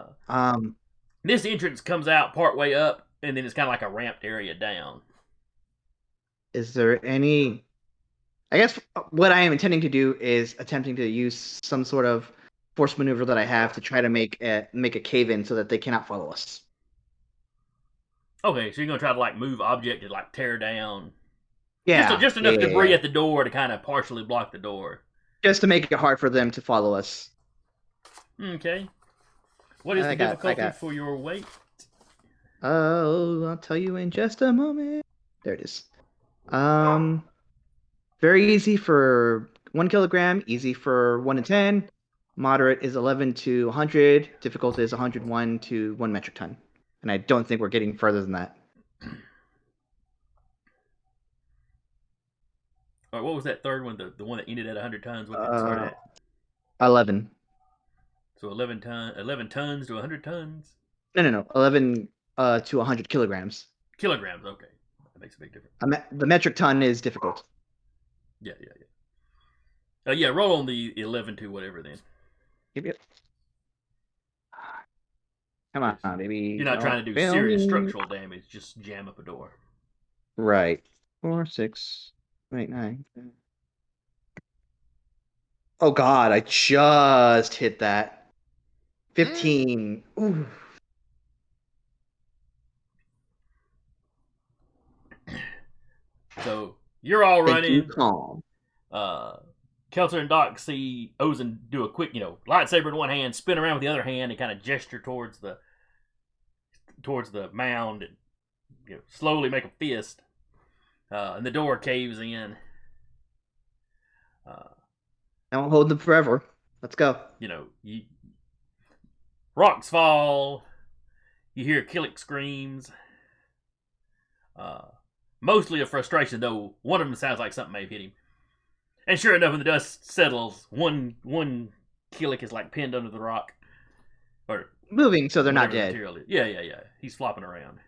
This entrance comes out part way up, and then it's kind of like a ramped area down. Is there any? I guess what I am intending to do is attempting to use some sort of force maneuver that I have to try to make a cave in so that they cannot follow us. Okay, so you're gonna try to like move object to like tear down. Yeah, just enough debris at the door to kind of partially block the door. Just to make it hard for them to follow us. Okay. What is the difficulty for your weight? Oh, I'll tell you in just a moment. There it is. Very easy for 1 kilogram, easy for 1 to 10. Moderate is 11 to 100. Difficult is 101 to 1 metric ton. And I don't think we're getting further than that. All right, what was that third one? The one that ended at 100 tons? What did it start at? 11. So 11 tons to 100 tons? No. 11 to 100 kilograms. Kilograms, okay. That makes a big difference. The metric ton is difficult. Yeah. Roll on the 11 to whatever then. Yep. Come on, baby. You're not trying to do serious structural damage, just jam up a door. Right. 4, 6, 8, 9. Oh God, I just hit that. 15. Ooh. So you're all running. Calm. Kelter and Doc see Ozen do a quick, lightsaber in one hand, spin around with the other hand, and kind of gesture towards the mound, and slowly make a fist, and the door caves in. I won't hold them forever. Let's go. Rocks fall. You hear Killik screams. Mostly of frustration, though one of them sounds like something may have hit him. And sure enough, when the dust settles, one Killik is like pinned under the rock. Or Moving, so they're not whatever the dead. material is. Yeah. He's flopping around.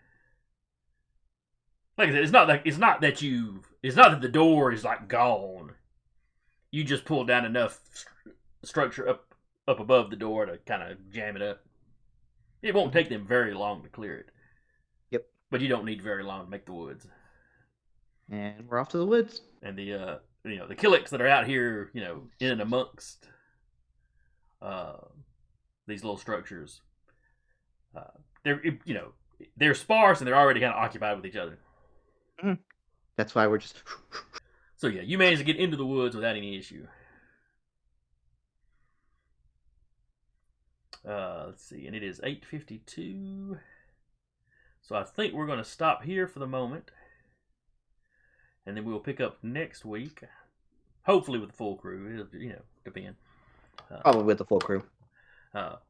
Like I said, it's not that the door is like gone. You just pull down enough structure up above the door to kind of jam it up. It won't take them very long to clear it. Yep. But you don't need very long to make the woods. And we're off to the woods. And the the Killiks that are out here, in and amongst these little structures, they're sparse and they're already kind of occupied with each other. Mm-hmm. That's why we're just. So yeah, you managed to get into the woods without any issue. Let's see, and it is 8:52. So I think we're going to stop here for the moment, and then we'll pick up next week, hopefully with the full crew. It'll, depend. Probably with the full crew.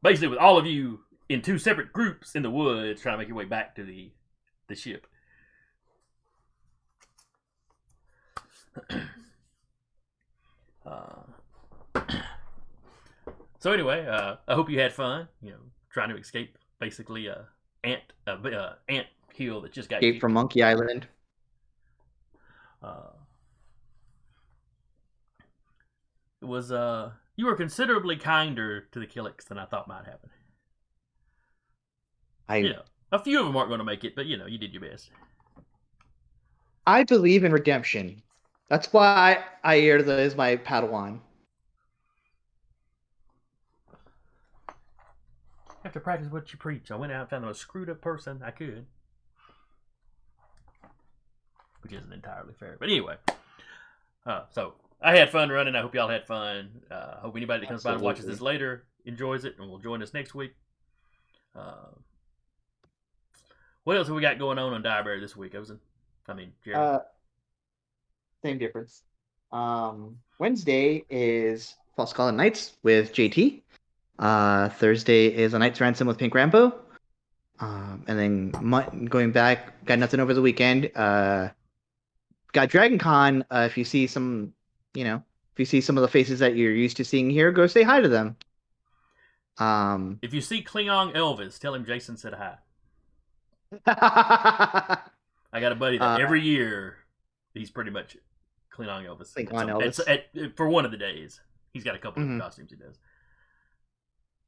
Basically, with all of you in two separate groups in the woods, trying to make your way back to the ship. So anyway, I hope you had fun. Trying to escape basically ant hill that just got Escape from Monkey Island. It was you were considerably kinder to the Killiks than I thought might happen. A few of them aren't going to make it, but you did your best. I believe in redemption. That's why Airda is my Padawan. You have to practice what you preach. I went out and found the most screwed up person I could. Which isn't entirely fair. But anyway. So, I had fun running. I hope y'all had fun. Hope anybody that comes by and watches this later enjoys it and will join us next week. What else have we got going on Direbear this week, Jerry? Same difference. Wednesday is False Call Nights with JT. Thursday is A Knight's Ransom with Pink Rambo. And then going back, got nothing over the weekend. Got Dragon Con. If you see some, if you see some of the faces that you're used to seeing here, go say hi to them. If you see Klingon Elvis, tell him Jason said hi. I got a buddy that every year he's pretty much Klingon Elvis. Elvis. For one of the days. He's got a couple of costumes he does.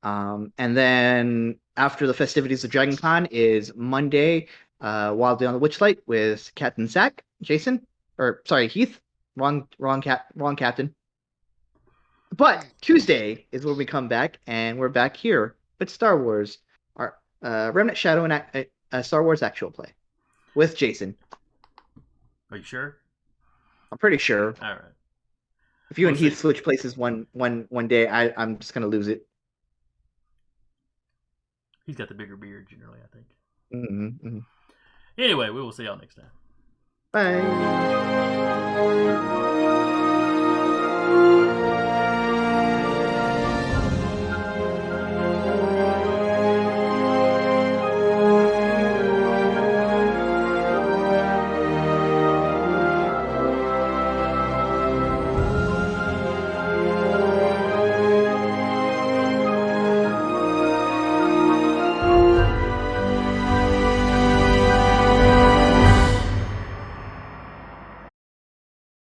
And then after the festivities of Dragon Con is Monday, Wildly on the Witchlight with Captain Zach, Heath. Wrong captain. But Tuesday is where we come back, and we're back here with Star Wars, our Remnant Shadow and Star Wars actual play with Jason. Are you sure? I'm pretty sure. All right. If you and Heath switch places one day, I'm just gonna lose it. He's got the bigger beard generally, I think. Mm-hmm. Anyway, we will see y'all next time. Bye.